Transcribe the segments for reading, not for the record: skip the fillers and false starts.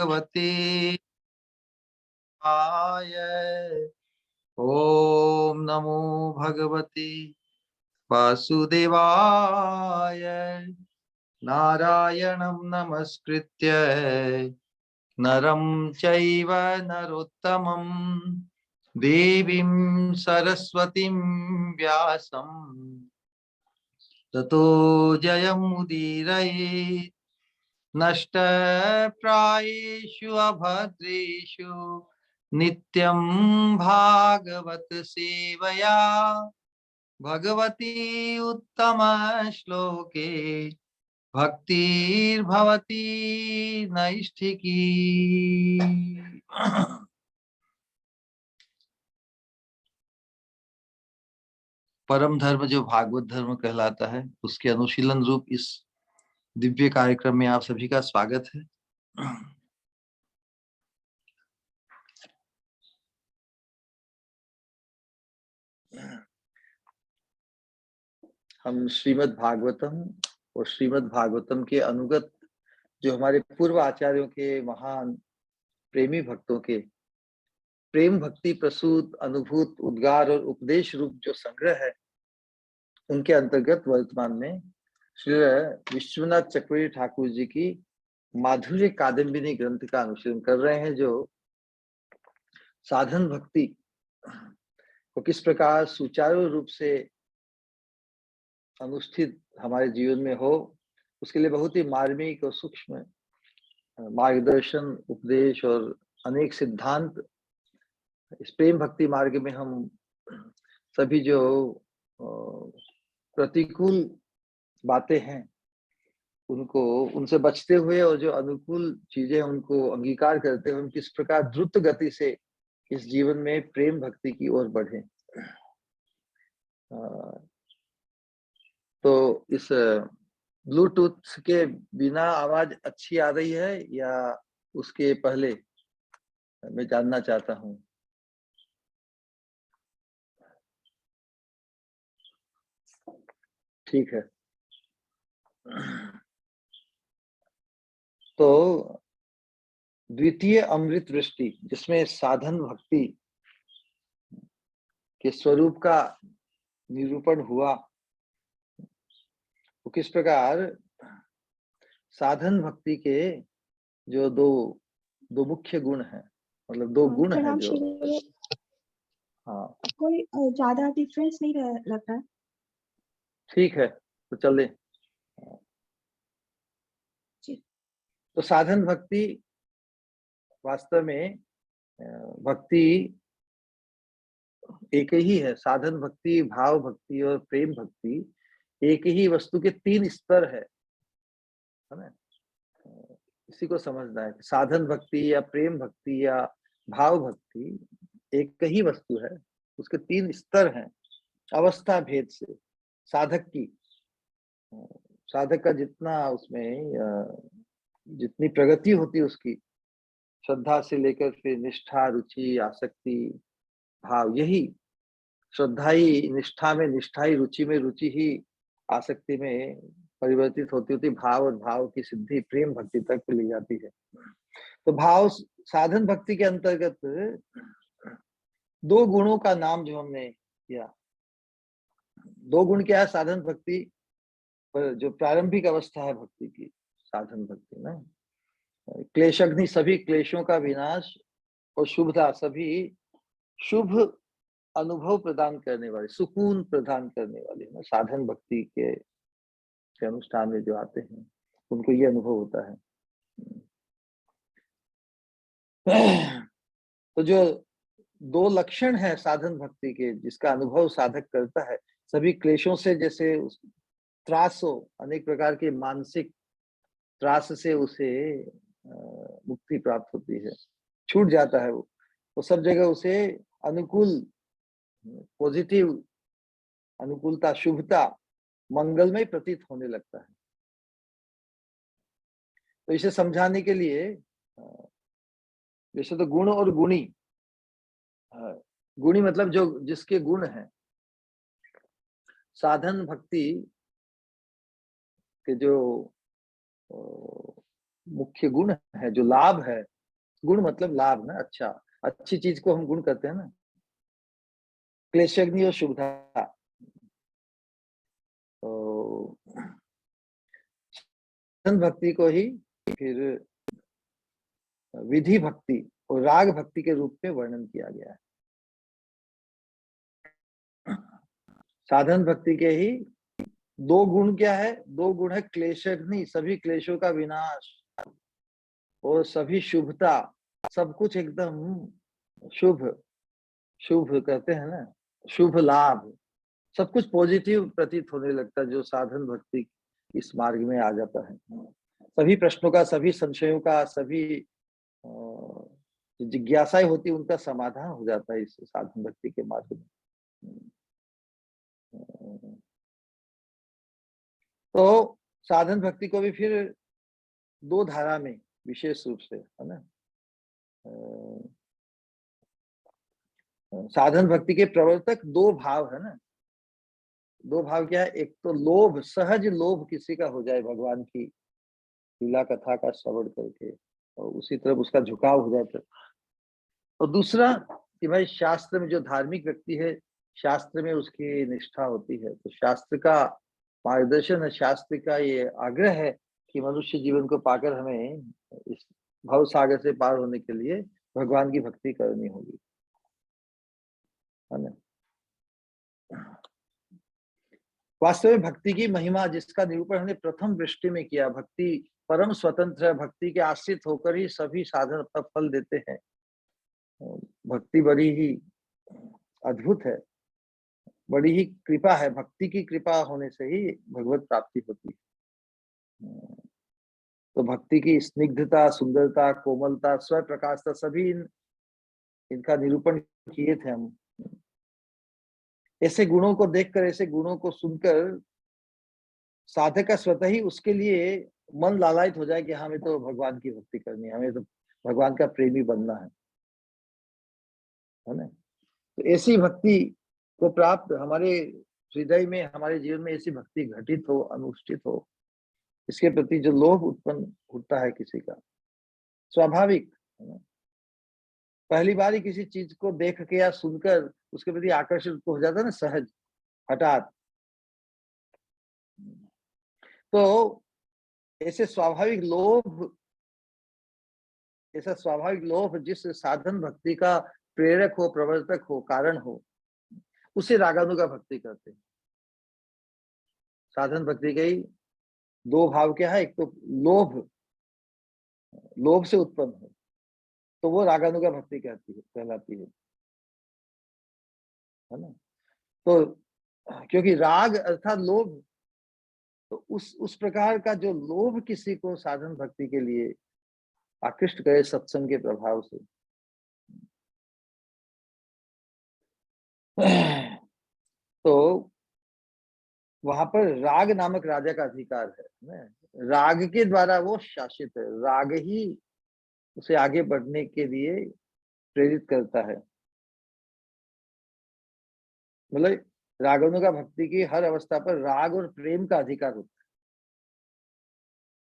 भगवते आय। ओम नमो भगवते वासुदेवाय। नारायणं नमस्कृत्य नरं चैव नरोत्तमं देवीं सरस्वतीं व्यासं ततो जयमुदीरयेत्। नष्टप्रायेषु अभद्रेषु नित्यं भागवत सेवया भगवती उत्तम श्लोके भक्तिर्भवती नैष्ठिकी। परम धर्म जो भागवत धर्म कहलाता है, उसके अनुशीलन रूप इस दिव्य कार्यक्रम में आप सभी का स्वागत है। हम श्रीमद् भागवतम और श्रीमद् भागवतम के अनुगत जो हमारे पूर्व आचार्यों के महान प्रेमी भक्तों के प्रेम भक्ति प्रसूत अनुभूत उद्गार और उपदेश रूप जो संग्रह है, उनके अंतर्गत वर्तमान में श्री विश्वनाथ चक्रवर्ती ठाकुर जी की माधुर्य कादम्बिनी ग्रंथ का अनुशीलन कर रहे हैं, जो साधन भक्ति को किस प्रकार सुचारू रूप से अनुष्ठित हमारे जीवन में हो, उसके लिए बहुत ही मार्मिक और सूक्ष्म मार्गदर्शन, उपदेश और अनेक सिद्धांत इस प्रेम भक्ति मार्ग में हम सभी जो प्रतिकूल बातें हैं उनको उनसे बचते हुए और जो अनुकूल चीजें उनको अंगीकार करते हुए हम किस प्रकार द्रुत गति से इस जीवन में प्रेम भक्ति की ओर बढ़े। तो इस ब्लूटूथ के बिना आवाज अच्छी आ रही है या उसके पहले, मैं जानना चाहता हूँ। ठीक है। तो द्वितीय अमृत वृष्टि, जिसमें साधन भक्ति के स्वरूप का निरूपण हुआ, तो किस प्रकार साधन भक्ति के जो दो मुख्य गुण हैं, मतलब दो गुण हैं जो, हाँ कोई ज्यादा डिफरेंस नहीं लग रहा है। ठीक है, तो चले। तो साधन भक्ति वास्तव में भक्ति एक ही है। साधन भक्ति, भाव भक्ति और प्रेम भक्ति एक ही वस्तु के तीन स्तर है ना। इसी को समझना है। साधन भक्ति या प्रेम भक्ति या भाव भक्ति एक ही वस्तु है, उसके तीन स्तर हैं अवस्था भेद से। साधक का जितना उसमें जितनी प्रगति होती है उसकी, श्रद्धा से लेकर फिर निष्ठा, रुचि, आसक्ति, भाव, यही श्रद्धा ही निष्ठा में, निष्ठा ही रुचि में, रुचि ही आसक्ति में परिवर्तित होती होती भाव और भाव की सिद्धि प्रेम भक्ति तक ले जाती है। तो भाव साधन भक्ति के अंतर्गत दो गुणों का नाम जो हमने किया, दो गुण क्या है साधन भक्ति पर, जो प्रारंभिक अवस्था है भक्ति की, साधन भक्ति में क्लेशग्नि, सभी क्लेशों का विनाश और शुभता, सभी शुभ अनुभव प्रदान करने वाले, सुकून प्रदान करने वाले ना, साधन भक्ति के अनुष्ठान में जो आते हैं उनको ये अनुभव होता है। तो जो दो लक्षण है साधन भक्ति के, जिसका अनुभव साधक करता है, सभी क्लेशों से, जैसे त्रास हो, अनेक प्रकार के मानसिक त्रास से उसे मुक्ति प्राप्त होती है, छूट जाता है वो सब जगह उसे अनुकूल, पॉजिटिव अनुकूलता, शुभता, मंगलमय प्रतीत होने लगता है। तो इसे समझाने के लिए वैसे तो गुण और गुणी, गुणी मतलब जो जिसके गुण हैं, साधन भक्ति के जो मुख्य गुण है, जो लाभ है। गुण मतलब लाभ ना, अच्छा, अच्छी चीज को हम गुण कहते हैं ना। क्लेशग्नि और शुभता, तो साधन भक्ति को ही फिर विधि भक्ति और राग भक्ति के रूप में वर्णन किया गया है। साधन भक्ति के ही दो गुण क्या है? दो गुण है क्लेशग्नि, सभी क्लेशों का विनाश, और सभी शुभता, सब कुछ एकदम शुभ, शुभ कहते हैं ना, शुभ लाभ, सब कुछ पॉजिटिव प्रतीत होने लगता है जो साधन भक्ति इस मार्ग में आ जाता है। सभी प्रश्नों का, सभी संशयों का, सभी जिज्ञासाएं होती, उनका समाधान हो जाता है इस साधन भक्ति के मार्ग में। तो साधन भक्ति को भी फिर दो धारा में विशेष रूप से, है ना, साधन भक्ति के प्रवर्तक दो भाव है ना। दो भाव क्या है? एक तो लोभ, सहज लोभ किसी का हो जाए भगवान की लीला कथा का श्रवण करके, और उसी तरफ उसका झुकाव हो जाए। और दूसरा कि भाई शास्त्र में जो धार्मिक व्यक्ति है, शास्त्र में उसकी निष्ठा होती है, तो शास्त्र का मार्गदर्शन है, शास्त्र का ये आग्रह है कि मनुष्य जीवन को पाकर हमें इस भव सागर से पार होने के लिए भगवान की भक्ति करनी होगी, है ना। वास्तव में भक्ति की महिमा जिसका निरूपण हमने प्रथम दृष्टि में किया, भक्ति परम स्वतंत्र है, भक्ति के आश्रित होकर ही सभी साधन अपना फल देते हैं। भक्ति बड़ी ही अद्भुत है, बड़ी ही कृपा है, भक्ति की कृपा होने से ही भगवत प्राप्ति होती है। तो भक्ति की स्निग्धता, सुंदरता, कोमलता, स्व प्रकाशता, सभी इनका निरूपण किए थे हम। ऐसे गुणों को देखकर, ऐसे गुणों को सुनकर साधक का स्वतः ही उसके लिए मन लालायित हो जाए कि हमें तो भगवान की भक्ति करनी है, हमें तो भगवान का प्रेमी बनना है ना। तो ऐसी भक्ति को प्राप्त हमारे हृदय में, हमारे जीवन में ऐसी भक्ति घटित हो, अनुष्ठित हो, इसके प्रति जो लोभ उत्पन्न होता है किसी का, स्वाभाविक है ना। पहली बार ही किसी चीज को देख के या सुनकर उसके प्रति आकर्षित हो जाता है ना, सहज, हठात। तो ऐसे स्वाभाविक लोभ, ऐसा स्वाभाविक लोभ जिस साधन भक्ति का प्रेरक हो, प्रवर्तक हो, कारण हो, उसे रागानुगा भक्ति करते हैं। साधन भक्ति के ही दो भाव क्या है? एक तो लोभ, लोभ से उत्पन्न हो, तो वो रागानुगा भक्ति कहती है, कहलाती है ना। तो क्योंकि राग अर्थात लोभ, तो उस प्रकार का जो लोभ किसी को साधन भक्ति के लिए आकृष्ट करे सत्संग के प्रभाव से, तो वहां पर राग नामक राजा का अधिकार है ना। राग के द्वारा वो शासित है, राग ही उसे आगे बढ़ने के लिए प्रेरित करता है। मतलब रागानुगा भक्ति की हर अवस्था पर राग और प्रेम का अधिकार होता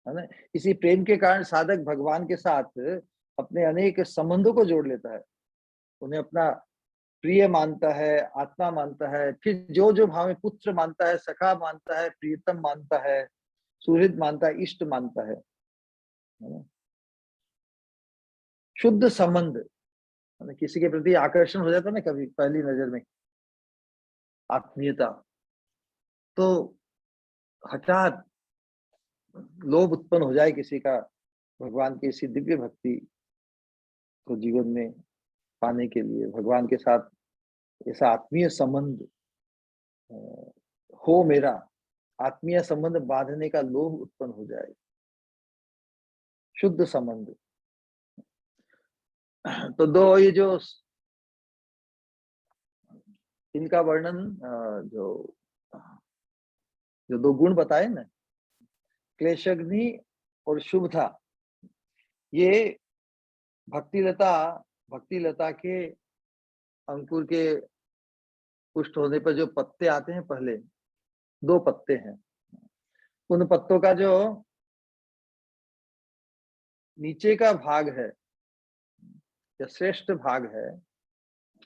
है ना। इसी प्रेम के कारण साधक भगवान के साथ अपने अनेक संबंधों को जोड़ लेता है, उन्हें अपना प्रिय मानता है, आत्मा मानता है, फिर जो जो भाव में पुत्र मानता है, सखा मानता है, प्रियतम मानता है, सुहृद मानता है, इष्ट मानता है ना? शुद्ध संबंध, है ना? किसी के प्रति आकर्षण हो जाता है ना कभी पहली नजर में, आत्मीयता, तो हठात लोभ उत्पन्न हो जाए किसी का भगवान की इसी दिव्य भक्ति को जीवन में पाने के लिए, भगवान के साथ ऐसा आत्मीय संबंध हो, मेरा आत्मीय संबंध बांधने का लोभ उत्पन्न हो जाए, शुद्ध संबंध। तो दो ये जो इनका वर्णन, जो जो दो गुण बताए ना, क्लेशग्नि और शुभता, ये भक्तिलता, भक्तिलता के अंकुर के पुष्ट होने पर जो पत्ते आते हैं, पहले दो पत्ते हैं, उन पत्तों का जो नीचे का भाग है या श्रेष्ठ भाग है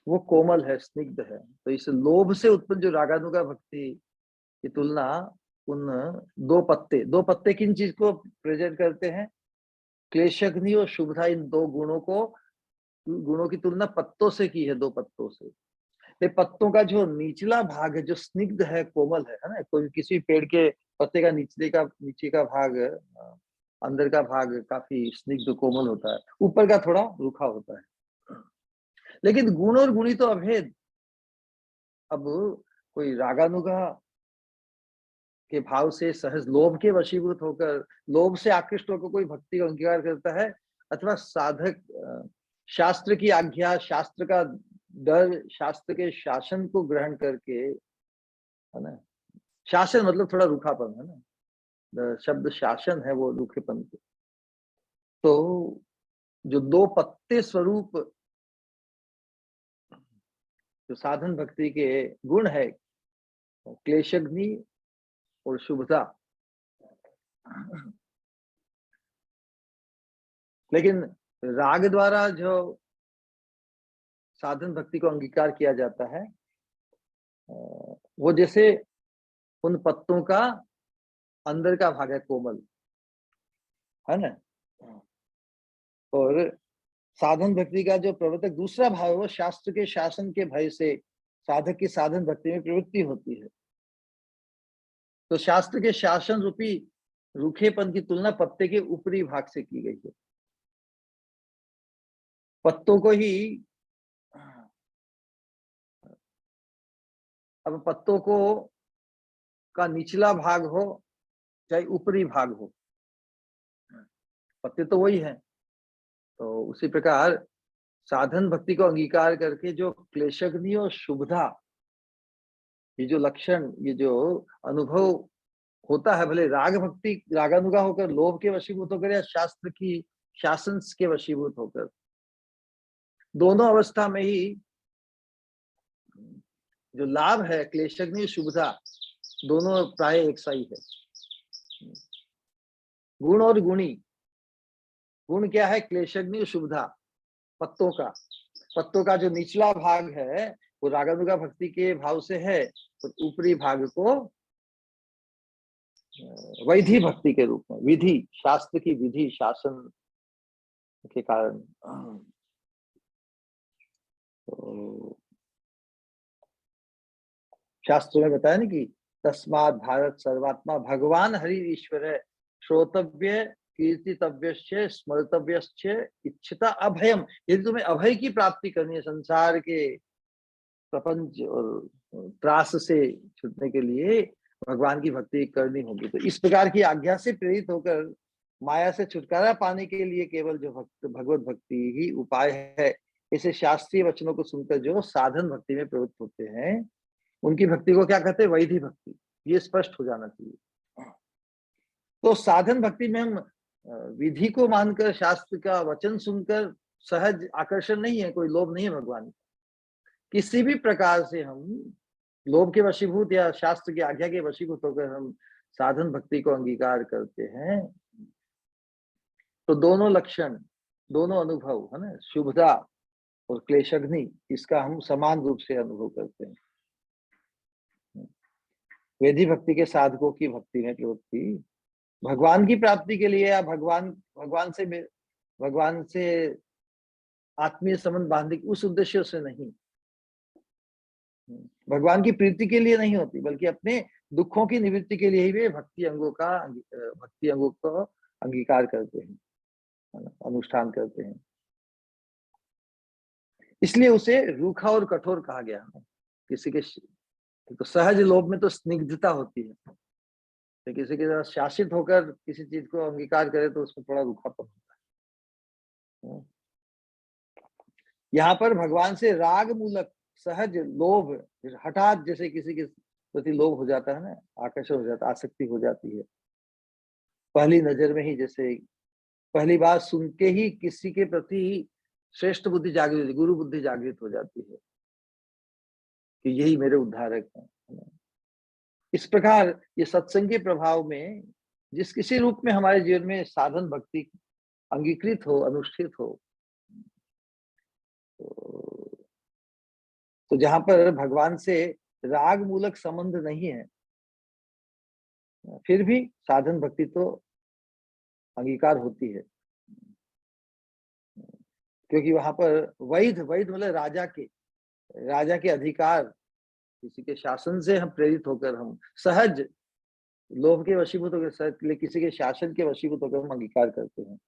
वो कोमल है, स्निग्ध है। तो इस लोभ से उत्पन्न जो रागानुगा भक्ति की तुलना उन दो पत्ते किन चीज को प्रेजेंट करते हैं? क्लेशग्नि और शुभधा, इन दो गुणों की तुलना पत्तों से की है, दो पत्तों से। ये पत्तों का जो निचला भाग है, जो स्निग्ध है, कोमल है ना। कोई किसी पेड़ के पत्ते का नीचे का भाग, अंदर का भाग काफी स्निग्ध कोमल होता है, ऊपर का थोड़ा रूखा होता है। लेकिन गुण और गुणी तो अभेद। अब कोई रागानुगा के भाव से सहज लोभ के वशीभूत होकर, लोभ से आकृष्ट होकर कोई भक्ति का अंगीकार करता है, अथवा साधक शास्त्र की आज्ञा, शास्त्र का डर, शास्त्र के शासन को ग्रहण करके, है ना। शासन मतलब थोड़ा रूखापन, है ना। शब्द शासन है वो रूखेपन के। तो जो दो पत्ते स्वरूप जो साधन भक्ति के गुण है, क्लेशग्नि और शुभता, लेकिन राग द्वारा जो साधन भक्ति को अंगीकार किया जाता है, वो जैसे उन पत्तों का अंदर का भाग है, कोमल, है ना। और साधन भक्ति का जो प्रवर्तक दूसरा भाव है, वो शास्त्र के शासन के भय से साधक की साधन भक्ति में प्रवृत्ति होती है। तो शास्त्र के शासन रूपी रूखेपन की तुलना पत्ते के ऊपरी भाग से की गई है। पत्तों को ही, अब पत्तों को का निचला भाग हो चाहे ऊपरी भाग हो, पत्ते तो वही है। तो उसी प्रकार साधन भक्ति को अंगीकार करके जो क्लेशग्नि और शुभधा, ये जो लक्षण, ये जो अनुभव होता है, भले रागानुगा होकर, लोभ के वशीभूत होकर, या शास्त्र की शासन के वशीभूत होकर, दोनों अवस्था में ही जो लाभ है, क्लेशग्नि शुभता, दोनों प्राय एक सा ही है। गुण और गुणी, गुण क्या है? क्लेशग्नि शुभता, पत्तों का जो निचला भाग है वो रागानुगा भक्ति के भाव से है, और ऊपरी भाग को वैधि भक्ति के रूप में, विधि, शास्त्र की विधि, शासन के कारण। तो शास्त्र में बताया ना कि तस्मात् भारत सर्वात्मा भगवान हरि ईश्वर है, श्रोतव्य कीर्तितव्य स्मर्तव्य इच्छिता अभयम। यदि तुम्हें अभय की प्राप्ति करनी है, संसार के प्रपंच और त्रास से छूटने के लिए भगवान की भक्ति करनी होगी। तो इस प्रकार की आज्ञा से प्रेरित होकर माया से छुटकारा पाने के लिए केवल जो भगवत भक्ति ही उपाय है, इसे शास्त्रीय वचनों को सुनकर जो साधन भक्ति में प्रवृत्त होते हैं, उनकी भक्ति को क्या कहते हैं? वैधि भक्ति। ये स्पष्ट हो जाना चाहिए। तो साधन भक्ति में हम विधि को मानकर, शास्त्र का वचन सुनकर सहज आकर्षण नहीं है, कोई लोभ नहीं है भगवान। किसी भी प्रकार से हम लोभ के वशीभूत या शास्त्र की आज्ञा के वशीभूत होकर हम साधन भक्ति को अंगीकार करते हैं, तो दोनों लक्षण, दोनों अनुभव, है ना, शुभता और क्लेशग्नि, इसका हम समान रूप से अनुभव करते हैं। वेदी भक्ति के साधकों की भक्ति में प्रवृत्ति भगवान की प्राप्ति के लिए, या भगवान से आत्मीय संबंध बांधने उस उद्देश्य से नहीं, भगवान की प्रीति के लिए नहीं होती, बल्कि अपने दुखों की निवृत्ति के लिए ही वे भक्ति अंगों को अंगीकार करते हैं, अनुष्ठान करते हैं। इसलिए उसे रूखा और कठोर कहा गया है। किसी के तो सहज लोभ में तो स्निग्धता होती है, तो किसी के शासित होकर किसी चीज को अंगीकार करे तो उसमें थोड़ा रूखापन होता है। यहाँ पर भगवान से राग मूलक सहज लोभ, हठात जैसे किसी के प्रति लोभ हो जाता है ना, आकर्षण हो जाता है, आसक्ति हो जाती है, पहली नजर में ही, जैसे पहली बार सुन के ही किसी के प्रति श्रेष्ठ बुद्धि जागृत, गुरु बुद्धि जागृत हो जाती है कि यही मेरे उद्धारक है। इस प्रकार ये सत्संग के प्रभाव में जिस किसी रूप में हमारे जीवन में साधन भक्ति अंगीकृत हो, अनुष्ठित हो। तो, तो जहां पर भगवान से राग मूलक संबंध नहीं है, फिर भी साधन भक्ति तो अंगीकार होती है, क्योंकि वहां पर वैध वैध मतलब राजा के अधिकार, किसी के शासन से हम प्रेरित होकर, हम सहज लोभ के वशीभूत होकर, सहज किसी के शासन के वशीभूत होकर हम अंगीकार करते हैं।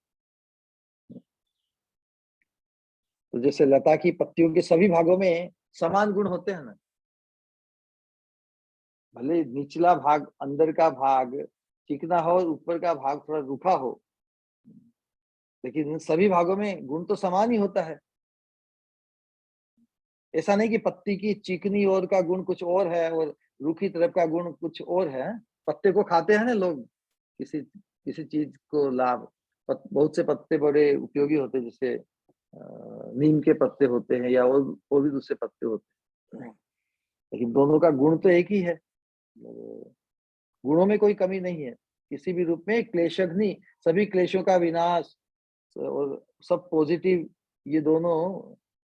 तो जैसे लता की पत्तियों के सभी भागों में समान गुण होते हैं ना, भले निचला भाग, अंदर का भाग चिकना हो, ऊपर का भाग थोड़ा रूखा हो, लेकिन इन सभी भागों में गुण तो समान ही होता है। ऐसा नहीं कि पत्ती की चिकनी ओर का गुण कुछ और है और रूखी तरफ का गुण कुछ और है। पत्ते को खाते हैं ना लोग, किसी किसी चीज को लाभ, बहुत से पत्ते बड़े उपयोगी होते हैं, जैसे नीम के पत्ते होते हैं या और भी दूसरे पत्ते होते हैं, लेकिन दोनों का गुण तो एक ही है। गुणों में कोई कमी नहीं है किसी भी रूप में। क्लेशग्नि, सभी क्लेशों का विनाश और सब पॉजिटिव, ये दोनों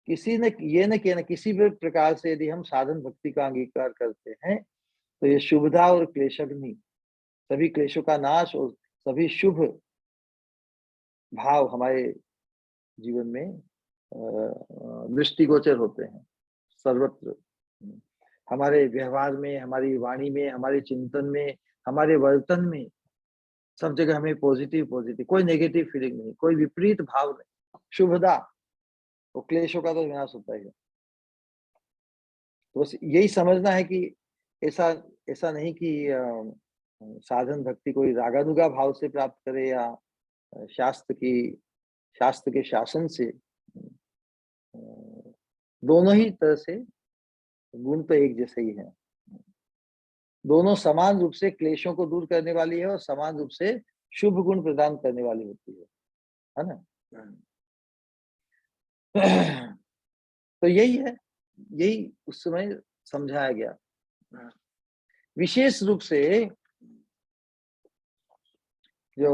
किसी ने ये न किया, किसी भी प्रकार से यदि हम साधन भक्ति का अंगीकार करते हैं तो ये शुभदा और क्लेशग्नि, सभी क्लेशों का नाश और सभी शुभ भाव हमारे जीवन में दृष्टिगोचर होते हैं सर्वत्र। हमारे व्यवहार में, हमारी वाणी में, हमारे चिंतन में, हमारे वर्तन में, सब जगह हमें पॉजिटिव पॉजिटिव, कोई नेगेटिव फीलिंग नहीं, कोई विपरीत भाव नहीं, शुभदा और क्लेशों का तो विनाश होता ही है। तो बस यही समझना है कि ऐसा ऐसा नहीं कि साधन भक्ति कोई रागानुगा भाव से प्राप्त करे या शास्त्र के शासन से। दोनों ही तरह से गुण तो एक जैसे ही है, दोनों समान रूप से क्लेशों को दूर करने वाली है और समान रूप से शुभ गुण प्रदान करने वाली होती है ना। तो यही है, यही उस समय समझाया गया। विशेष रूप से जो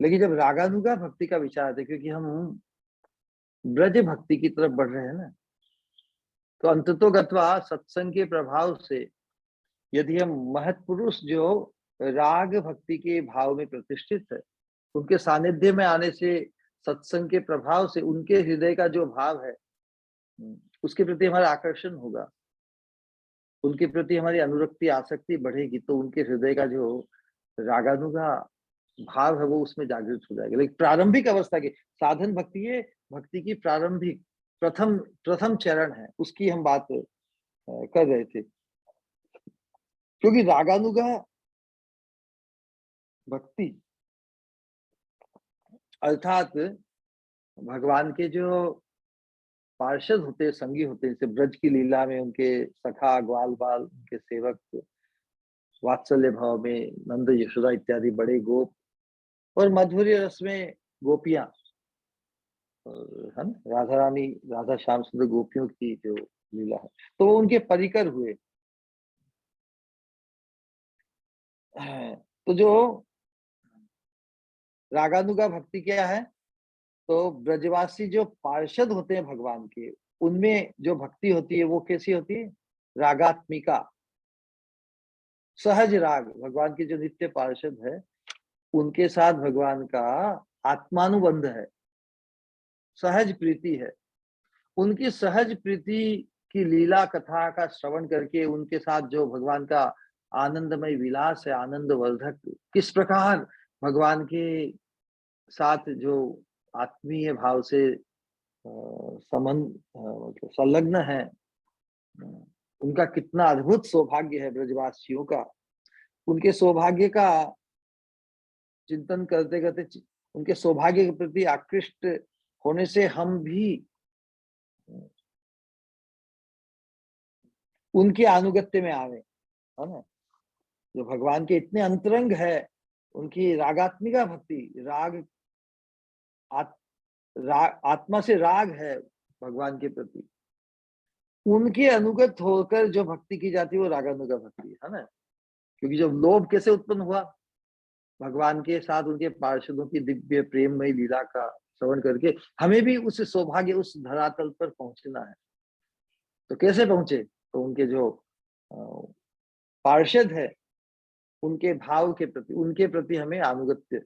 लेकिन जब रागानुगा भक्ति का विचार आता है, क्योंकि हम ब्रज भक्ति की तरफ बढ़ रहे हैं ना, तो अंततोगत्वा सत्संग के प्रभाव से यदि हम महत्पुरुष जो राग भक्ति के भाव में प्रतिष्ठित है, उनके सानिध्य में आने से, सत्संग के प्रभाव से उनके हृदय का जो भाव है उसके प्रति हमारा आकर्षण होगा, उनके प्रति हमारी अनुरक्ति आसक्ति बढ़ेगी, तो उनके हृदय का जो रागानुगा भाव है वो उसमें जागृत हो जाएगा। लेकिन प्रारंभिक अवस्था की साधन भक्ति, ये भक्ति की प्रारंभिक प्रथम प्रथम चरण है, उसकी हम बात कर रहे थे। क्योंकि रागानुगा भक्ति अर्थात भगवान के जो पार्षद होते हैं, संगी होते हैं, जैसे ब्रज की लीला में उनके सखा, ग्वाल बाल, उनके सेवक, वात्सल्य भाव में नंद यशोदा इत्यादि बड़े गोप, और माधुर्य रस में गोपियां, है ना, राधा रानी, राधा श्याम सुंदर गोपियों की जो लीला है, तो वो उनके परिकर हुए। तो जो रागानुगा भक्ति क्या है, तो ब्रजवासी जो पार्षद होते हैं भगवान के, उनमें जो भक्ति होती है वो कैसी होती है, रागात्मिका, सहज राग। भगवान के जो नित्य पार्षद है उनके साथ भगवान का आत्मानुबंध है, सहज प्रीति है। उनकी सहज प्रीति की लीला कथा का श्रवण करके उनके साथ जो भगवान का आनंदमय विलास है, आनंद वर्धक, किस प्रकार भगवान के साथ जो आत्मीय भाव से संबंध संलग्न है, उनका कितना अद्भुत सौभाग्य है ब्रजवासियों का। उनके सौभाग्य का चिंतन करते करते उनके सौभाग्य के प्रति आकृष्ट होने से हम भी उनके अनुगत्य में आवे, है ना। जो भगवान के इतने अंतरंग है, उनकी रागात्मिका भक्ति, आत्मा से राग है भगवान के प्रति, उनके अनुगत होकर जो भक्ति की जाती है वो रागानुगा भक्ति है ना। क्योंकि जब लोभ कैसे उत्पन्न हुआ, भगवान के साथ उनके पार्षदों की दिव्य प्रेममय लीला का श्रवण करके हमें भी उस सौभाग्य, उस धरातल पर पहुंचना है। तो कैसे पहुंचे? तो उनके जो पार्षद है, उनके भाव के प्रति, उनके प्रति हमें अनुगत्य,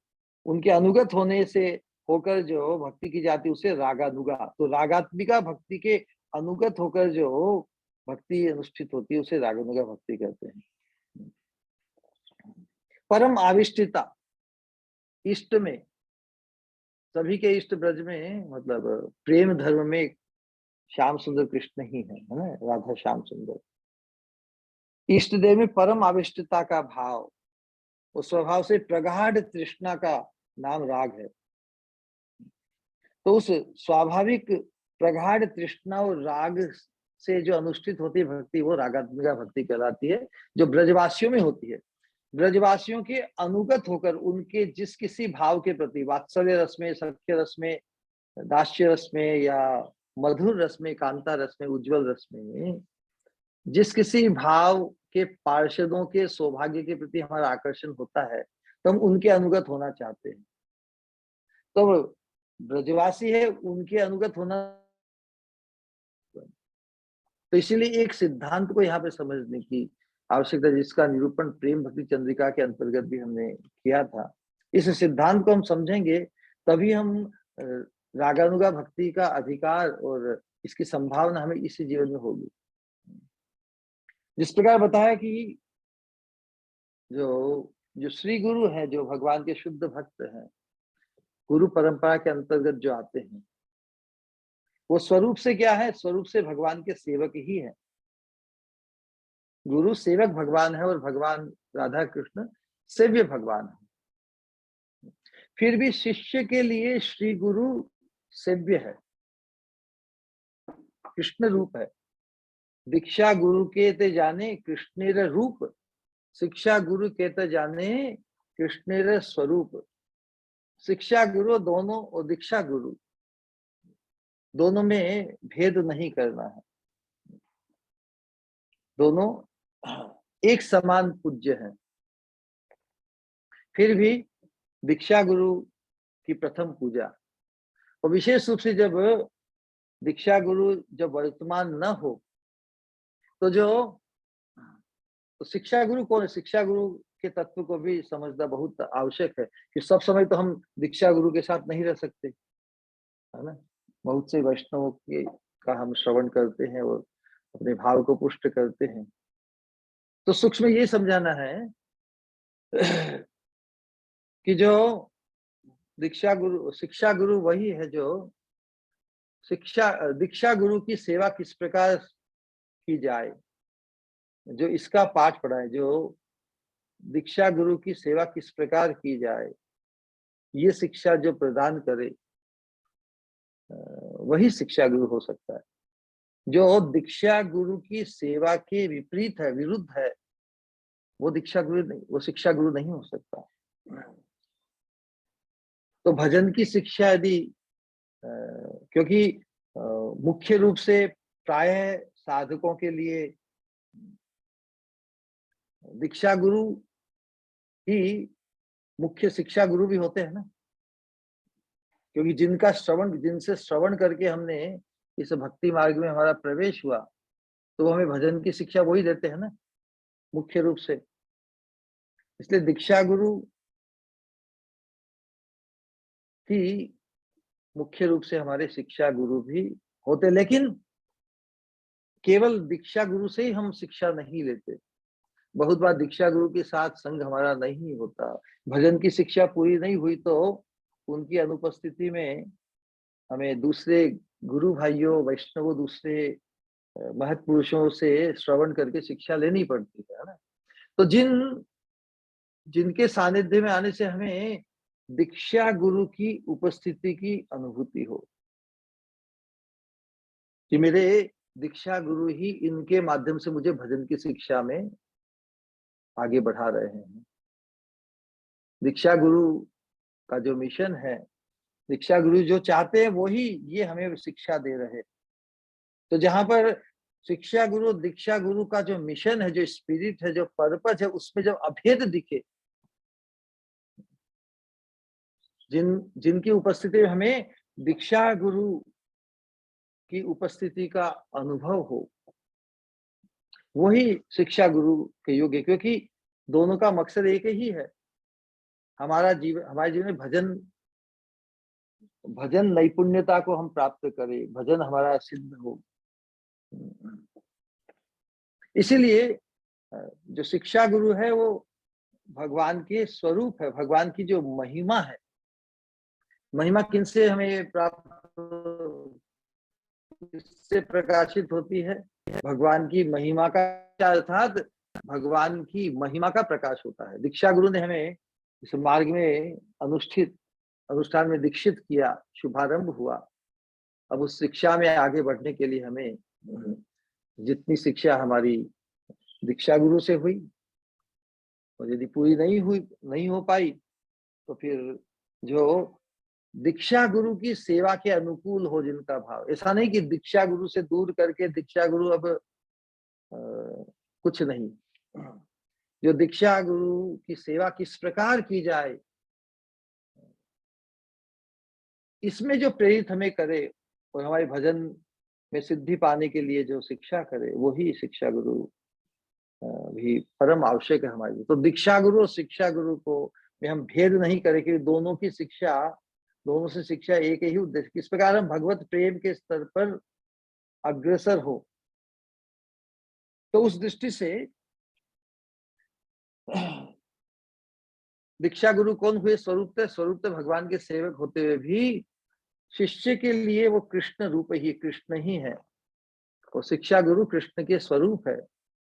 उनके अनुगत होने से होकर जो भक्ति की जाती है उसे रागानुगा, तो रागात्मिका भक्ति के अनुगत होकर जो भक्ति अनुष्ठित होती है उसे रागानुगा भक्ति कहते हैं। परम आविष्टिता, इष्ट में, सभी के इष्ट ब्रज में, मतलब प्रेम धर्म में श्याम सुंदर कृष्ण ही है ना, राधा श्याम सुंदर। इष्ट देव में परम आविष्टता का भाव, उस स्वभाव से प्रगाढ़ तृष्णा का नाम राग है। तो उस स्वाभाविक प्रगाढ़ तृष्णा और राग से जो अनुष्ठित होती है भक्ति, वो रागात्मिका भक्ति कहलाती है, जो ब्रजवासियों में होती है। ब्रजवासियों के अनुगत होकर उनके जिस किसी भाव के प्रति, वात्सल्य रस में, सख्य रस में, दास्य रस में, या मधुर रस में, कांता रस में, उज्जवल रस में, जिस किसी भाव के पार्षदों के सौभाग्य के प्रति हमारा आकर्षण होता है तो हम उनके अनुगत होना चाहते हैं। तो ब्रजवासी है, उनके अनुगत होना। तो इसीलिए एक सिद्धांत को यहाँ पे समझने की आवश्यकता, जिसका निरूपण प्रेम भक्ति चंद्रिका के अंतर्गत भी हमने किया था। इस सिद्धांत को हम समझेंगे तभी हम रागानुगा भक्ति का अधिकार और इसकी संभावना हमें इसी जीवन में होगी। जिस प्रकार बताया कि जो श्री गुरु है, जो भगवान के शुद्ध भक्त हैं, गुरु परंपरा के अंतर्गत जो आते हैं, वो स्वरूप से क्या है? स्वरूप से भगवान के सेवक ही है। गुरु सेवक भगवान है और भगवान राधा कृष्ण सेव्य भगवान है। फिर भी शिष्य के लिए श्री गुरु सेव्य है, कृष्ण रूप है। दीक्षा गुरु के ते जाने कृष्णेर रूप, शिक्षा गुरु के ते जाने कृष्णेर स्वरूप। शिक्षा गुरु दोनों और दीक्षा गुरु दोनों में भेद नहीं करना है, दोनों एक समान पूज्य हैं। फिर भी दीक्षा गुरु की प्रथम पूजा, और विशेष रूप से जब दीक्षा गुरु जब वर्तमान न हो तो तो शिक्षा गुरु कौन है? शिक्षा गुरु के तत्व को भी समझना बहुत आवश्यक है कि सब समय तो हम दीक्षा गुरु के साथ नहीं रह सकते, है ना। बहुत से वैष्णवों के का हम श्रवण करते हैं और अपने भाव को पुष्ट करते हैं। तो सूक्ष्म ये समझाना है कि जो शिक्षा गुरु वही है जो दीक्षा गुरु की सेवा किस प्रकार की जाए, जो इसका पाठ पढ़ाए, जो दीक्षा गुरु की सेवा किस प्रकार की जाए, ये शिक्षा जो प्रदान करे, वही शिक्षा गुरु हो सकता है। जो दीक्षा गुरु की सेवा के विपरीत है, विरुद्ध है, वो दीक्षा गुरु नहीं, वो शिक्षा गुरु नहीं हो सकता। तो भजन की शिक्षा यदि क्योंकि मुख्य रूप से प्राय साधकों के लिए दीक्षा गुरु ही मुख्य शिक्षा गुरु भी होते हैं ना, क्योंकि जिनसे श्रवण करके हमने इस भक्ति मार्ग में हमारा प्रवेश हुआ, तो हमें भजन की शिक्षा वही देते हैं ना मुख्य रूप से। इसलिए दीक्षा गुरु ही मुख्य रूप से हमारे शिक्षा गुरु भी होते, लेकिन केवल दीक्षा गुरु से ही हम शिक्षा नहीं लेते। बहुत बार दीक्षा गुरु के साथ संग हमारा नहीं होता, भजन की शिक्षा पूरी नहीं हुई तो उनकी अनुपस्थिति में हमें दूसरे गुरु भाइयों, वैष्णवों, दूसरे महत्पुरुषों से श्रवण करके शिक्षा लेनी पड़ती है ना। तो जिनके सानिध्य में आने से हमें दीक्षा गुरु की उपस्थिति की अनुभूति हो कि मेरे दीक्षा गुरु ही इनके माध्यम से मुझे भजन की शिक्षा में आगे बढ़ा रहे हैं। दीक्षा गुरु का जो मिशन है, दीक्षा गुरु जो चाहते हैं वही ये हमें शिक्षा दे रहे। तो जहां पर शिक्षा गुरु, दीक्षा गुरु का जो मिशन है, जो स्पिरिट है, जो पर्पज है, उसमें जब अभेद दिखे, जिनकी उपस्थिति में हमें दीक्षा गुरु की उपस्थिति का अनुभव हो, वही शिक्षा गुरु के योग्य, क्योंकि दोनों का मकसद एक ही है, हमारे जीवन में भजन नैपुण्यता को हम प्राप्त करें, भजन हमारा सिद्ध हो। इसीलिए जो शिक्षा गुरु है वो भगवान के स्वरूप है, भगवान की जो महिमा है। महिमा किनसे हमें प्राप्त, किससे प्रकाशित होती है? भगवान की महिमा का, अर्थात भगवान की महिमा का प्रकाश होता है। दीक्षा गुरु ने हमें इस मार्ग में अनुष्ठान में दीक्षित किया, शुभारंभ हुआ। अब उस शिक्षा में आगे बढ़ने के लिए हमें जितनी शिक्षा हमारी दीक्षा गुरु से हुई, और यदि पूरी नहीं हो पाई, तो फिर जो दीक्षा गुरु की सेवा के अनुकूल हो जिनका भाव, ऐसा नहीं कि दीक्षा गुरु से दूर करके दीक्षा गुरु अब कुछ नहीं, जो दीक्षा गुरु की सेवा किस प्रकार की जाए, इसमें जो प्रेरित हमें करे और हमारे भजन में सिद्धि पाने के लिए जो शिक्षा करे, वही शिक्षा गुरु भी परम आवश्यक है हमारे लिए। तो दीक्षा गुरु और शिक्षा गुरु को में हम भेद नहीं करें कि दोनों से शिक्षा एक ही उद्देश्य, किस प्रकार हम भगवत प्रेम के स्तर पर अग्रसर हो। तो उस दृष्टि से दीक्षा गुरु कौन हुए? स्वरूप भगवान के सेवक होते हुए भी शिष्य के लिए वो कृष्ण ही है। और शिक्षा गुरु कृष्ण के स्वरूप है,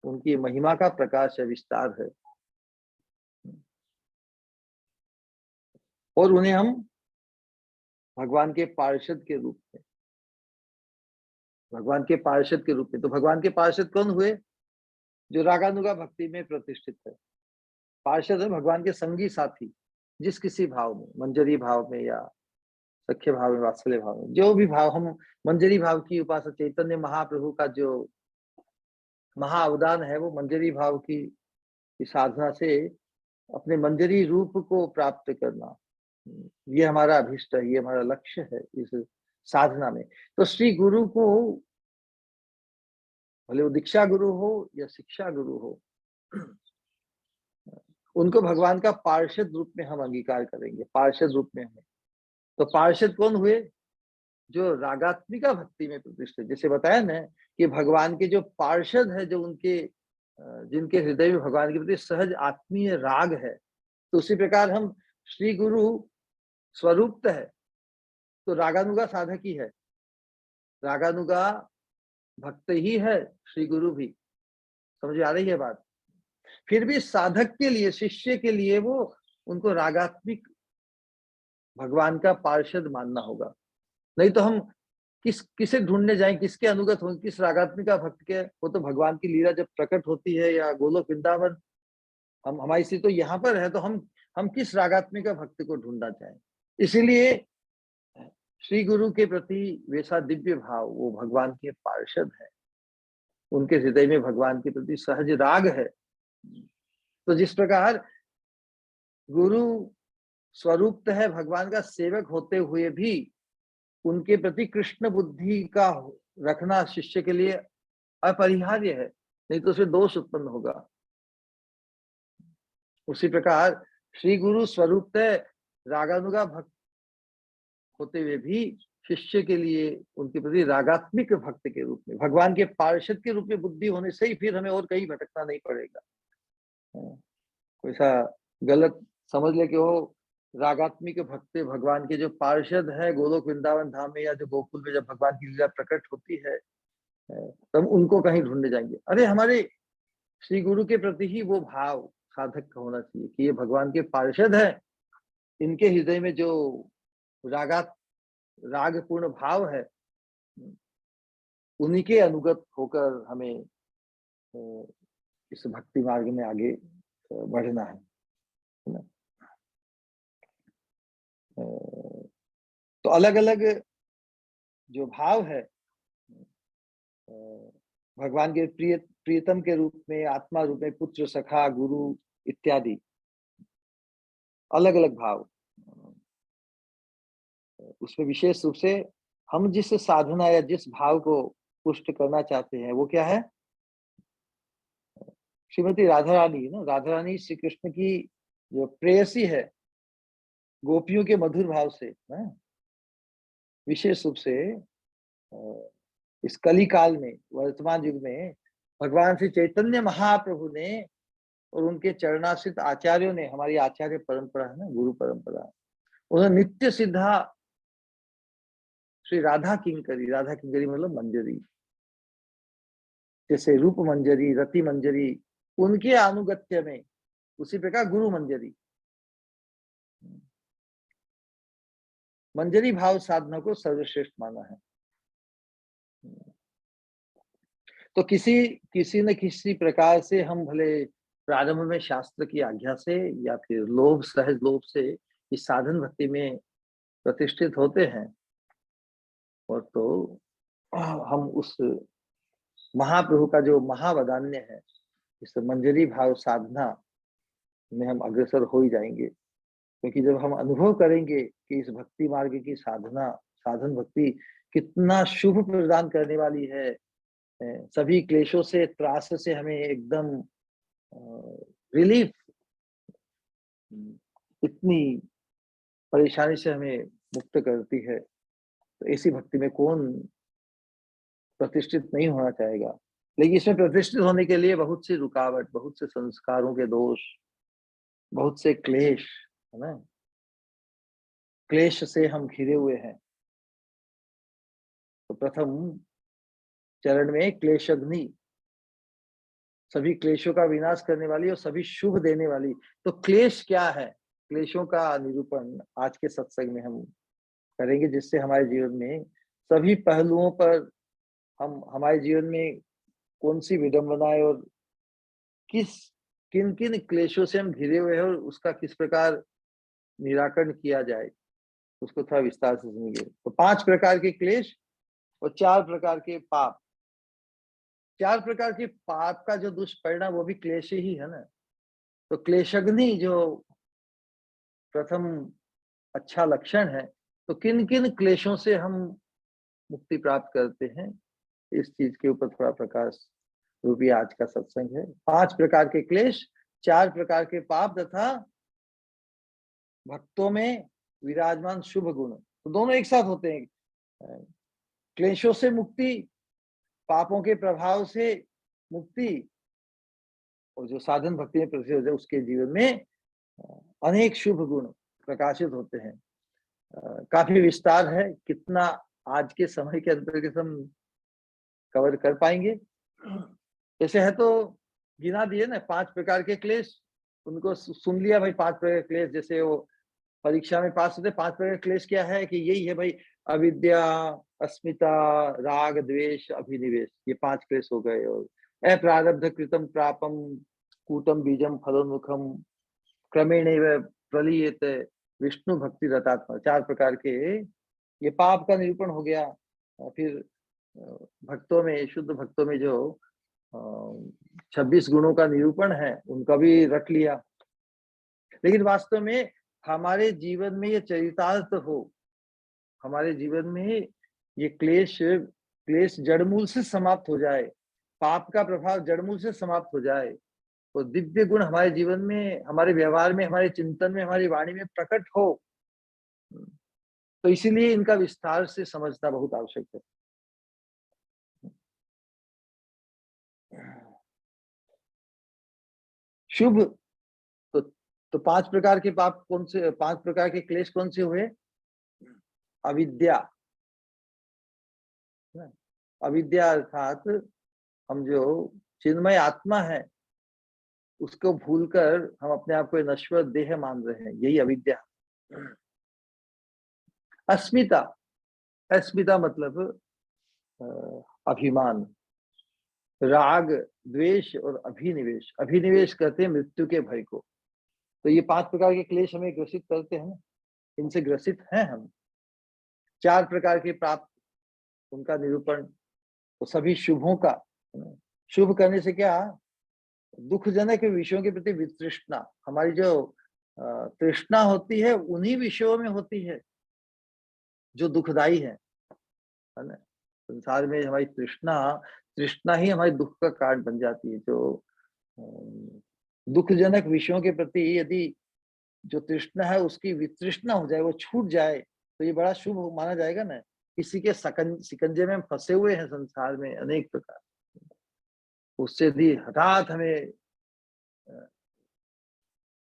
उनकी महिमा का प्रकाश है, विस्तार है। और उन्हें हम भगवान के पार्षद के रूप में, तो भगवान के पार्षद कौन हुए? जो रागानुगा भक्ति में प्रतिष्ठित है। पार्षद है भगवान के संगी साथी, जिस किसी भाव में, मंजरी भाव में या सख्य भाव में, वात्सल्य भाव में, जो भी भाव हम मंजरी भाव की उपासना, चैतन्य महाप्रभु का जो महाअवदान है, वो मंजरी भाव की साधना से अपने मंजरी रूप को प्राप्त करना, ये हमारा अभिष्ट है, ये हमारा लक्ष्य है इस साधना में। तो श्री गुरु को, भले वो दीक्षा गुरु हो या शिक्षा गुरु हो, उनको भगवान का पार्षद रूप में हम अंगीकार करेंगे, पार्षद रूप में हमें। तो पार्षद कौन हुए? जो रागात्मिका भक्ति में प्रतिष्ठित, जैसे बताया ना कि भगवान के जो पार्षद है, जो उनके जिनके हृदय में भगवान के प्रति सहज आत्मीय राग है, तो उसी प्रकार हम श्री गुरु स्वरूप है, तो रागानुगा साधक ही है, रागानुगा भक्त ही है श्री गुरु भी। समझ आ रही है बात? फिर भी साधक के लिए, शिष्य के लिए वो उनको रागात्मिक भगवान का पार्षद मानना होगा। नहीं तो हम किसे ढूंढने जाएं, किसके अनुगत हों, किस रागात्मिका भक्त के? वो तो भगवान की लीला जब प्रकट होती है या गोलोक वृंदावन, हम हमारी स्थिति तो यहाँ पर है, तो हम किस रागात्मिका भक्त को ढूंढना चाहें? इसीलिए श्री गुरु के प्रति वैसा दिव्य भाव, वो भगवान के पार्षद है, उनके हृदय में भगवान के प्रति सहज राग है। तो जिस प्रकार गुरु स्वरूप है, भगवान का सेवक होते हुए भी उनके प्रति कृष्ण बुद्धि का रखना शिष्य के लिए अपरिहार्य है, नहीं तो उसमें दोष उत्पन्न होगा। उसी प्रकार श्री गुरु स्वरूप रागानुगा भक्त होते हुए भी शिष्य के लिए उनके प्रति रागात्मिक भक्त के रूप में, भगवान के पार्षद के रूप में बुद्धि होने से ही फिर हमें और कहीं भटकना नहीं पड़ेगा। कोई सा गलत समझ ले कि वो रागात्मिक भक्त भगवान के जो पार्षद है गोलोक वृंदावन धाम में, या जो गोकुल में जब भगवान की लीला प्रकट होती है, तब उनको कहीं ढूंढने जाएंगे। अरे हमारे श्री गुरु के प्रति ही वो भाव साधक का होना चाहिए कि ये भगवान के पार्षद है, इनके हृदय में जो रागपूर्ण भाव है, उन्हीं के अनुगत होकर हमें इस भक्ति मार्ग में आगे बढ़ना है ना। तो अलग अलग जो भाव है, भगवान के प्रियतम के रूप में, आत्मा रूप में, पुत्र, सखा, गुरु इत्यादि अलग अलग भाव, उसमें विशेष रूप से हम जिस साधना या जिस भाव को पुष्ट करना चाहते हैं वो क्या है? श्रीमती राधा रानी ना, राधा रानी श्री कृष्ण की जो प्रेयसी है, गोपियों के मधुर भाव से ना, विशेष रूप से इस कली काल में, वर्तमान युग में भगवान श्री चैतन्य महाप्रभु ने और उनके चरणाश्रित आचार्यों ने, हमारी आचार्य परंपरा है ना, गुरु परंपरा, उन्होंने नित्य सिद्धा श्री राधा किंकरी मतलब मंजरी, जैसे रूप मंजरी, रति मंजरी, उनके अनुगत्य में, उसी प्रकार गुरु मंजरी, मंजरी भाव साधना को सर्वश्रेष्ठ माना है। तो किसी न किसी प्रकार से हम भले प्रारंभ में शास्त्र की आज्ञा से या फिर लोभ, सहज लोभ से इस साधन भक्ति में प्रतिष्ठित होते हैं, और तो हम उस महाप्रभु का जो महावदान्य है, इस मंजरी भाव साधना में हम अग्रसर हो ही जाएंगे। क्योंकि जब हम अनुभव करेंगे कि इस भक्ति मार्ग की साधना, साधन भक्ति कितना शुभ प्रदान करने वाली है, सभी क्लेशों से, त्रास से हमें एकदम रिलीफ, इतनी परेशानी से हमें मुक्त करती है, तो ऐसी भक्ति में कौन प्रतिष्ठित नहीं होना चाहेगा। लेकिन इसमें प्रतिष्ठित होने के लिए बहुत सी रुकावट, बहुत से संस्कारों के दोष, बहुत से क्लेश है ना, क्लेश से हम घिरे हुए हैं। तो प्रथम चरण में क्लेशग्नि, सभी क्लेशों का विनाश करने वाली और सभी शुभ देने वाली। तो क्लेश क्या है, क्लेशों का निरूपण आज के सत्संग में हम करेंगे, जिससे हमारे जीवन में सभी पहलुओं पर हमारे जीवन में कौन सी विडंबनाएं और किन किन क्लेशों से हम घिरे हुए हैं और उसका किस प्रकार निराकरण किया जाए, उसको थोड़ा विस्तार से सुनिए। तो 5 प्रकार के क्लेश और 4 प्रकार के पाप। 4 प्रकार के पाप का जो दुष्परिणाम वो भी क्लेश ही है ना। तो क्लेशग्नि जो प्रथम अच्छा लक्षण है, तो किन किन क्लेशों से हम मुक्ति प्राप्त करते हैं, इस चीज के ऊपर थोड़ा प्रकाश रूपी आज का सत्संग है। 5 प्रकार के क्लेश, 4 प्रकार के पाप तथा भक्तों में विराजमान शुभ गुण, तो दोनों एक साथ होते हैं। क्लेशों से मुक्ति, पापों के प्रभाव से मुक्ति, और जो साधन भक्ति में प्रसिद्ध होता है उसके जीवन में अनेक शुभ गुण प्रकाशित होते हैं। काफी विस्तार है, कितना आज के समय के अंतर्गत हम कवर कर पाएंगे। ऐसे है तो गिना दिए ना 5 प्रकार के क्लेश, उनको सुन लिया भाई। 5 प्रकार के क्लेश, जैसे वो परीक्षा में पास होते 5 प्रकार के क्लेश क्या है, कि यही है भाई, अविद्या, अस्मिता, राग, द्वेष, अभिनिवेश, ये 5 क्लेश हो गए। और अप्रारब्ध कृतम प्रापम कूटम बीजम फलोन्मुखम क्रमेण प्रलीयते विष्णु भक्ति रतात्मा, 4 प्रकार के ये पाप का निरूपण हो गया। फिर भक्तों में, शुद्ध भक्तों में जो 26 गुणों का निरूपण है, उनका भी रख लिया। लेकिन वास्तव में हमारे जीवन में ये चरितार्थ हो, हमारे जीवन में ये क्लेश जड़मूल से समाप्त हो जाए, पाप का प्रभाव जड़मूल से समाप्त हो जाए, और दिव्य गुण हमारे जीवन में, हमारे व्यवहार में, हमारे चिंतन में, हमारी वाणी में प्रकट हो, तो इसीलिए इनका विस्तार से समझना बहुत आवश्यक है। शुभ, तो 5 प्रकार के पाप कौन से, 5 प्रकार के क्लेश कौन से हुए? अविद्या, अविद्या अर्थात हम जो चिन्मय आत्मा है उसको भूलकर हम अपने आप को नश्वर देह मान रहे हैं, यही अविद्या। अस्मिता, अस्मिता मतलब अभिमान, राग, द्वेष और अभिनिवेश। अभिनिवेश कहते हैं मृत्यु के भय को। तो ये 5 प्रकार के क्लेश हमें ग्रसित करते हैं, इनसे ग्रसित हैं हम। 4 प्रकार के प्राप्त, उनका निरूपण, तो सभी शुभों का, शुभ करने से क्या, दुखजनक विषयों के प्रति वितृष्णा, हमारी जो तृष्णा होती है उन्हीं विषयों में होती है। जो दुखदाई है ना। संसार में हमारी तृष्णा तृष्णा ही हमारे दुख का कारण बन जाती है। जो दुखजनक विषयों के प्रति यदि जो तृष्णा है उसकी वितृष्णा हो जाए, वो छूट जाए, तो ये बड़ा शुभ माना जाएगा ना। किसी के शिकंजे में हम फंसे हुए हैं संसार में अनेक प्रकार, उससे यदि हठात हमें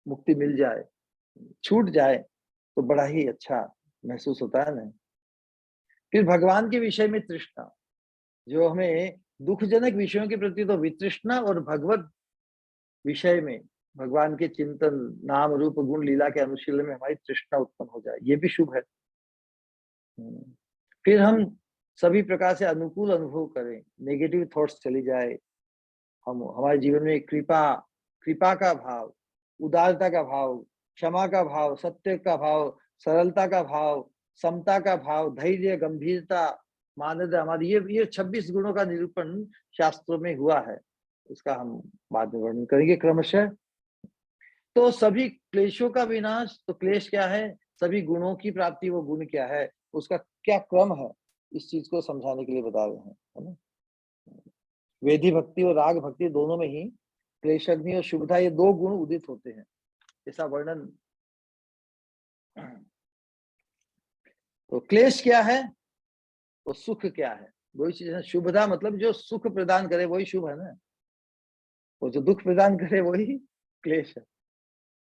मुक्ति मिल जाए, छूट जाए, तो बड़ा ही अच्छा महसूस होता है ना। फिर भगवान के विषय में तृष्णा, जो हमें दुखजनक विषयों के प्रति तो वितृष्णा, और भगवत विषय में भगवान के चिंतन, नाम रूप गुण लीला के अनुशीलन में हमारी तृष्णा उत्पन्न हो जाए, ये भी शुभ है। फिर हम सभी प्रकार से अनुकूल अनुभव करें, नेगेटिव थॉट्स चली जाए, हम हमारे जीवन में कृपा का भाव, उदारता का भाव, क्षमा का भाव, सत्य का भाव, सरलता का भाव, समता का भाव, धैर्य, गंभीरता, मानद, हमारी ये 26 गुणों का निरूपण शास्त्रों में हुआ है। इसका हम बाद में वर्णन करेंगे क्रमशः। तो सभी क्लेशों का विनाश, तो क्लेश क्या है, सभी गुणों की प्राप्ति, वो गुण क्या है, उसका क्या क्रम है, इस चीज को समझाने के लिए बता रहे हैं, है ना। वेदी भक्ति और राग भक्ति दोनों में ही क्लेशग्नि और शुभता, ये 2 गुण उदित होते हैं, ऐसा वर्णन। तो क्लेश क्या है, तो सुख क्या है, वही चीज है। शुभता मतलब जो सुख प्रदान करे वही शुभ है ना, वो जो दुख प्रदान करे वही क्लेश है,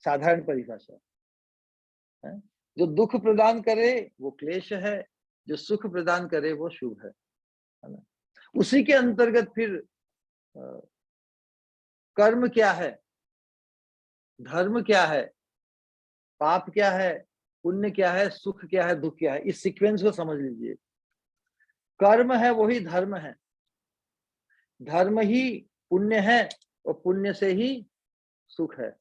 साधारण परिभाषा है। जो दुख प्रदान करे वो क्लेश है, जो सुख प्रदान करे वो शुभ है ना। उसी के अंतर्गत फिर कर्म क्या है, धर्म क्या है, पाप क्या है, पुण्य क्या है, सुख क्या है, दुख क्या है, इस सीक्वेंस को समझ लीजिए। कर्म है वही धर्म है, धर्म ही पुण्य है, और पुण्य से ही सुख है।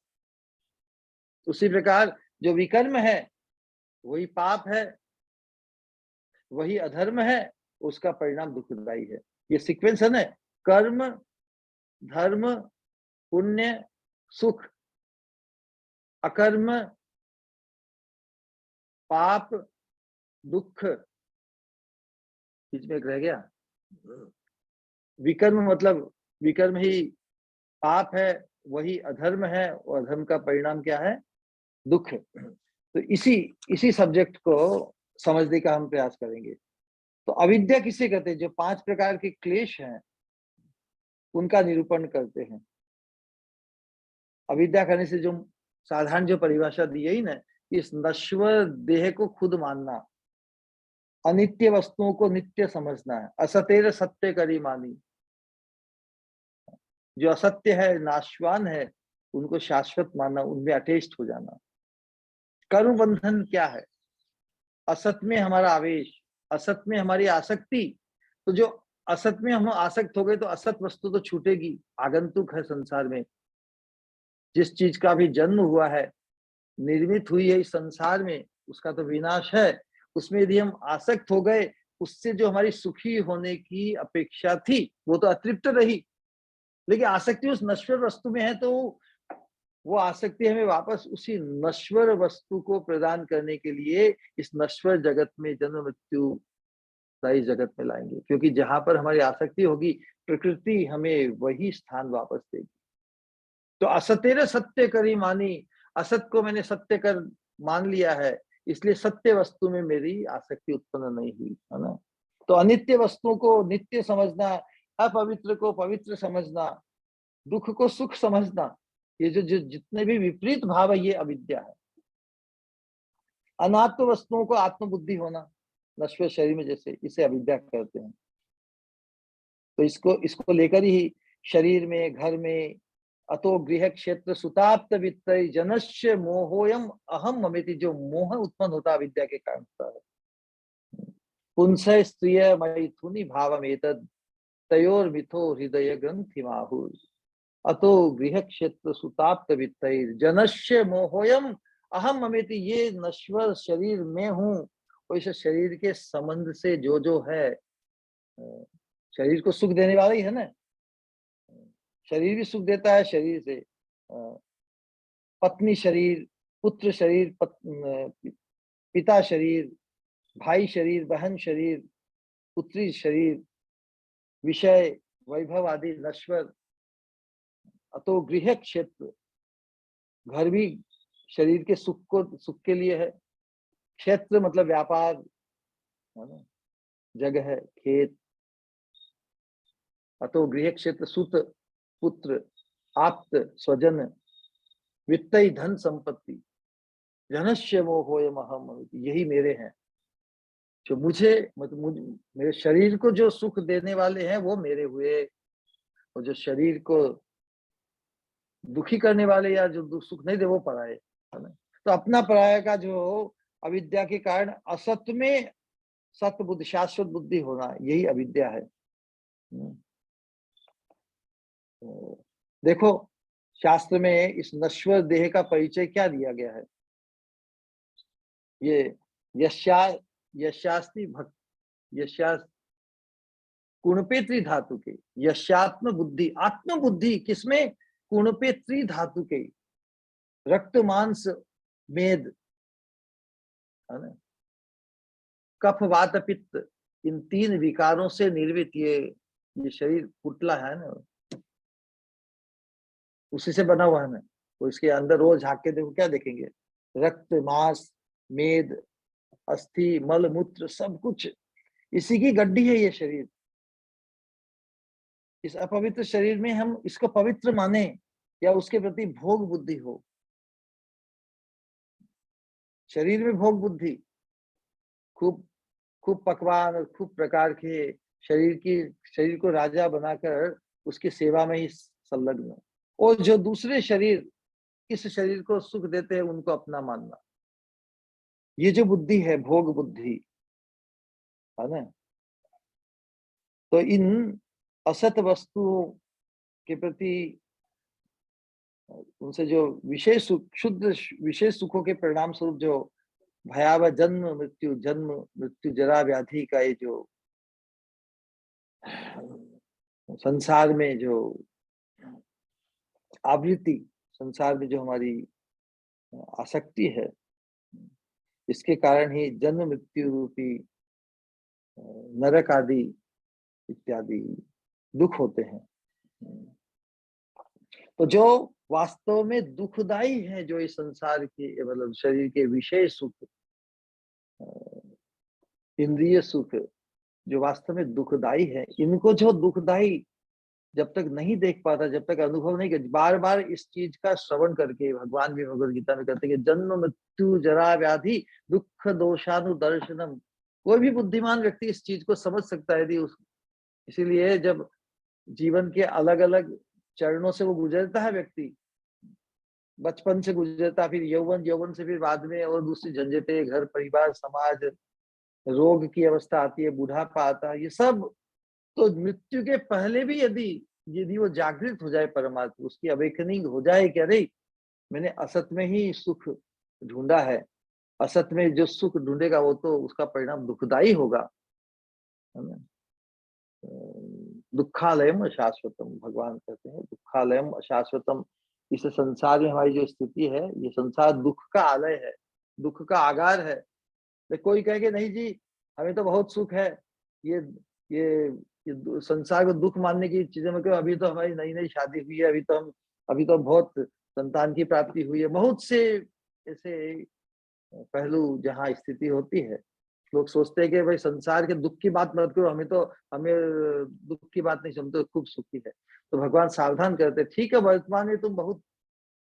उसी प्रकार जो विकर्म है वही पाप है, वही अधर्म है, उसका परिणाम दुखदायी है। ये सीक्वेंस है ना, कर्म, धर्म, पुण्य, सुख, अकर्म, पाप, दुख, बीच में एक रह गया, विकर्म मतलब विकर्म ही पाप है, वही अधर्म है, और अधर्म का परिणाम क्या है, दुख। तो इसी सब्जेक्ट को समझने का हम प्रयास करेंगे। तो अविद्या किसे कहते हैं, जो 5 प्रकार के क्लेश हैं उनका निरूपण करते हैं। अविद्या करने से जो साधारण जो परिभाषा दी गई ना, इस नश्वर देह को खुद मानना, अनित्य वस्तुओं को नित्य समझना है, असतेर सत्य करी मानी, जो असत्य है, नाशवान है, उनको शाश्वत मानना, उनमें अटेस्ट हो जाना। कर्म बंधन क्या है, असत में हमारा आवेश, असत में हमारी आसक्ति। तो जो असत में हम आसक्त हो गए तो असत वस्तु तो छूटेगी, आगंतुक है संसार में। जिस चीज का भी जन्म हुआ है, निर्मित हुई है इस संसार में, उसका तो विनाश है। उसमें यदि हम आसक्त हो गए, उससे जो हमारी सुखी होने की अपेक्षा थी वो तो अतृप्त रही, लेकिन आसक्ति उस नश्वर वस्तु में है, तो वो आसक्ति हमें वापस उसी नश्वर वस्तु को प्रदान करने के लिए इस नश्वर जगत में, जन्म मृत्यु दायी जगत में लाएंगे। क्योंकि जहां पर हमारी आसक्ति होगी, प्रकृति हमें वही स्थान वापस देगी। तो असतेर सत्य करी मानी, असत को मैंने सत्य कर मान लिया है, इसलिए सत्य वस्तु में मेरी आसक्ति उत्पन्न नहीं हुई, है ना। तो अनित्य वस्तुओं को नित्य समझना, अपवित्र को पवित्र समझना, दुख को सुख समझना, ये जो जितने भी विपरीत भाव है, ये अविद्या है। अनात्म वस्तुओं को आत्मबुद्धि होना, नश्वर शरीर में, जैसे इसे अविद्या कहते हैं। तो इसको लेकर ही शरीर में, घर में, अतो गृह क्षेत्र सुताप्त वित्त जनस्य मोहोयम अहम ममेति, जो मोह उत्पन्न होता विद्या के कारण होता है। पुंस स्त्रिय मैथुनी भाव एतद तयोर मिथो हृदय ग्रंथि माहु, अतो गृह क्षेत्र सुताप्त वित्त जनस्य मोहोयम अहम ममेति, ये नश्वर शरीर में हूँ, और इस शरीर के संबंध से जो है, शरीर को सुख देने वाला ही है ना, शरीर भी सुख देता है, शरीर से पत्नी शरीर, पुत्र शरीर, पिता शरीर, भाई शरीर, बहन शरीर, पुत्री शरीर, विषय, वैभव आदि नश्वर। अतो गृह क्षेत्र, घर भी शरीर के सुख के लिए है। क्षेत्र मतलब व्यापार, है ना, जगह है, खेत। अतो गृह क्षेत्र, सुत, पुत्र, आप्त, स्वजन, वित्तई धन संपत्ति, धनस्य मोहोय महम, यही मेरे हैं। जो मुझे मतलब मेरे शरीर को जो सुख देने वाले हैं वो मेरे हुए, और जो शरीर को दुखी करने वाले या जो सुख नहीं दे वो पराये, है ना। तो अपना पराया का जो अविद्या के कारण असत में सत्य बुद्धि, शाश्वत बुद्धि होना, यही अविद्या है। तो देखो शास्त्र में इस नश्वर देह का परिचय क्या दिया गया है। ये यशास्ति भक्त, यशास कुणपे त्रिधातु के, यशात्म बुद्धि, आत्म बुद्धि किसमें, कुणपे त्रिधातु के, रक्त मांस मेद, है ना, कफ वात पित्त, इन तीन विकारों से निर्मित ये शरीर पुतला है ना, उसी से बना हुआ है ना। तो इसके अंदर रोज झांक के देखो, क्या देखेंगे, रक्त मांस मेद अस्थि मल मूत्र सब कुछ इसी की गड्डी है ये शरीर। इस अपवित्र शरीर में हम इसको पवित्र माने या उसके प्रति भोग बुद्धि हो। शरीर में भोग बुद्धि, खूब खूब पकवान और खूब प्रकार के शरीर को राजा बनाकर उसकी सेवा में ही संलग्न, और जो दूसरे शरीर इस शरीर को सुख देते हैं उनको अपना मानना, ये जो बुद्धि है भोग बुद्धि, है ना। तो इन असत वस्तुओं के प्रति उनसे जो विशेष सुख, शुद्ध विशेष सुखों के परिणाम स्वरूप जो भयावह जन्म मृत्यु जरा व्याधि का ये जो संसार में जो आवृत्ति, संसार में जो हमारी आसक्ति है, इसके कारण ही जन्म मृत्यु रूपी नरक आदि इत्यादि दुख होते हैं। तो जो वास्तव में दुखदाई है, जो इस संसार के मतलब शरीर के विषय सुख, इंद्रिय सुख जो वास्तव में दुखदाई है, इनको जो दुखदाई जब तक नहीं देख पाता, जब तक अनुभव नहीं कर, बार बार इस चीज का श्रवण करके, भगवान भी भगवद गीता में कहते हैं कि जन्म मृत्यु जरा व्याधि दुख दोषानुदर्शनम, कोई भी बुद्धिमान व्यक्ति इस चीज को समझ सकता है। यदि इसीलिए जब जीवन के अलग अलग चरणों से वो गुजरता है व्यक्ति, बचपन से गुजरता, फिर यौवन, यौवन से फिर बाद में और दूसरी झंझटें, घर परिवार समाज, रोग की अवस्था आती है, बुढ़ापा आता है, ये सब तो मृत्यु के पहले भी यदि यदि वो जागृत हो जाए परमात्मा, उसकी अवेकनिंग हो जाए कि अरे मैंने असत में ही सुख ढूंढा है, असत में जो सुख ढूंढेगा वो तो उसका परिणाम दुखदाई होगा, है ना। दुखालयम अशाश्वतम, भगवान कहते हैं दुखालयम अशाश्वतम। इस संसार में हमारी जो स्थिति है, ये संसार दुख का आलय है, दुख का आगार है। कोई कहे कि नहीं जी हमें तो बहुत सुख है, ये ये ये संसार को दुख मानने की चीजें में क्यों, अभी तो हमारी नई नई शादी हुई है, अभी तो बहुत संतान की प्राप्ति हुई है, बहुत से ऐसे पहलू जहाँ स्थिति होती है। लोग सोचते हैं कि भाई संसार के दुख की बात मत करो, हमें दुख की बात नहीं, हम तो खूब सुखी है। तो भगवान सावधान करते, ठीक है वर्तमान में तुम बहुत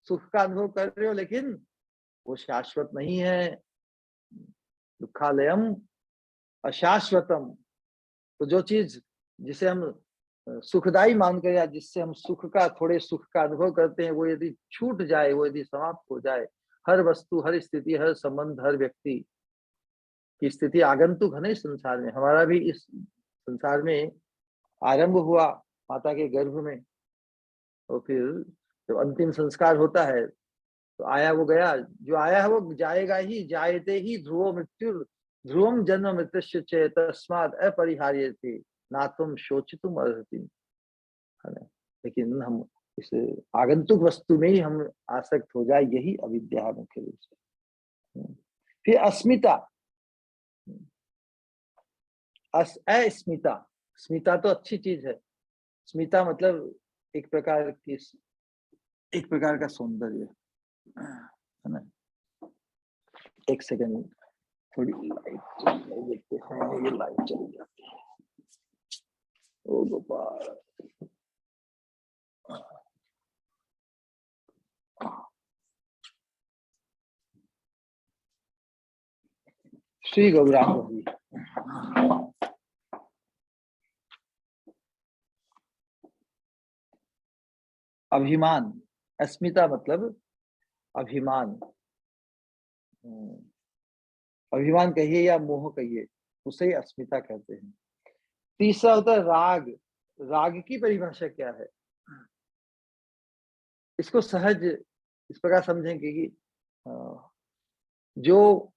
सुख का अनुभव कर रहे हो, लेकिन वो शाश्वत नहीं है। दुखालयम अशाश्वतम। तो जो चीज जिसे हम सुखदाई मानकर या जिससे हम थोड़े सुख का अनुभव करते हैं, वो यदि छूट जाए, वो यदि समाप्त हो जाए, हर वस्तु, हर स्थिति, हर संबंध, हर व्यक्ति की स्थिति आगंतुक है ना इस संसार में। हमारा भी इस संसार में आरंभ हुआ माता के गर्भ में, और फिर जब अंतिम संस्कार होता है तो आया वो गया, जो आया है वो जाएगा ही, जायते ही ध्रुव मृत्यु, ध्रुवम जन्म मृत्युश्च च तस्मात् अपरिहार्यते नातुम शोचितुम अर्हति, है ना। लेकिन हम इस आगंतुक वस्तु में ही हम आसक्त हो जाए, यही अविद्या है मुख्य रूप से। फिर अस्मिता, अस्मिता, स्मिता तो अच्छी चीज है। स्मिता मतलब एक प्रकार की, एक प्रकार का सौंदर्य, है ना। एक सेकंड, थोड़ी लाइट देखते हैं, ये लाइट चली जाती है। ओ गोपाल, श्री गौरांग जी। अभिमान, अस्मिता मतलब अभिमान, अभिमान कहिए या मोह कहिए, उसे ही अस्मिता कहते हैं। तीसरा होता है राग। राग की परिभाषा क्या है? इसको सहज इस प्रकार समझेंगे कि जो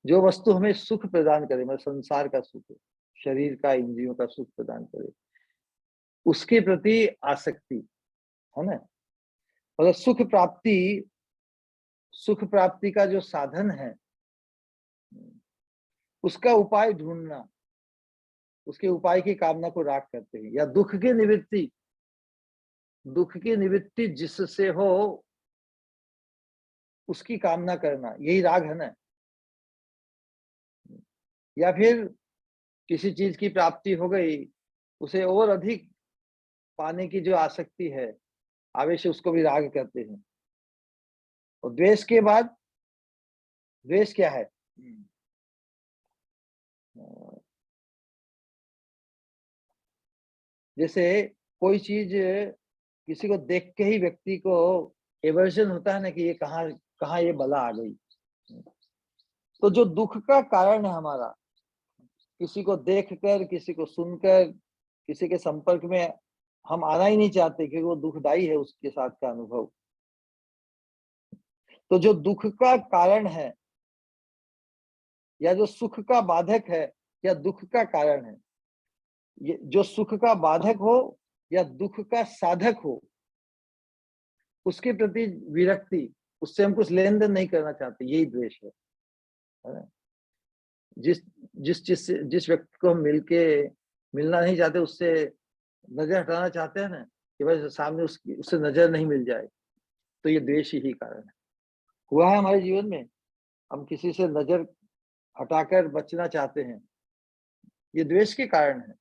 जो वस्तु हमें सुख प्रदान करे, मतलब संसार का सुख, शरीर का, इंद्रियों का सुख प्रदान करे, उसके प्रति आसक्ति, है ना। मतलब सुख प्राप्ति का जो साधन है, उसका उपाय ढूंढना, उसके उपाय की कामना को राग करते हैं। या दुख की निवृत्ति जिससे हो उसकी कामना करना, यही राग है ना। या फिर किसी चीज की प्राप्ति हो गई, उसे और अधिक पाने की जो आसक्ति है, आवेश, उसको भी राग कहते हैं। और द्वेष के बाद, द्वेष क्या है? जैसे कोई चीज किसी को देख के ही व्यक्ति को एवर्जन होता है ना, कि ये कहाँ कहाँ ये बला आ गई। तो जो दुख का कारण है हमारा, किसी को देखकर, किसी को सुनकर, किसी के संपर्क में हम आना ही नहीं चाहते, क्योंकि वो दुखदाई है उसके साथ का अनुभव। तो जो दुख का कारण है, या जो सुख का बाधक है, या दुख का कारण है, ये जो सुख का बाधक हो या दुख का साधक हो, उसके प्रति विरक्ति, उससे हम कुछ लेन देन नहीं करना चाहते, यही द्वेष है ना? जिस जिस व्यक्ति को हम मिलना नहीं चाहते, उससे नजर हटाना चाहते हैं ना, कि भाई सामने उससे नजर नहीं मिल जाए, तो ये द्वेष ही कारण है। हुआ है हमारे जीवन में, हम किसी से नजर हटाकर बचना चाहते हैं, ये द्वेष के कारण है,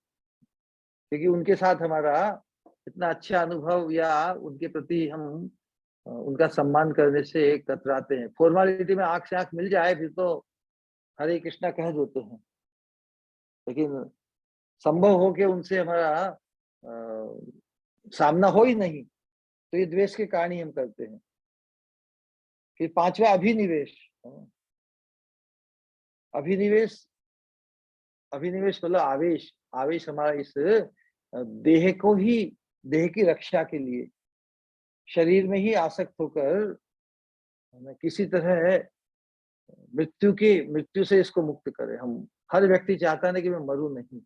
क्योंकि उनके साथ हमारा इतना अच्छा अनुभव, या उनके प्रति हम उनका सम्मान करने से कतराते हैं। फॉर्मेलिटी में आंख से आंख मिल जाए फिर तो हरे कृष्णा कह देते हैं, लेकिन संभव हो के उनसे हमारा सामना हो ही नहीं, तो ये द्वेष के कारण ही हम करते हैं। फिर पांचवा अभिनिवेश। अभिनिवेश, अभिनिवेश मतलब आवेश। आवेश हमारा इस देह को ही, देह की रक्षा के लिए शरीर में ही आसक्त होकर किसी तरह मृत्यु से इसको मुक्त करें। हम हर व्यक्ति चाहता है ना कि मैं मरूं नहीं।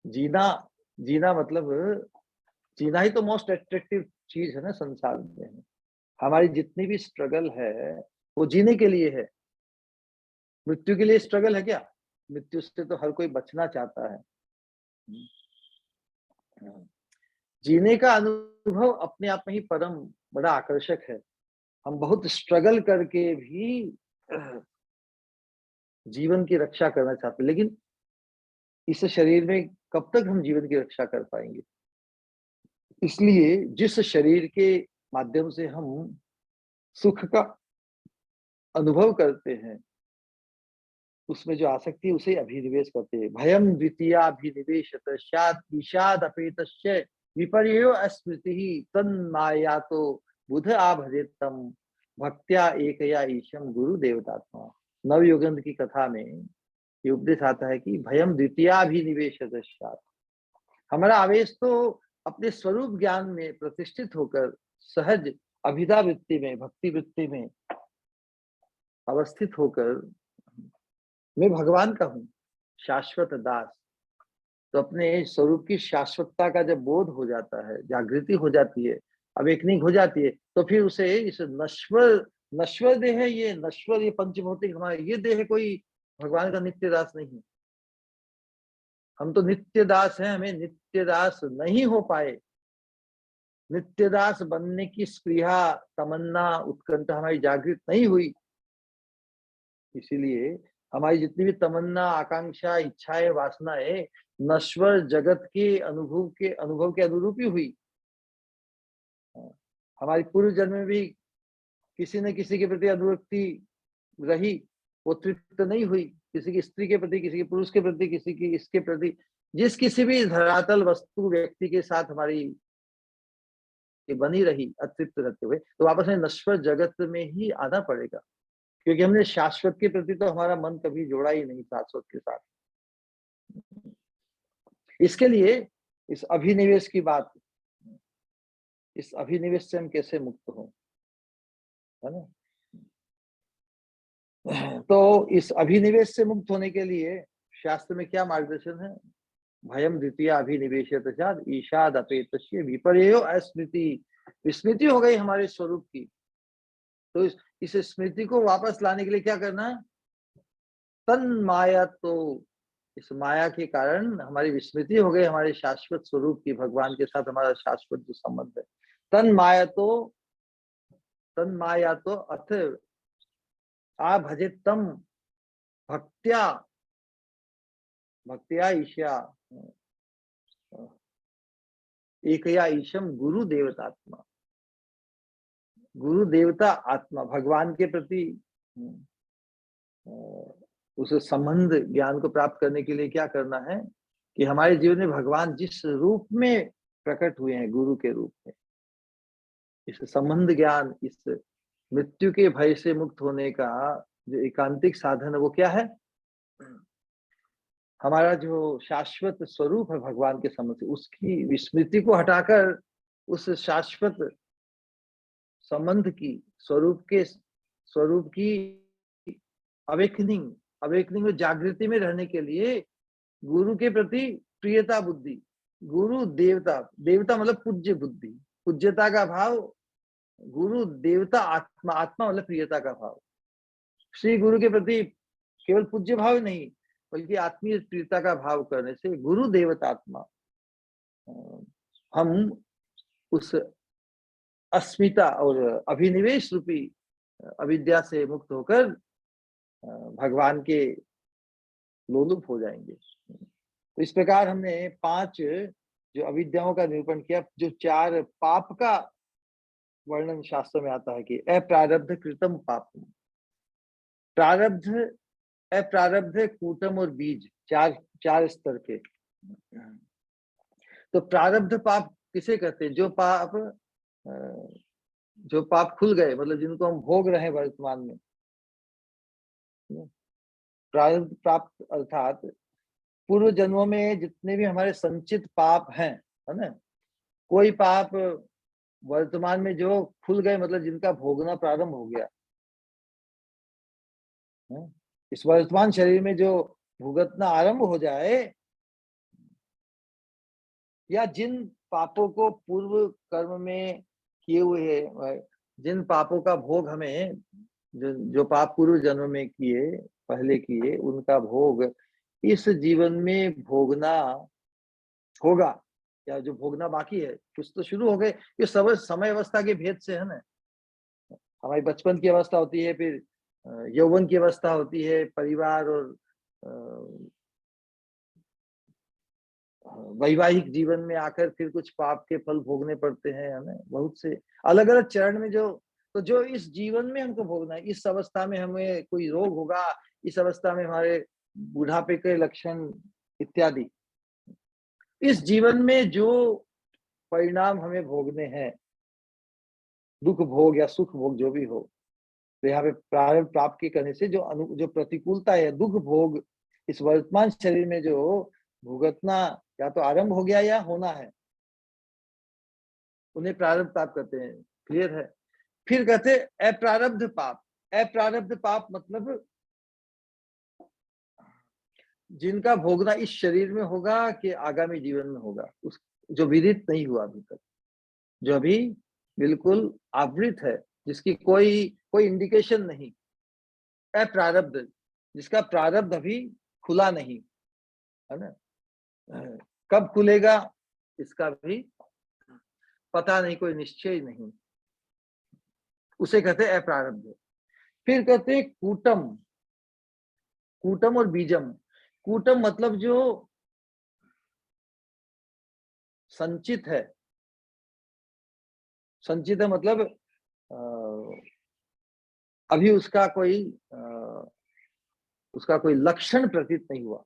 जीना, जीना मतलब, जीना ही तो मोस्ट अट्रैक्टिव चीज है ना संसार में। हमारी जितनी भी स्ट्रगल है वो जीने के लिए है। मृत्यु के लिए स्ट्रगल है क्या? मृत्यु से तो हर कोई बचना चाहता है। जीने का अनुभव अपने आप में ही परम बड़ा आकर्षक है। हम बहुत स्ट्रगल करके भी जीवन की रक्षा करना चाहते हैं, लेकिन इस शरीर में कब तक हम जीवन की रक्षा कर पाएंगे? इसलिए जिस शरीर के माध्यम से हम सुख का अनुभव करते हैं, उसमें जो आसक्ति है उसे अभिनिवेश करते हैं। भयम द्वितीयाभिनिवेशतः स्यात् ईशाद अपेतस्य विपर्यो स्मृति तन्माया तो बुध आभजेतम भक्त्या एकया ईशम गुरु देवतात्मा। नवयुगंध की कथा में ये उपदेश आता है कि भयम द्वितीयाभिनिवेशतः स्यात्, हमारा आवेश तो अपने स्वरूप ज्ञान में प्रतिष्ठित होकर सहज अभिधा वृत्ति में, भक्ति वृत्ति में अवस्थित होकर मैं भगवान का हूँ, शाश्वत दास। तो अपने स्वरूप की शाश्वतता का जब बोध हो जाता है, जागृति हो जाती है, अवेकनिंग हो जाती है, तो फिर उसे इस नश्वर देह है, ये नश्वर, ये पंचभौतिक हमारा ये देह कोई भगवान का नित्य दास नहीं है। हम तो नित्य दास हैं, हमें नित्य दास नहीं हो पाए। नित्य दास बनने की स्पृहा, तमन्ना, उत्कंठा हमारी जागृत नहीं हुई। इसीलिए हमारी जितनी भी तमन्ना, आकांक्षा, इच्छाएं, वासनाएं नश्वर जगत के अनुभव के अनुरूप ही हुई। हमारी पूर्व जन्म में भी किसी न किसी के प्रति अनुरक्ति रही, वो तृप्त नहीं हुई। किसी की स्त्री के प्रति, किसी के पुरुष के प्रति, किसी की इसके प्रति, जिस किसी भी धरातल वस्तु व्यक्ति के साथ हमारी बनी रही अतृप्त रहते हुए, तो वापस में नश्वर जगत में ही आना पड़ेगा, क्योंकि हमने शाश्वत के प्रति तो हमारा मन कभी जोड़ा ही नहीं शाश्वत के साथ। इसके लिए इस अभिनिवेश की बात, इस अभिनिवेश से हम कैसे मुक्त हो, है ना। तो इस अभिनिवेश से मुक्त होने के लिए शास्त्र में क्या मार्गदर्शन है? भयम द्वितीय अभिनिवेशत ईशाद अपेतस्य विपर्यो अस्मृति। विस्मृति हो गई हमारे स्वरूप की, तो इस स्मृति को वापस लाने के लिए क्या करना है? तन माया, तो इस माया के कारण हमारी विस्मृति हो गई हमारे शाश्वत स्वरूप की, भगवान के साथ हमारा शाश्वत जो संबंध है। तन माया तो अथ आ भजितम भक्त्या ईशा एकया ईशम गुरु देवतात्मा। गुरु देवता आत्मा, भगवान के प्रति उस संबंध ज्ञान को प्राप्त करने के लिए क्या करना है कि हमारे जीवन में भगवान जिस रूप में प्रकट हुए हैं, गुरु के रूप में, इस संबंध ज्ञान, इस मृत्यु के भय से मुक्त होने का जो एकांतिक साधन है वो क्या है? हमारा जो शाश्वत स्वरूप है भगवान के संबंध से, उसकी विस्मृति को हटाकर उस शाश्वत संबंध की, स्वरूप की अवेकनिंग में, जागृति में रहने के लिए गुरु के प्रति प्रियता बुद्धि, गुरु देवता मतलब पूज्य बुद्धि, पूज्यता का भाव, गुरु देवता आत्मा मतलब प्रियता का भाव। श्री गुरु के प्रति केवल पूज्य भाव नहीं बल्कि आत्मीय प्रियता का भाव करने से गुरु देवतात्मा हम उस अस्मिता और अभिनिवेश रूपी अविद्या से मुक्त होकर भगवान के लोलुप हो जाएंगे। तो इस प्रकार हमने 5 जो अविद्याओं का निरूपण किया, जो 4 पाप का वर्णन शास्त्र में आता है कि अप्रारब्ध कृतम पाप, प्रारब्ध, अप्रारब्ध, कूटम और बीज, 4 स्तर के। तो प्रारब्ध पाप किसे कहते हैं? जो पाप खुल गए, मतलब जिनको हम भोग रहे हैं वर्तमान में। प्रारब्ध प्राप्त अर्थात पूर्व जन्मों में जितने भी हमारे संचित पाप हैं, है ना, कोई पाप वर्तमान में जो खुल गए, मतलब जिनका भोगना प्रारंभ हो गया, इस वर्तमान शरीर में जो भुगतना आरंभ हो जाए, या जिन पापों को पूर्व कर्म में किए हुए हैं, जिन पापों का भोग हमें, जो पाप पूर्व जन्म में किए, पहले किए, उनका भोग इस जीवन में भोगना होगा, या जो भोगना बाकी है, कुछ तो शुरू हो गए। ये सब समय अवस्था के भेद से है ना। हमारी बचपन की अवस्था होती है, फिर यौवन की अवस्था होती है, परिवार और वैवाहिक जीवन में आकर फिर कुछ पाप के फल भोगने पड़ते हैं हमें, बहुत से अलग अलग चरण में। जो इस जीवन में हमको भोगना है, इस अवस्था में हमें कोई रोग होगा, इस अवस्था में हमारे बुढ़ापे के लक्षण इत्यादि, इस जीवन में जो परिणाम हमें भोगने हैं, दुख भोग या सुख भोग जो भी हो, तो यहाँ पे प्रारब्ध प्राप्त के करने से जो प्रतिकूलता है, दुख भोग इस वर्तमान शरीर में जो भुगतना या तो आरंभ हो गया या होना है, उन्हें प्रारब्ध प्राप्त करते हैं। क्लियर है? फिर कहते अप्रारब्ध पाप। अप्रारब्ध पाप मतलब जिनका भोगना इस शरीर में होगा कि आगामी जीवन में होगा, उस जो विदित नहीं हुआ अभी तक, जो अभी बिल्कुल आवृत है, जिसकी कोई कोई इंडिकेशन नहीं, अप्रारब्ध, जिसका प्रारब्ध अभी खुला नहीं, है ना। कब खुलेगा इसका भी पता नहीं, कोई निश्चय नहीं, उसे कहते हैं अप्रारब्ध। फिर कहते हैं कूटम, कूटम और बीजम। कूटम मतलब जो संचित है, संचित है मतलब अभी उसका कोई लक्षण प्रतीत नहीं हुआ,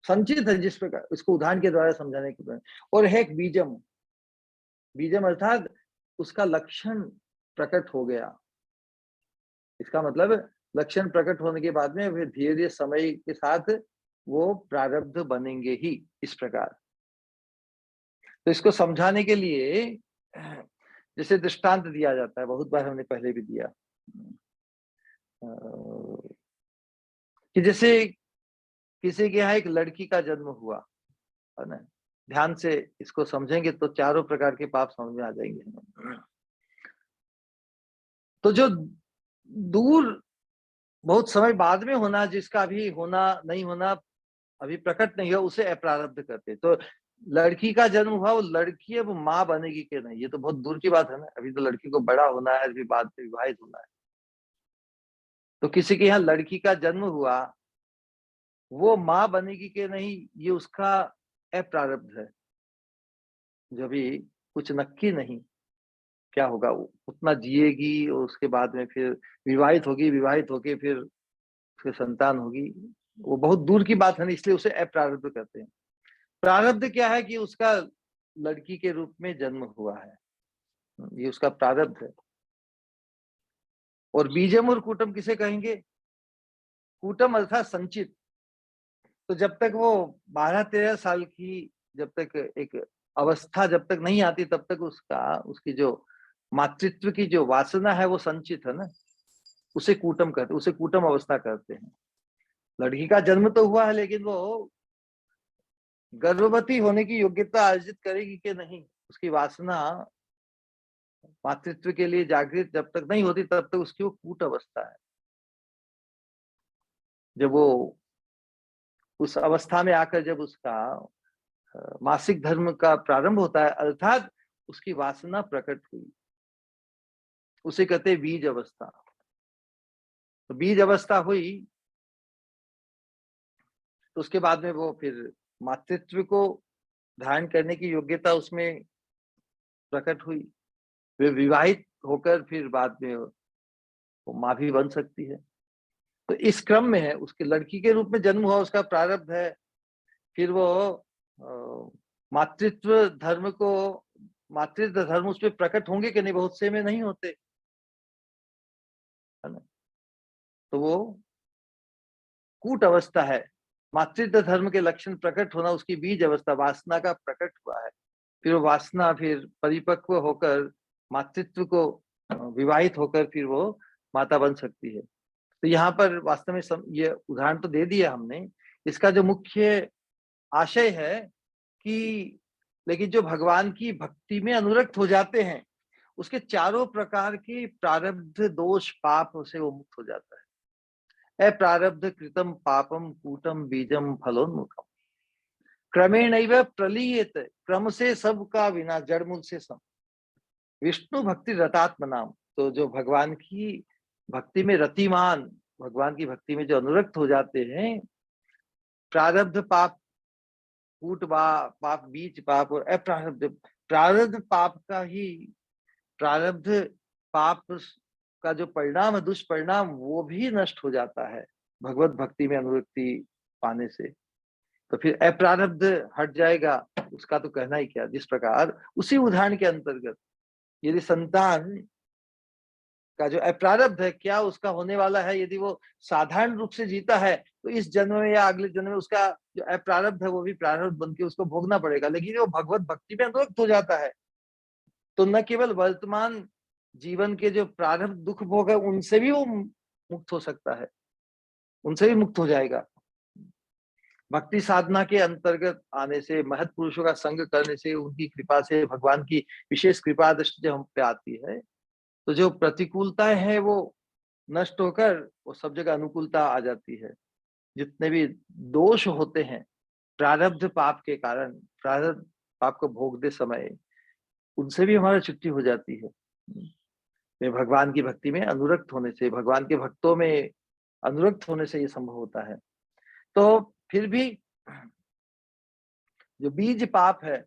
संचित है, जिस प्रकार इसको उदाहरण के द्वारा समझाने के लिए। और है एक बीजम, बीजम अर्थात उसका लक्षण प्रकट हो गया। इसका मतलब लक्षण प्रकट होने के बाद में फिर धीरे धीरे समय के साथ वो प्रारब्ध बनेंगे ही, इस प्रकार। तो इसको समझाने के लिए जैसे दृष्टांत दिया जाता है, बहुत बार हमने पहले भी दिया, कि जैसे किसी के यहाँ एक लड़की का जन्म हुआ, है ना। ध्यान से इसको समझेंगे तो चारों प्रकार के पाप समझ में आ जाएंगे। तो जो दूर बहुत समय बाद में होना, जिसका अभी होना नहीं होना अभी प्रकट नहीं हुआ, उसे अप्रारब्ध करते। तो लड़की का जन्म हुआ, वो लड़की अब माँ बनेगी कि नहीं, ये तो बहुत दूर की बात है ना। अभी तो लड़की को बड़ा होना है, अभी बाद में विवाहित होना है। तो किसी के यहाँ लड़की का जन्म हुआ, वो माँ बनेगी कि नहीं, ये उसका अप्रारब्ध है, जो भी कुछ नक्की नहीं क्या होगा। वो उतना जिएगी और उसके बाद में फिर विवाहित होगी, विवाहित होके फिर उसके संतान होगी, वो बहुत दूर की बात है ना, इसलिए उसे अप्रारब्ध कहते हैं। प्रारब्ध क्या है कि उसका लड़की के रूप में जन्म हुआ है, ये उसका प्रारब्ध है। और बीजम और कूटम किसे कहेंगे? कूटम अर्थात संचित। तो जब तक वो 12-13 साल की, जब तक एक अवस्था जब तक नहीं आती, तब तक उसकी जो मातृत्व की जो वासना है वो संचित है ना, उसे कूटम कहते, उसे कूटम अवस्था कहते हैं। लड़की का जन्म तो हुआ है, लेकिन वो गर्भवती होने की योग्यता अर्जित करेगी कि नहीं, उसकी वासना मातृत्व के लिए जागृत जब तक नहीं होती, तब तक उसकी वो कूट अवस्था है। जब वो उस अवस्था में आकर जब उसका मासिक धर्म का प्रारंभ होता है, अर्थात उसकी वासना प्रकट हुई, उसे कहते हैं बीज अवस्था। तो बीज अवस्था हुई तो उसके बाद में वो फिर मातृत्व को धारण करने की योग्यता उसमें प्रकट हुई, वे विवाहित होकर फिर बाद में वो माँ भी बन सकती है। तो इस क्रम में है, उसके लड़की के रूप में जन्म हुआ, उसका प्रारब्ध है। फिर वो मातृत्व धर्म को, मातृत्व धर्म उसमें प्रकट होंगे कि नहीं, बहुत से में नहीं होते, है ना। तो वो कूट अवस्था है। मातृत्व धर्म के लक्षण प्रकट होना उसकी बीज अवस्था, वासना का प्रकट हुआ है। फिर वो वासना फिर परिपक्व होकर मातृत्व को विवाहित होकर फिर वो माता बन सकती है। तो यहाँ पर वास्तव में ये उदाहरण तो दे दिया हमने। इसका जो मुख्य आशय है कि लेकिन जो भगवान की भक्ति में अनुरक्त हो जाते हैं, उसके चारों प्रकार की प्रारब्ध दोष पाप से वो मुक्त हो जाता है। अप्रारब्ध कृतम पापम कूटम बीजम फलोन्मुखम क्रमेणैव प्रलीयत, क्रम से सबका विनाश, जड़ मूल से सम। विष्णु भक्ति रतात्म नाम। तो जो भगवान की भक्ति में रतिमान, भगवान की भक्ति में जो अनुरक्त हो जाते हैं, प्रारब्ध पाप, कूट पाप, बीज पाप और अप्रारब्ध, प्रारब्ध पाप का ही, प्रारब्ध पाप का जो परिणाम है, दुष्परिणाम, वो भी नष्ट हो जाता है भगवत भक्ति में अनुरक्ति पाने से। तो फिर अप्रारब्ध हट जाएगा, उसका तो कहना ही क्या। जिस प्रकार उसी उदाहरण के अंतर्गत यदि संतान का जो अप्रारब्ध है, क्या उसका होने वाला है, यदि वो साधारण रूप से जीता है, तो इस जन्म में या अगले जन्म में उसका जो अप्रारब्ध है वो भी प्रारब्ध बन के उसको भोगना पड़ेगा। लेकिन वो भगवत भक्ति में अनुरक्त हो जाता है, तो न केवल वर्तमान जीवन के जो प्रारब्ध दुख भोग है, उनसे भी वो मुक्त हो सकता है, उनसे भी मुक्त हो जाएगा। भक्ति साधना के अंतर्गत आने से, महत् पुरुषों का संग करने से, उनकी कृपा से, भगवान की विशेष कृपा दृष्टि जब हम पे आती है, तो जो प्रतिकूलताएं हैं वो नष्ट होकर वो सब जगह अनुकूलता आ जाती है। जितने भी दोष होते हैं प्रारब्ध पाप के कारण, प्रारब्ध पाप को भोगते समय, उनसे भी हमारा छुट्टी हो जाती है। ये भगवान की भक्ति में अनुरक्त होने से, भगवान के भक्तों में अनुरक्त होने से ये संभव होता है। तो फिर भी जो बीज पाप है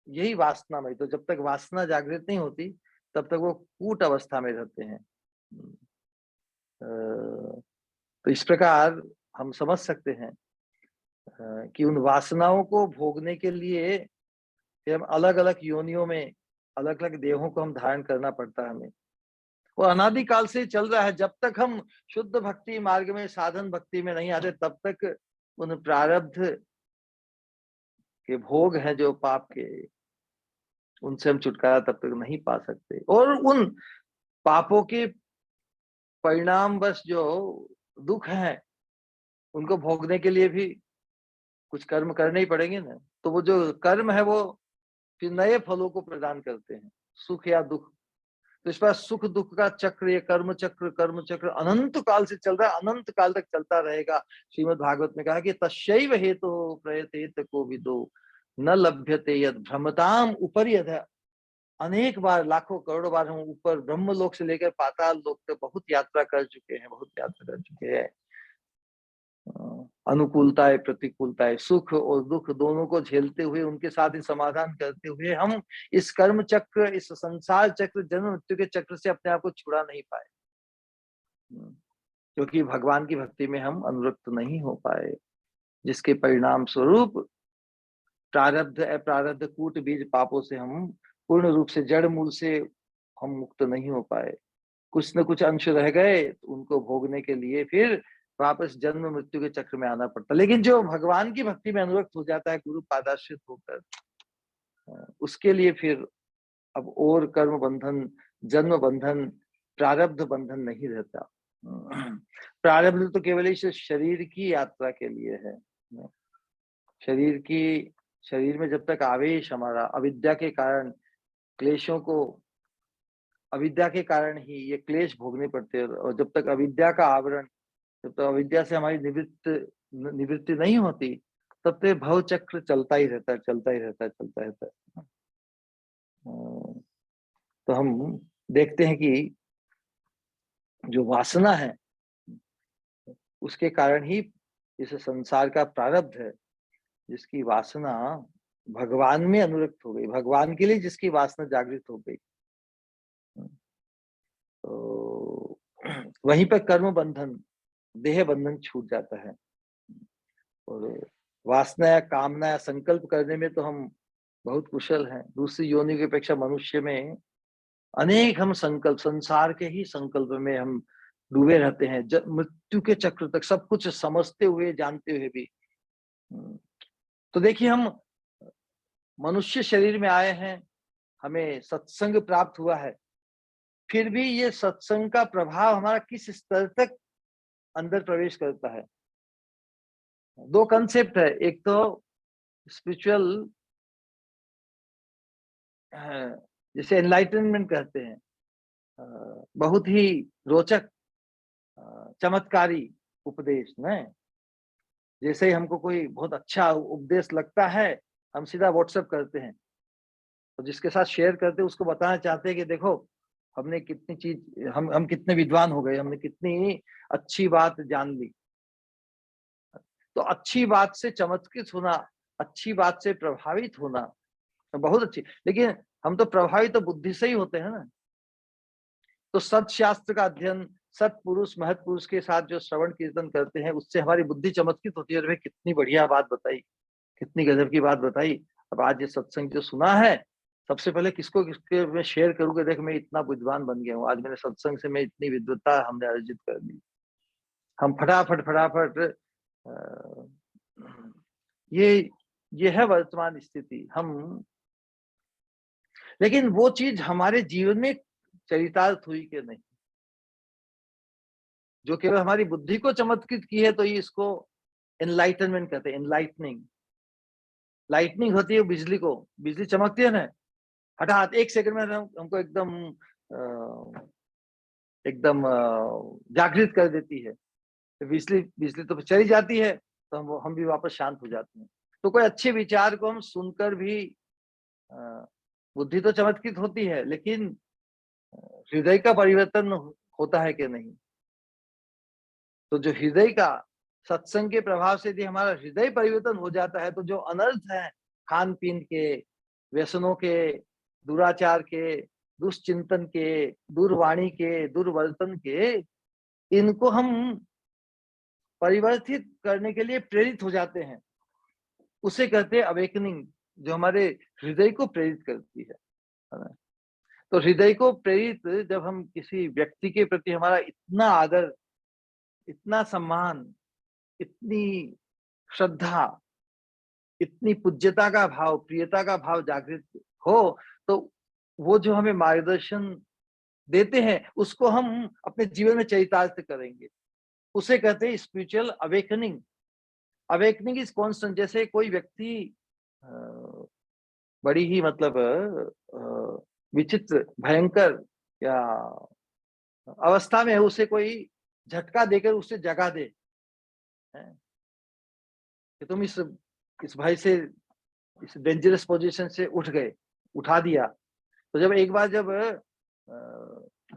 यही वासनामय, तो जब तक वासना जागृत नहीं होती तब तक वो कूट अवस्था में रहते हैं। तो इस प्रकार हम समझ सकते हैं कि उन वासनाओं को भोगने के लिए फिर हम अलग अलग योनियों में, अलग अलग देहों को हम धारण करना पड़ता है हमें। वो अनादिकाल से चल रहा है। जब तक हम शुद्ध भक्ति मार्ग में, साधन भक्ति में नहीं आते, तब तक उन प्रारब्ध के भोग हैं जो पाप के, उनसे हम छुटकारा तब तक नहीं पा सकते। और उन पापों के परिणाम बस जो दुख हैं, उनको भोगने के लिए भी कुछ कर्म करने ही पड़ेंगे ना। तो वो जो कर्म है वो फिर नए फलों को प्रदान करते हैं, सुख या दुख। तो इस पर सुख दुख का चक्र, ये कर्म चक्र अनंत काल से चल रहा है, अनंत काल तक चलता रहेगा। श्रीमद् भागवत में कहा कि तस्यैव हेतु प्रयतेत कोविदो न लभ्यते यद भ्रमताम उपरियद। अनेक बार, लाखों करोड़ों बार हम ऊपर ब्रह्मलोक से लेकर पाताल लोक तक बहुत यात्रा कर चुके हैं, बहुत यात्रा कर चुके हैं। अनुकूलताएं, प्रतिकूलताएं, सुख और दुख दोनों को झेलते हुए, उनके साथ ही समाधान करते हुए हम इस कर्म चक्र, इस संसार चक्र, जन्म मृत्यु के चक्र से अपने आप को छुड़ा नहीं पाए, क्योंकि भगवान की भक्ति में हम अनुरक्त नहीं हो पाए, जिसके परिणाम स्वरूप प्रारब्ध अप्रारब्ध कूट बीज पापों से हम पूर्ण रूप से, जड़ मूल से हम मुक्त नहीं हो पाए। कुछ न कुछ अंश रह गए, तो उनको भोगने के लिए फिर वापस जन्म मृत्यु के चक्र में आना पड़ता। लेकिन जो भगवान की भक्ति में अनुरक्त हो जाता है, गुरु पादाश्रित होकर, उसके लिए फिर अब और कर्म बंधन, जन्म बंधन, प्रारब्ध बंधन नहीं रहता। प्रारब्ध तो केवल इस शरीर की यात्रा के लिए है। शरीर में जब तक आवेश, हमारा अविद्या के कारण क्लेशों को, अविद्या के कारण ही ये क्लेश भोगने पड़ते हैं। और जब तक अविद्या का आवरण, जब तक अविद्या से हमारी निवृत्ति नहीं होती, तब तक भव चक्र चलता ही रहता है, चलता ही रहता है, चलता रहता है। तो हम देखते हैं कि जो वासना है, उसके कारण ही इस संसार का प्रारब्ध है। जिसकी वासना भगवान में अनुरक्त हो गई, भगवान के लिए जिसकी वासना जागृत हो गई, तो वहीं पर कर्म बंधन, देह बंधन छूट जाता है। और वासना या कामना या संकल्प करने में तो हम बहुत कुशल हैं। दूसरी योनि की अपेक्षा मनुष्य में अनेक हम संकल्प, संसार के ही संकल्प में हम डूबे रहते हैं, मृत्यु के चक्र तक, सब कुछ समझते हुए, जानते हुए भी। तो देखिए, हम मनुष्य शरीर में आए हैं, हमें सत्संग प्राप्त हुआ है, फिर भी ये सत्संग का प्रभाव हमारा किस स्तर तक अंदर प्रवेश करता है। दो कंसेप्ट है, एक तो स्पिरिचुअल, जिसे एनलाइटनमेंट कहते हैं, बहुत ही रोचक, चमत्कारी उपदेश न। जैसे ही हमको कोई बहुत अच्छा उपदेश लगता है, हम सीधा व्हाट्सएप करते हैं, तो जिसके साथ शेयर करते हैं उसको बताना चाहते हैं कि देखो हमने कितनी चीज, हम कितने विद्वान हो गए, हमने कितनी अच्छी बात जान ली। तो अच्छी बात से चमत्कृत होना, अच्छी बात से प्रभावित होना बहुत अच्छी, लेकिन हम तो प्रभावित तो बुद्धि से ही होते हैं ना। तो सत्शास्त्र का अध्ययन, सत्पुरुष महत्पुरुष के साथ जो श्रवण कीर्तन करते हैं, उससे हमारी बुद्धि चमत्कृत होती है। कितनी बढ़िया बात बताई, कितनी गजब की बात बताई। अब आज ये सत्संग जो सुना है, सबसे पहले किसको किसके मैं शेयर करूंगा, देख मैं इतना विद्वान बन गया हूँ, आज मेरे सत्संग से मैं इतनी विद्वत्ता हमने अर्जित कर ली। हम फटाफट ये है वर्तमान स्थिति। हम, लेकिन वो चीज हमारे जीवन में चरितार्थ हुई कि नहीं, जो केवल हमारी बुद्धि को चमत्कृत की है, तो ये इसको एनलाइटनमेंट कहते हैं, एनलाइटनिंग। लाइटनिंग होती है बिजली को, बिजली चमकती है ना, हठात 1 सेकंड में हमको एकदम एकदम जागृत कर देती है। तो बिजली बिजली तो चली जाती है, तो हम भी वापस शांत हो जाते हैं। तो कोई अच्छे विचार को हम सुनकर भी बुद्धि तो चमत्कृत होती है, लेकिन हृदय का परिवर्तन होता है कि नहीं? तो जो हृदय का सत्संग के प्रभाव से यदि हमारा हृदय परिवर्तन हो जाता है, तो जो अनर्थ है खान पीन के, व्यसनों के, दुराचार के, दुष्चिंतन के, दुर्वाणी के, दुर्वर्तन के, इनको हम परिवर्तित करने के लिए प्रेरित हो जाते हैं। उसे कहते हैं अवेकनिंग, जो हमारे हृदय को प्रेरित करती है ना? तो हृदय को प्रेरित जब हम किसी व्यक्ति के प्रति हमारा इतना आदर, इतना सम्मान, इतनी श्रद्धा, इतनी पूज्यता का भाव, प्रियता का भाव जागृत हो, तो वो जो हमें मार्गदर्शन देते हैं, उसको हम अपने जीवन में चरितार्थ करेंगे। उसे कहते हैं spiritual awakening. Awakening is constant. जैसे कोई व्यक्ति बड़ी ही मतलब विचित्र, भयंकर या अवस्था में है, उसे कोई झटका देकर उसे जगा दे, कि तुम इस भाई से, इस डेंजरस पोजीशन से उठ गए, उठा दिया। तो जब एक बार जब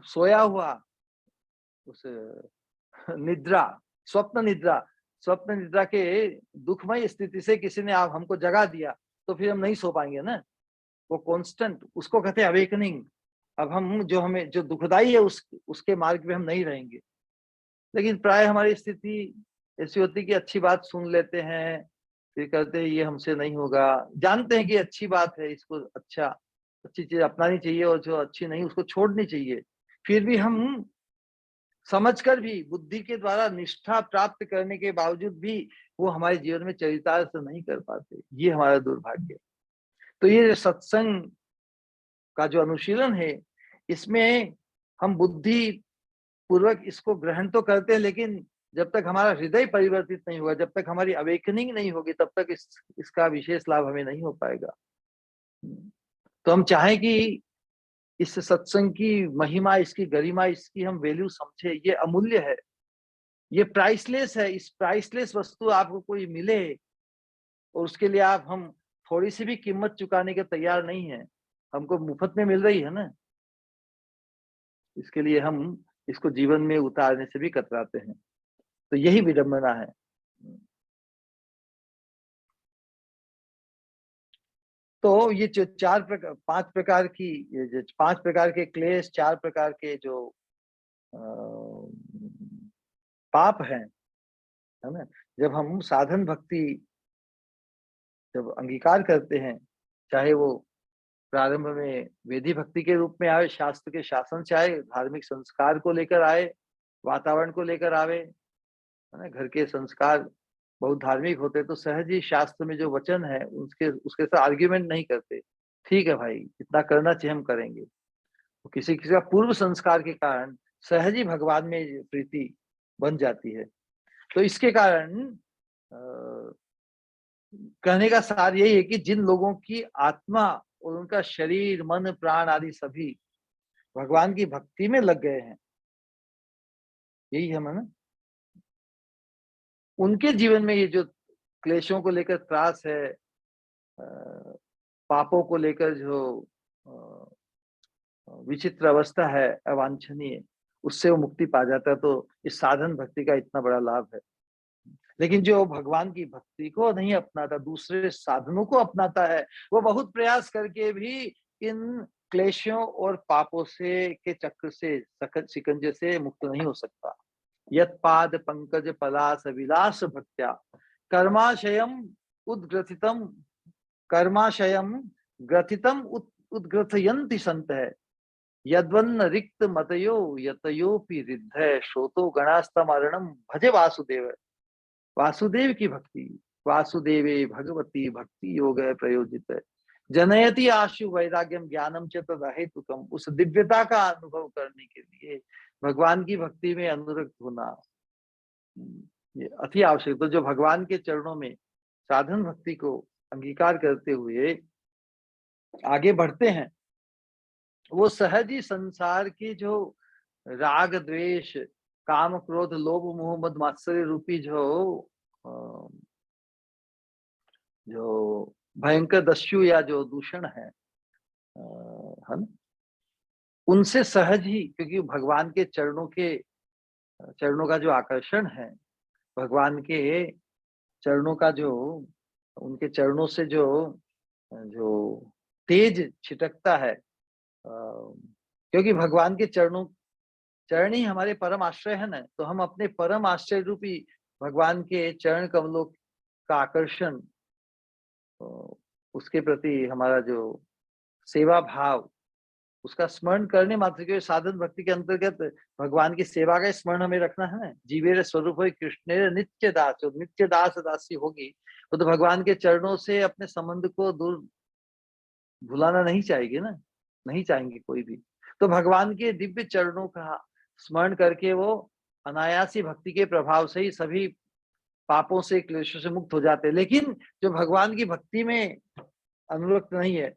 सोया हुआ उस निद्रा, स्वप्न निद्रा, स्वप्न निद्रा के दुखमय स्थिति से किसी ने आप हमको जगा दिया, तो फिर हम नहीं सो पाएंगे ना। वो कांस्टेंट, उसको कहते हैं अवेकनिंग। अब हम जो हमें जो दुखदाई है उसके मार्ग में हम नहीं रहेंगे। लेकिन प्राय हमारी स्थिति ऐसी होती कि अच्छी बात सुन लेते हैं, फिर कहते हैं ये हमसे नहीं होगा। जानते हैं कि अच्छी बात है, इसको अच्छी चीज अपनानी चाहिए, और जो अच्छी नहीं उसको छोड़नी चाहिए। फिर भी हम समझकर भी, बुद्धि के द्वारा निष्ठा प्राप्त करने के बावजूद भी वो हमारे जीवन में चरितार्थ नहीं कर पाते। ये हमारा दुर्भाग्य। तो ये सत्संग का जो अनुशीलन है, इसमें हम बुद्धि पूर्वक इसको ग्रहण तो करते हैं, लेकिन जब तक हमारा हृदय परिवर्तित नहीं होगा, जब तक हमारी अवेकनिंग नहीं होगी, तब तक इसका विशेष लाभ हमें नहीं हो पाएगा। तो हम चाहें कि इस सत्संग की महिमा, इसकी गरिमा, इसकी हम वैल्यू समझे। ये अमूल्य है, ये प्राइसलेस है। इस प्राइसलेस वस्तु आपको कोई मिले और उसके लिए हम थोड़ी सी भी कीमत चुकाने के तैयार नहीं है, हमको मुफ्त में मिल रही है ना, इसके लिए हम इसको जीवन में उतारने से भी कतराते हैं। तो यही विडंबना है। तो ये जो 5 प्रकार की, ये जो 5 प्रकार के क्लेश, 4 प्रकार के जो पाप हैं, है ना, जब हम साधन भक्ति जब अंगीकार करते हैं, चाहे वो प्रारंभ में वेदी भक्ति के रूप में आए, शास्त्र के शासन से आए, धार्मिक संस्कार को लेकर आए, वातावरण को लेकर आवे, है ना, घर के संस्कार बहुत धार्मिक होते, तो सहज ही शास्त्र में जो वचन है उसके साथ आर्ग्यूमेंट नहीं करते। ठीक है भाई, इतना करना चाहिए, हम करेंगे। तो किसी किसी का पूर्व संस्कार के कारण सहज ही भगवान में प्रीति बन जाती है। तो इसके कारण कहने का सार यही है कि जिन लोगों की आत्मा और उनका शरीर, मन, प्राण आदि सभी भगवान की भक्ति में लग गए हैं, यही है ना, उनके जीवन में ये जो क्लेशों को लेकर त्रास है, पापों को लेकर जो विचित्र अवस्था है, अवांछनीय, उससे वो मुक्ति पा जाता है। तो इस साधन भक्ति का इतना बड़ा लाभ है। लेकिन जो भगवान की भक्ति को नहीं अपनाता, दूसरे साधनों को अपनाता है, वो बहुत प्रयास करके भी इन क्लेशों और पापों से के चक्र से, शिकंजे से मुक्त नहीं हो सकता। यत्पाद पंकज पलास विलास भक्त्या कर्माशयम उद्ग्रथितम, कर्माशयम ग्रथितम उद्ग्रथयन्ति संत है। यद्वन्न रिक्त मतयो यतयोपि रिद्ध श्रोतो गणास्तमरणम भजे वासुदेव। वासुदेव की भक्ति, वासुदेवे भगवती भक्ति योग प्रयोजित है। जनयति आशु वैराग्यम ज्ञानम च तदहेतुकम। उस दिव्यता का अनुभव करने के लिए भगवान की भक्ति में अनुरक्त होना, ये अति आवश्यक। तो जो भगवान के चरणों में साधन भक्ति को अंगीकार करते हुए आगे बढ़ते हैं, वो सहज ही संसार की जो राग द्वेष काम क्रोध लोभ मोह मद मात्सर्य रूपी अ, जो भयंकर दस्यु या जो दूषण है ना, उनसे सहज ही, क्योंकि भगवान के चरणों का जो आकर्षण है, भगवान के चरणों का जो, उनके चरणों से जो जो तेज छिटकता है, क्योंकि भगवान के चरण ही हमारे परम आश्रय है ना, तो हम अपने परम आश्रय रूपी भगवान के चरण कमलों का आकर्षण, उसके प्रति हमारा जो सेवा भाव, उसका स्मरण करने मात्र के साधन भक्ति के अंतर्गत भगवान की सेवा का स्मरण हमें रखना है ना। जीवेर स्वरूप हो कृष्ण नित्य दास, जो नित्य दास दासी होगी वो तो भगवान के चरणों से अपने संबंध को दूर भुलाना नहीं चाहेगी ना, नहीं चाहेंगे कोई भी। तो भगवान के दिव्य चरणों का स्मरण करके वो अनायासी भक्ति के प्रभाव से ही सभी पापों से क्लेशों से मुक्त हो जाते हैं। लेकिन जो भगवान की भक्ति में अनुरक्त नहीं है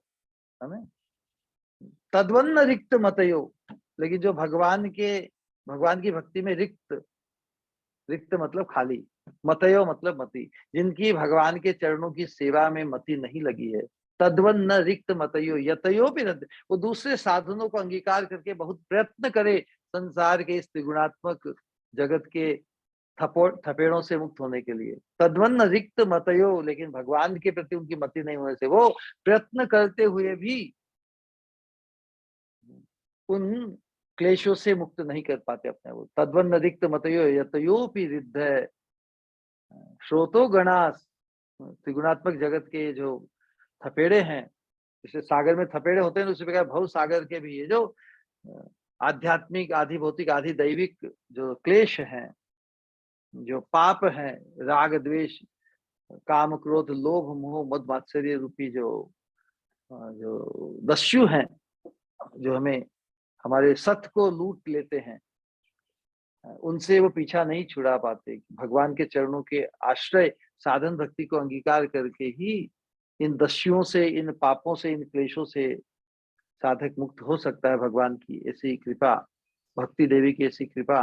ना, तद्वन्न रिक्त मतयो, लेकिन जो भगवान की भक्ति में रिक्त मतलब खाली, मतयो मतलब मति, जिनकी भगवान के चरणों की सेवा में मति नहीं लगी है, तद्वन्न रिक्त मतयो यतयो भी रद्द, वो दूसरे साधनों को अंगीकार करके बहुत प्रयत्न करे संसार के इस त्रिगुणात्मक जगत के थपेड़ों से मुक्त होने के लिए। तद्वन्न रिक्त मतयो, लेकिन भगवान के प्रति उनकी मति नहीं होने से वो प्रयत्न करते हुए भी उन क्लेशों से मुक्त नहीं कर पाते अपने वो। तद्वन्न रिक्त मतयो यतयोपि रिद्ध श्रोतो गणास, त्रिगुणात्मक जगत के जो थपेड़े हैं, जैसे सागर में थपेड़े होते हैं, उसी प्रकार भव सागर के भी ये जो आध्यात्मिक आधि भौतिक आधि दैविक जो क्लेश हैं, जो पाप हैं, राग द्वेष काम क्रोध लोभ मोह मद मात्सर्य रूपी जो दस्यु हैं, जो हमारे सत्य को लूट लेते हैं, उनसे वो पीछा नहीं छुड़ा पाते। भगवान के चरणों के आश्रय साधन भक्ति को अंगीकार करके ही इन दस्युओं से, इन पापों से, इन क्लेशों से साधक मुक्त हो सकता है। भगवान की ऐसी कृपा, भक्ति देवी की ऐसी कृपा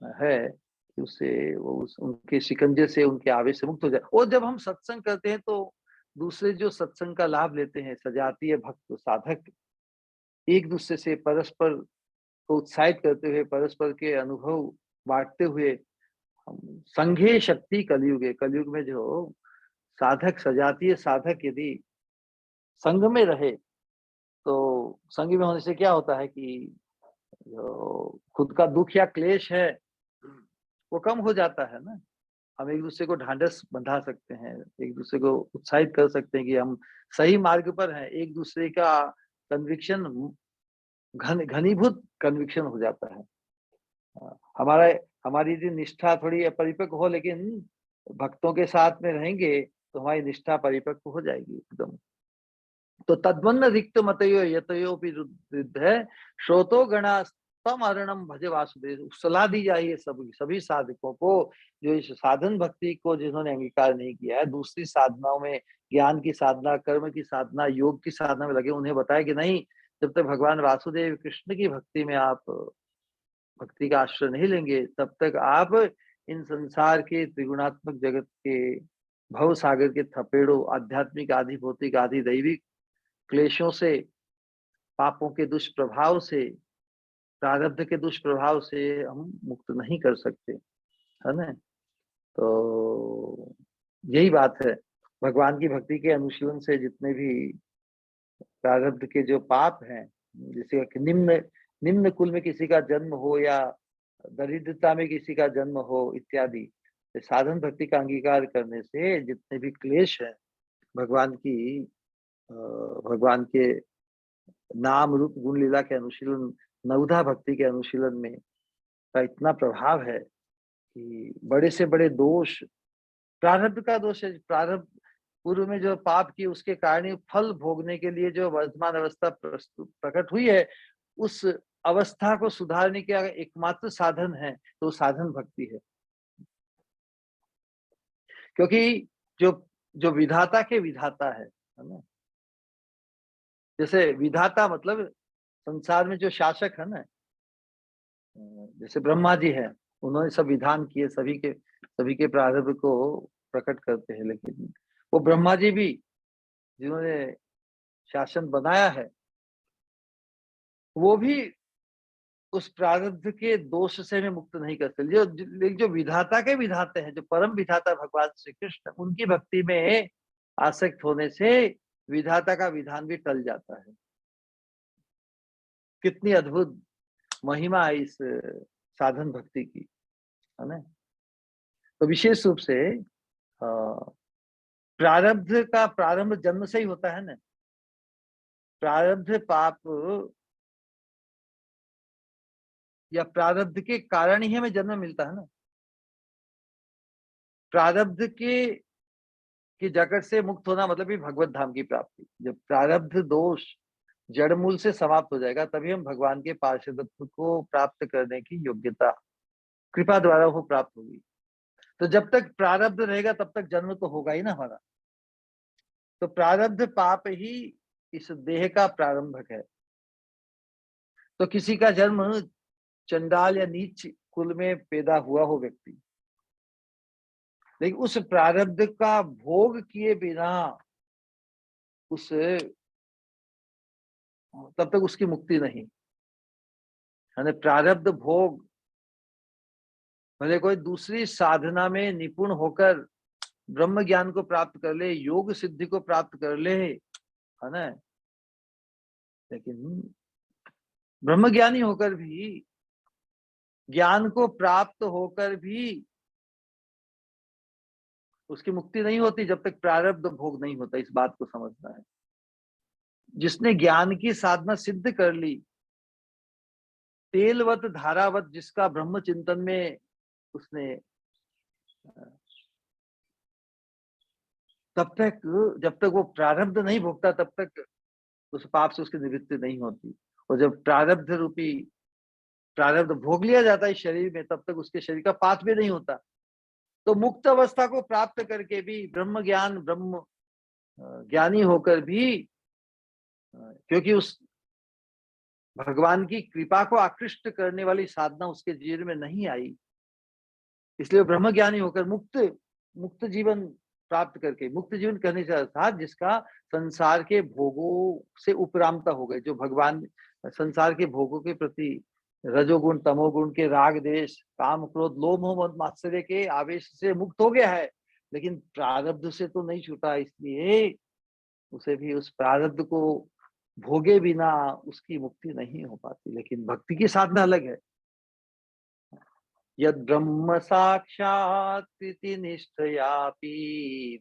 है कि उससे वो उनके शिकंजे से, उनके आवेश से मुक्त हो जाए। और जब हम सत्संग करते हैं तो दूसरे जो सत्संग का लाभ लेते हैं, सजातीय भक्त साधक एक दूसरे से परस्पर को उत्साहित करते हुए, परस्पर के अनुभव बांटते हुए, हम संघे शक्ति कलयुग में जो साधक, सजातीय साधक यदि संघ में रहे, तो संघ में होने से क्या होता है कि जो खुद का दुख या क्लेश है वो कम हो जाता है ना। हम एक दूसरे को ढांढस बंधा सकते हैं, एक दूसरे को उत्साहित कर सकते हैं कि हम सही मार्ग पर हैं। एक दूसरे का कन्विक्शन घनीभूत कन्विक्शन हो जाता है। हमारा हमारी यदि निष्ठा थोड़ी अपरिपक्व हो, लेकिन भक्तों के साथ में रहेंगे तो हमारी निष्ठा परिपक्व हो जाएगी एकदम। तो तद्वन्न रिक्त मतयो यतयोपि रुद्ध है श्रोतो गणा तम अरणम भजे वासुदेव। सलाह दी जाए ये सभी साधकों को जो इस साधन भक्ति को जिन्होंने अंगीकार नहीं किया है, दूसरी साधनाओं में, ज्ञान की साधना, कर्म की साधना, योग की साधना में लगे, उन्हें बताया कि नहीं, जब तक भगवान वासुदेव कृष्ण की भक्ति में आप भक्ति का आश्रय नहीं लेंगे, तब तक आप इन संसार के त्रिगुणात्मक जगत के भव सागर के थपेड़ों, आध्यात्मिक आधि भौतिक आधि दैविक क्लेशों से, पापों के दुष्प्रभाव से, प्रारब्ध के दुष्प्रभाव से हम मुक्त नहीं कर सकते, है ना। तो यही बात है, भगवान की भक्ति के अनुशीलन से जितने भी प्रारब्ध के जो पाप हैं, जैसे कि निम्न निम्न कुल में किसी का जन्म हो या दरिद्रता में किसी का जन्म हो इत्यादि, साधन भक्ति का अंगीकार करने से जितने भी क्लेश है, भगवान के नाम रूप गुण लीला के अनुशीलन, नवधा भक्ति के अनुशीलन में का इतना प्रभाव है कि बड़े से बड़े दोष, प्रारब्ध का दोष है, प्रारब्ध पूर्व में जो पाप की उसके कारण फल भोगने के लिए जो वर्तमान अवस्था प्रकट हुई है, उस अवस्था को सुधारने का एकमात्र साधन है तो साधन भक्ति है। क्योंकि जो जो विधाता के विधाता है ना, जैसे विधाता मतलब संसार में जो शासक है ना, जैसे ब्रह्मा जी है, उन्होंने सब विधान किए, सभी के प्रारब्ध को प्रकट करते हैं, लेकिन वो ब्रह्मा जी भी जिन्होंने शासन बनाया है, वो भी उस प्रारब्ध के दोष से हमें मुक्त नहीं कर सकते। जो विधाता के विधाते हैं, जो परम विधाता भगवान श्री कृष्ण, उनकी भक्ति में आसक्त होने से विधाता का विधान भी टल जाता है। कितनी अद्भुत महिमा है इस साधन भक्ति की, है ना। तो विशेष रूप से प्रारब्ध का प्रारंभ जन्म से ही होता है ना। प्रारब्ध पाप या प्रारब्ध के कारण ही हमें जन्म मिलता है ना। प्रारब्ध की जकड़ से मुक्त होना मतलब ही भगवत धाम की प्राप्ति। जब प्रारब्ध दोष जड़ मूल से समाप्त हो जाएगा, तभी हम भगवान के पार्षदत्व को प्राप्त करने की योग्यता कृपा द्वारा वो प्राप्त होगी। तो जब तक प्रारब्ध रहेगा तब तक जन्म तो होगा ही ना हमारा। तो प्रारब्ध पाप ही इस देह का प्रारंभक है। तो किसी का जन्म चंडाल या नीच कुल में पैदा हुआ हो व्यक्ति, लेकिन उस प्रारब्ध का भोग किए बिना उस तब तक उसकी मुक्ति नहीं है। प्रारब्ध भोग भले कोई दूसरी साधना में निपुण होकर ब्रह्म ज्ञान को प्राप्त कर ले, योग सिद्धि को प्राप्त कर ले, है ना, लेकिन ब्रह्म ज्ञानी होकर भी, ज्ञान को प्राप्त होकर भी उसकी मुक्ति नहीं होती जब तक प्रारब्ध भोग नहीं होता। इस बात को समझना है। जिसने ज्ञान की साधना सिद्ध कर ली, तेलवत धारावत जिसका ब्रह्म चिंतन में उसने, तब तक जब तक वो प्रारब्ध नहीं भोगता तब तक उस पाप से उसकी निवृत्ति नहीं होती। और जब प्रारब्ध रूपी प्रारब्ध भोग लिया जाता है शरीर में, तब तक उसके शरीर का पात भी नहीं होता। तो मुक्त अवस्था को प्राप्त करके भी, ब्रह्म ज्ञान ब्रह्म ज्ञानी होकर भी, क्योंकि उस भगवान की कृपा को आकृष्ट करने वाली साधना उसके जीवन में नहीं आई, इसलिए ब्रह्म ज्ञानी होकर मुक्त मुक्त जीवन प्राप्त करके, मुक्त जीवन करने से अर्थात जिसका संसार के भोगों से उपरामता हो गए, जो भगवान संसार के भोगों के प्रति रजोगुण तमोगुण के राग देश काम क्रोध लोभ मोह मद मात्सर्य के आवेश से मुक्त हो गया है, लेकिन प्रारब्ध से तो नहीं छूटा, इसलिए उसे भी उस प्रारब्ध को भोगे बिना उसकी मुक्ति नहीं हो पाती। लेकिन भक्ति की साधना अलग है। यद ब्रह्म साक्षात् कृति निष्ठयापि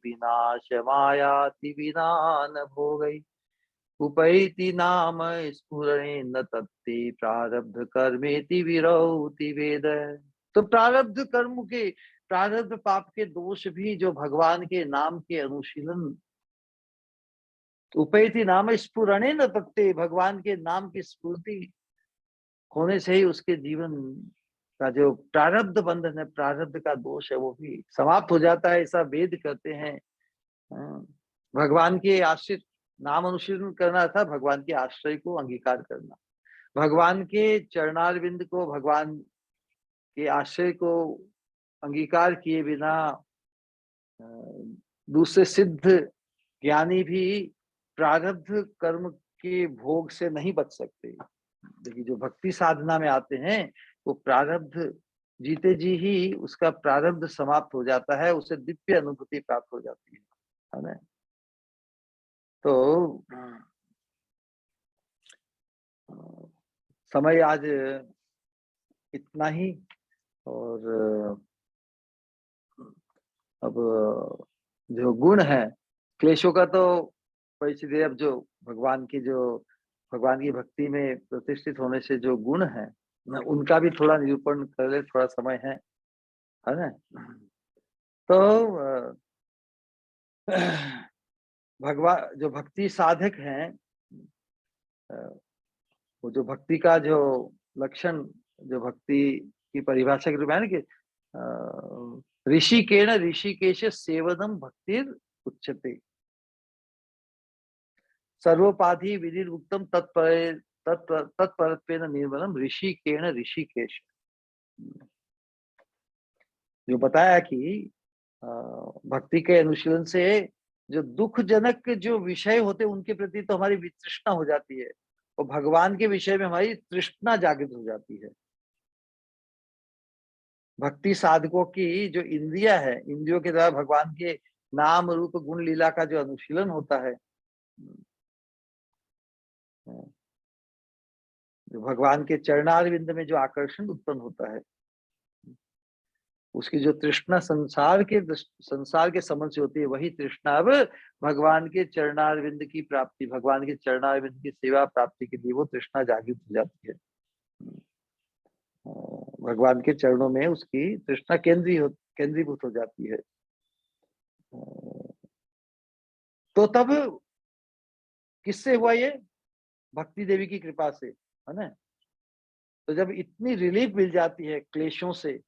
विनाश मायाति विना न भोगै उपैति नाम स्फुरणेन तत्ते प्रारब्ध कर्मेति विरौति वेद। तो प्रारब्ध कर्म के, प्रारब्ध पाप के दोष भी जो भगवान के नाम के अनुशीलन, उपैति नाम स्फुरणेन तत्ते, भगवान के नाम की स्फूर्ति होने से ही उसके जीवन का जो प्रारब्ध बंधन है, प्रारब्ध का दोष है, वो भी समाप्त हो जाता है। ऐसा वेद कहते हैं। भगवान के आश्रित नाम अनुशीलन करना था, भगवान के आश्रय को अंगीकार करना, भगवान के चरणारविंद को, भगवान के आश्रय को अंगीकार किए बिना दूसरे सिद्ध ज्ञानी भी प्रारब्ध कर्म के भोग से नहीं बच सकते। देखिए जो भक्ति साधना में आते हैं, वो प्रारब्ध जीते जी ही उसका प्रारब्ध समाप्त हो जाता है, उसे दिव्य अनुभूति प्राप्त हो जाती है ना। तो समय आज इतना ही। और अब जो गुण है क्लेशों का तो परिचित, अब जो भगवान की भक्ति में प्रतिष्ठित होने से जो गुण है उनका भी थोड़ा निरूपण कर ले, थोड़ा समय है ना। तो भगवान जो भक्ति साधक हैं, वो जो भक्ति का जो लक्षण, जो भक्ति की परिभाषा के रूप में है ना कि ऋषिकेण ऋषिकेश सेवनम भक्तिर उच्यते, सर्वोपाधि विनिर्मुक्तम तत्परत्वेन निर्मलम ऋषिकेण ऋषिकेश। जो बताया कि भक्ति के अनुशीलन से जो दुखजनक जो विषय होते हैं उनके प्रति तो हमारी वितृष्णा हो जाती है, और भगवान के विषय में हमारी तृष्णा जागृत हो जाती है। भक्ति साधकों की जो इंद्रिया है, इंद्रियों के द्वारा भगवान के नाम रूप गुण लीला का जो अनुशीलन होता है, जो भगवान के चरणारविंद में जो आकर्षण उत्पन्न होता है, उसकी जो तृष्णा संसार के संबंध से होती है, वही तृष्णा अब भगवान के चरणारविंद की प्राप्ति, भगवान के चरणारविंद की सेवा प्राप्ति के लिए वो तृष्णा जागृत हो जाती है। भगवान के चरणों में उसकी तृष्णा केंद्रीभूत हो जाती है। तो तब किससे हुआ ये? भक्ति देवी की कृपा से, है ना। तो जब इतनी रिलीफ मिल जाती है क्लेशों से,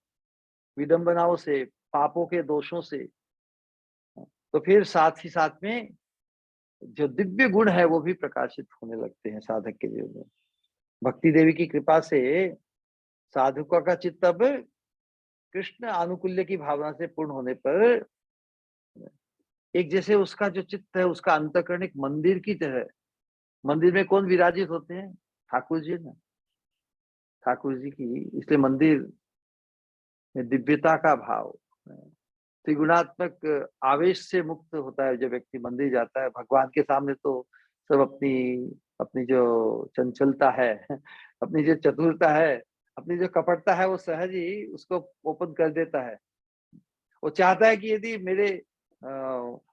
विडंबनाओं से, पापों के दोषों से, तो फिर साथ ही साथ में जो दिव्य गुण है वो भी प्रकाशित होने लगते हैं साधक के जीवन में। भक्ति देवी की कृपा से साधकों का चित्त अब कृष्ण आनुकूल्य की भावना से पूर्ण होने पर एक जैसे उसका जो चित्त है, उसका अंतःकरण एक मंदिर की तरह। मंदिर में कौन विराजित होते हैं? ठाकुर जी ना, ठाकुर जी की। इसलिए मंदिर में दिव्यता का भाव, त्रिगुणात्मक आवेश से मुक्त होता है जब व्यक्ति मंदिर जाता है। भगवान के सामने तो सब अपनी अपनी जो चंचलता है, अपनी जो चतुरता है, अपनी जो कपटता है, वो सहज ही उसको ओपन कर देता है। वो चाहता है कि यदि मेरे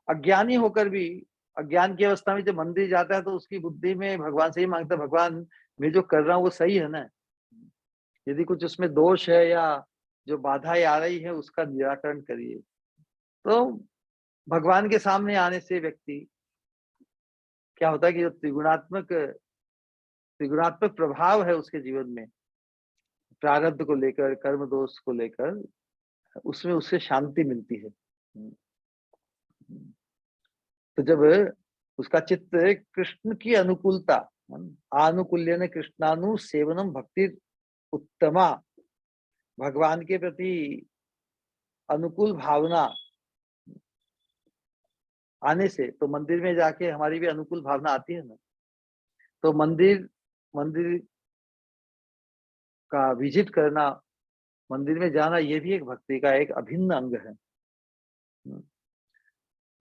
अज्ञानी होकर भी, अज्ञान की अवस्था में जब मंदिर जाता है तो उसकी बुद्धि में भगवान से ही मांगता है, भगवान मैं जो कर रहा हूँ वो सही है ना। यदि कुछ उसमें दोष है या जो बाधाएं आ रही है उसका निराकरण करिए। तो भगवान के सामने आने से व्यक्ति क्या होता है कि जो त्रिगुणात्मक प्रभाव है उसके जीवन में, प्रारब्ध को लेकर, कर्म दोष को लेकर, उसमें उससे शांति मिलती है। तो जब उसका चित्त कृष्ण की अनुकूलता, आनुकूल्य ने कृष्णानु सेवनम भक्ति उत्तमा, भगवान के प्रति अनुकूल भावना आने से, तो मंदिर में जाके हमारी भी अनुकूल भावना आती है ना। तो मंदिर मंदिर का विजिट करना, मंदिर में जाना, ये भी एक भक्ति का एक अभिन्न अंग है।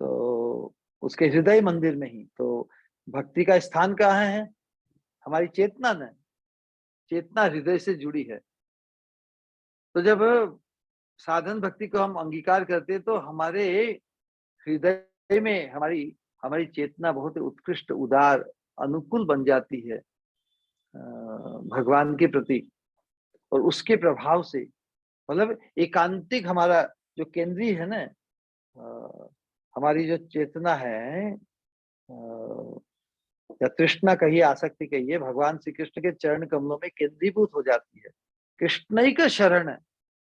तो उसके हृदय मंदिर में ही तो भक्ति का स्थान कहाँ है? हमारी चेतना में। चेतना हृदय से जुड़ी है। तो जब साधन भक्ति को हम अंगीकार करते हैं तो हमारे हृदय में हमारी हमारी चेतना बहुत उत्कृष्ट, उदार, अनुकूल बन जाती है भगवान के प्रति। और उसके प्रभाव से मतलब एकांतिक हमारा जो केंद्रीय है ना, हमारी जो चेतना है, या तृष्णा कहिए, आसक्ति कहिए, भगवान श्री कृष्ण के चरण कमलों में केंद्रीभूत हो जाती है। कृष्ण ही का शरण है,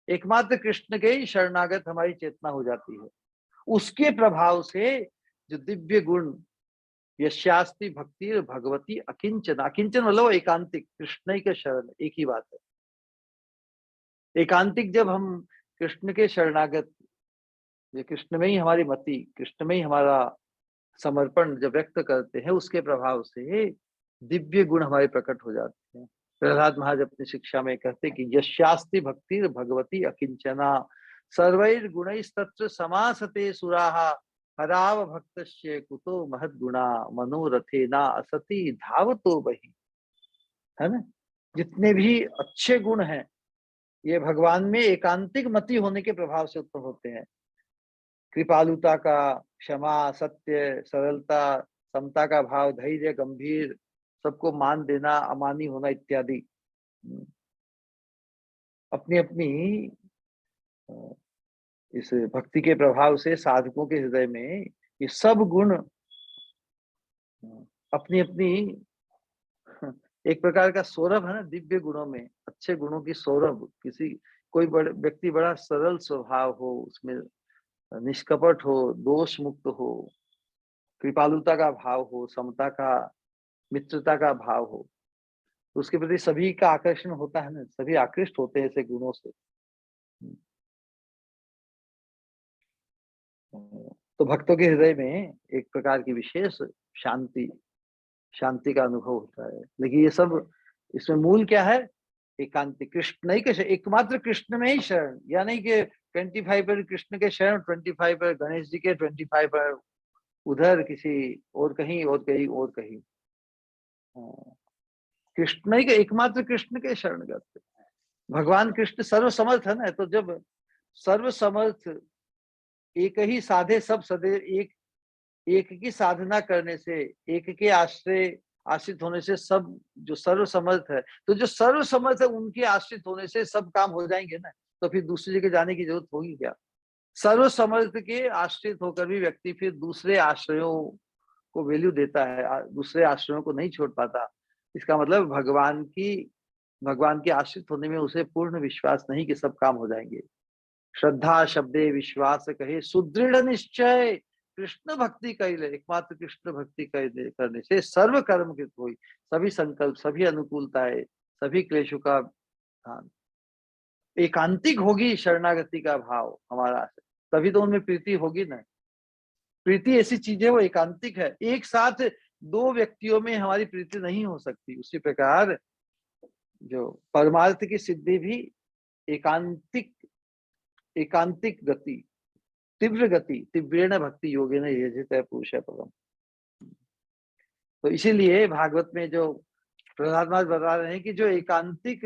एकमात्र कृष्ण के ही शरणागत हमारी चेतना हो जाती है। उसके प्रभाव से जो दिव्य गुण, यस्यास्ति भक्ति भगवती अकिंचन, अकिंचन मतलब एकांतिक, कृष्ण ही का शरण, एक ही बात है। एकांतिक जब हम कृष्ण के शरणागत, ये कृष्ण में ही हमारी मति, कृष्ण में ही हमारा समर्पण जब व्यक्त करते हैं, उसके प्रभाव से दिव्य गुण हमारे प्रकट हो जाते हैं। प्रहलाद महाराज अपनी शिक्षा में कहते कि यस्यास्ति भक्ति भगवती अकिंचना सर्वैर गुणैस्तत्र समासते सुराहा हराव भक्तस्य कुतो महद्गुणा मनोरथे ना असति धावतो बहि। है ना। जितने भी अच्छे गुण हैं ये भगवान में एकांतिक मति होने के प्रभाव से उत्पन्न होते हैं। कृपालुता का, क्षमा, सत्य, सरलता, समता का भाव, धैर्य, गंभीर, सबको मान देना, अमानी होना इत्यादि। अपनी अपनी इस भक्ति के प्रभाव से साधकों के हृदय में ये सब गुण अपनी अपनी एक प्रकार का सौरभ है ना, दिव्य गुणों में, अच्छे गुणों की सौरभ, किसी कोई बड़े व्यक्ति बड़ा सरल स्वभाव हो, उसमें निष्कपट हो, दोष मुक्त हो, कृपालुता का भाव हो, समता का, मित्रता का भाव हो, तो उसके प्रति सभी का आकर्षण होता है ना, सभी आकृष्ट होते हैं ऐसे गुणों से। तो भक्तों के हृदय में एक प्रकार की विशेष शांति शांति का अनुभव होता है। लेकिन ये सब, इसमें मूल क्या है? एकांतिक कृष्ण नहीं के, एकमात्र कृष्ण में ही शरण, या नहीं कि 25 पर कृष्ण के शरण, 25 पर गणेश जी के, 25 पर उधर किसी और कहीं और कहीं और कहीं। कृष्ण ही के, एकमात्र कृष्ण के शरणगत। भगवान कृष्ण सर्वसमर्थ है ना, तो जब सर्वसमर्थ एक ही साधे सब सदे, एक की साधना करने से, एक के आश्रय आश्रित होने से सब जो सर्वसमर्थ है, तो जो सर्वसमर्थ है उनके आश्रित होने से सब काम हो जाएंगे ना, तो फिर दूसरी जगह जाने की जरूरत होगी क्या? सर्वसमर्थ के आश्रित होकर भी व्यक्ति फिर दूसरे आश्रयों को वैल्यू देता है, दूसरे आश्रयों को नहीं छोड़ पाता। इसका मतलब भगवान के आश्रित होने में उसे पूर्ण विश्वास नहीं कि सब काम हो जाएंगे। श्रद्धा शब्दे विश्वास कहे, सुदृढ़ निश्चय कृष्ण भक्ति कैले, एकमात्र कृष्ण भक्ति करने से सर्व कर्म कृत हुई, सभी संकल्प, सभी अनुकूलताएं, सभी क्लेशों का ध्यान। एकांतिक होगी शरणागति का भाव हमारा, तभी तो उनमें प्रीति होगी ना। प्रीति ऐसी चीज है, वो एकांतिक है। एक साथ दो व्यक्तियों में हमारी प्रीति नहीं हो सकती। उसी प्रकार जो परमार्थ की सिद्धि भी एकांतिक एकांतिक गति, तीव्र गति, तीव्रेण भक्ति योगेन यजेत पुरुषः परम। तो इसीलिए भागवत में जो प्रहलाद महाराज बता रहे हैं कि जो एकांतिक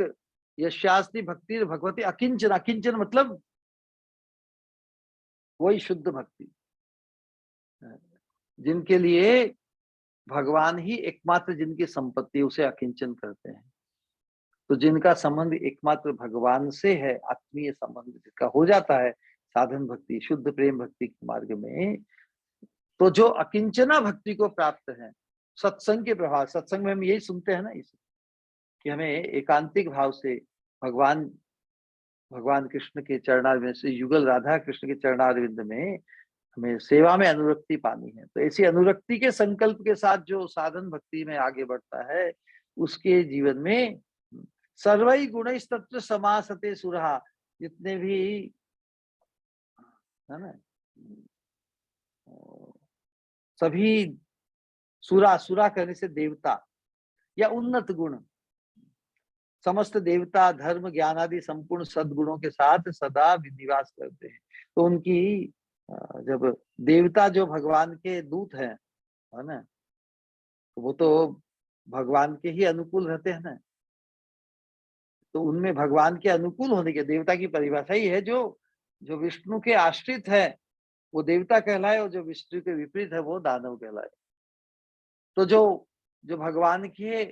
यशास्ति भक्ति भगवती अकिंचन, अकिंचन मतलब वही शुद्ध भक्ति, जिनके लिए भगवान ही एकमात्र जिनकी संपत्ति, उसे अकिंचन करते हैं। तो जिनका संबंध एकमात्र भगवान से है, आत्मीय संबंध जिसका हो जाता है साधन भक्ति, शुद्ध प्रेम भक्ति के मार्ग में, तो जो अकिंचना भक्ति को प्राप्त है सत्संग के प्रभाव, सत्संग में हम यही सुनते हैं ना इसे, कि हमें एकांतिक भाव से भगवान कृष्ण के चरणारविंद से, युगल राधा कृष्ण के चरणारविंद में हमें सेवा में अनुरक्ति पानी है। तो ऐसी अनुरक्ति के संकल्प के साथ जो साधन भक्ति में आगे बढ़ता है, उसके जीवन में सर्वई गुण तत्व समासते सुरहा, जितने भी है ना, सभी सुरा, सुरा करने से देवता या उन्नत गुण, समस्त देवता धर्म ज्ञान आदि संपूर्ण सद्गुणों के साथ सदा निवास करते हैं। तो उनकी जब देवता जो भगवान के दूत हैं, है ना, तो वो तो भगवान के ही अनुकूल रहते हैं ना। तो उनमें भगवान के अनुकूल होने के, देवता की परिभाषा ही है जो विष्णु के आश्रित है वो देवता कहलाए, और जो विष्णु के विपरीत है वो दानव कहलाए। तो जो भगवान के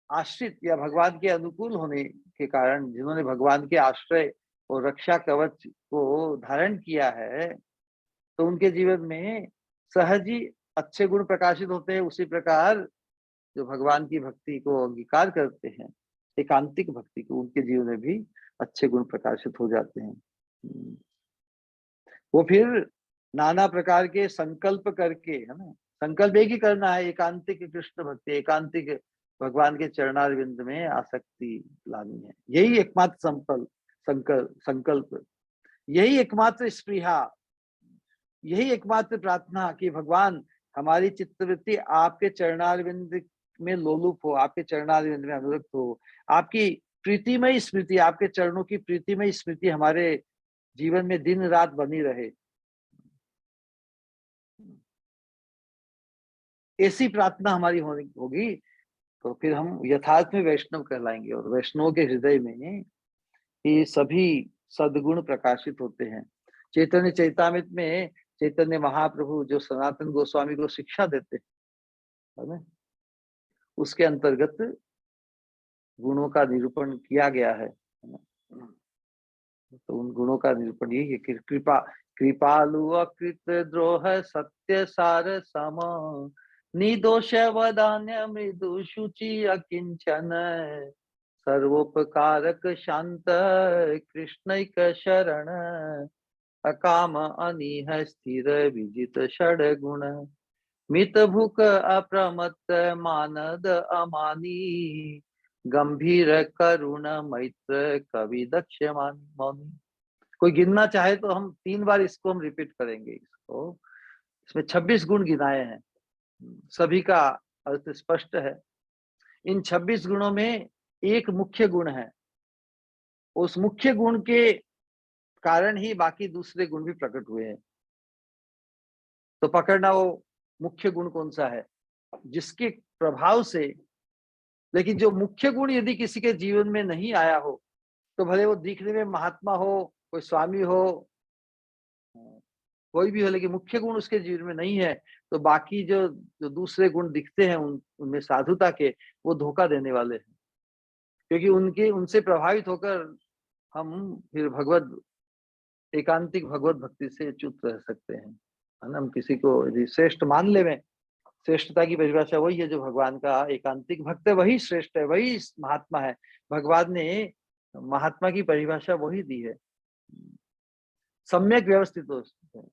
आश्रित या भगवान के अनुकूल होने के कारण, जिन्होंने भगवान के आश्रय और रक्षा कवच को धारण किया है, तो उनके जीवन में सहज ही अच्छे गुण प्रकाशित होते हैं। उसी प्रकार जो भगवान की भक्ति को अंगीकार करते हैं, एकांतिक भक्ति को, उनके जीवन में भी अच्छे गुण प्रकाशित हो जाते हैं। वो फिर नाना प्रकार के संकल्प करके, है ना, संकल्प एक ही करना है, एकांतिक कृष्ण भक्ति, एकांतिक भगवान के चरणारविंद में आसक्ति लानी है। यही एकमात्र संकल्प, यही एकमात्र स्पृहा, यही एकमात्र प्रार्थना कि भगवान हमारी चित्तवृत्ति आपके चरणारविंद में लोलुप हो, आपके चरणारविंद में अनुरक्त हो, आपकी प्रीतिमय स्मृति, आपके चरणों की प्रीतिमय स्मृति हमारे जीवन में दिन रात बनी रहे। ऐसी प्रार्थना हमारी होगी तो फिर हम यथार्थ में वैष्णव कहलाएंगे। और वैष्णव के हृदय में ये सभी सद्गुण प्रकाशित होते हैं। चैतन्य चैतामृत में चैतन्य महाप्रभु जो सनातन गोस्वामी को शिक्षा देते हैं, उसके अंतर्गत गुणों का निरूपण किया गया है। तो उन गुणों का निरूपण यही है कि कृपालु अकृत द्रोह सत्य सार सम, निर्दोष वदान्य मृदु शुचि अकिंचन, सर्वोपकारक शांत कृष्णैक शरण अकाम अनिह स्थिर विजित षड्गुण मित भूक अप्रमत्त मानद अमानी गंभीर करुण मैत्र कवि दक्ष मौनी। कोई गिनना चाहे तो हम 3 बार इसको हम रिपीट करेंगे। इसको इसमें 26 गुण गिनाए हैं, सभी का अर्थ स्पष्ट है। इन 26 गुणों में एक मुख्य गुण है, उस मुख्य गुण के कारण ही बाकी दूसरे गुण भी प्रकट हुए हैं। तो पकड़ना वो मुख्य गुण कौन सा है जिसके प्रभाव से, लेकिन जो मुख्य गुण यदि किसी के जीवन में नहीं आया हो, तो भले वो दिखने में महात्मा हो, कोई स्वामी हो, कोई भी हो, लेकिन मुख्य गुण उसके जीवन में नहीं है, तो बाकी जो जो दूसरे गुण दिखते हैं उनमें साधुता के, वो धोखा देने वाले हैं। क्योंकि उनसे प्रभावित होकर हम फिर एकांतिक भगवत भक्ति से च्युत रह सकते हैं, है ना। हम किसी को यदि श्रेष्ठ मान लेवें, श्रेष्ठता की परिभाषा वही है जो भगवान का एकांतिक भक्त है, वही श्रेष्ठ है, वही महात्मा है। भगवान ने महात्मा की परिभाषा वही दी है, सम्यक व्यवस्थित हो।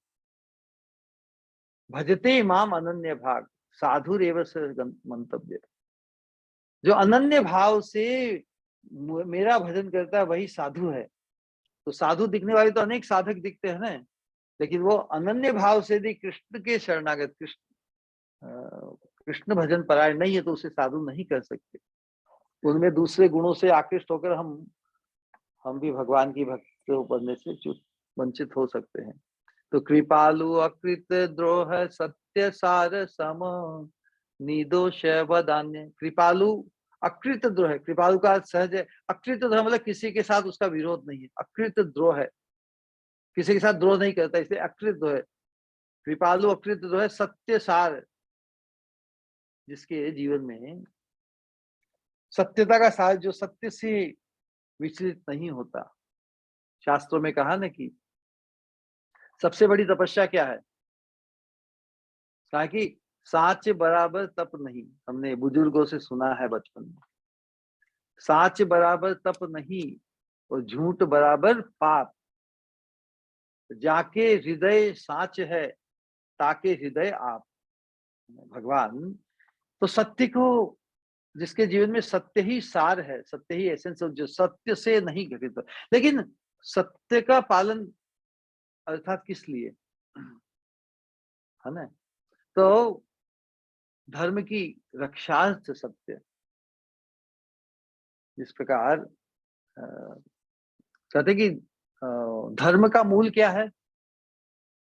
भजते माम अनन्य भाग साधु रेव मंतव्य। जो अनन्य भाव से मेरा भजन करता है वही साधु है। तो साधु दिखने वाले तो अनेक साधक दिखते हैं ना, लेकिन वो अनन्य भाव से यदि कृष्ण के शरणागत, कृष्ण भजन परायण नहीं है, तो उसे साधु नहीं कर सकते। उनमें दूसरे गुणों से आकृष्ट होकर हम भी भगवान की भक्ति बनने से वंचित हो सकते हैं। तो कृपालु अकृत द्रोह सत्य सार सम निर्दोष वदान्य। कृपालु अकृत द्रोह, कृपालु का सहज है, अकृत द्रोह मतलब किसी के साथ उसका विरोध नहीं है, अकृत द्रोह है, किसी के साथ द्रोह नहीं करता, इसलिए अकृत द्रोह है। कृपालु अकृत द्रोह है, सत्य सार, जिसके जीवन में सत्यता का सार, जो सत्य से विचलित नहीं होता। शास्त्रों में कहा ना कि सबसे बड़ी तपस्या क्या है, कहा कि साच बराबर तप नहीं। हमने बुजुर्गों से सुना है बचपन में, साच बराबर तप नहीं और झूठ बराबर पाप, जाके हृदय साच है ताके हृदय आप। भगवान तो सत्य को, जिसके जीवन में सत्य ही सार है, सत्य ही एसेंस, जो सत्य से नहीं घटित, लेकिन सत्य का पालन अर्थात किस लिए, है ना। तो धर्म की रक्षार्थ सत्य, जिस प्रकार कहते कि धर्म का मूल क्या है,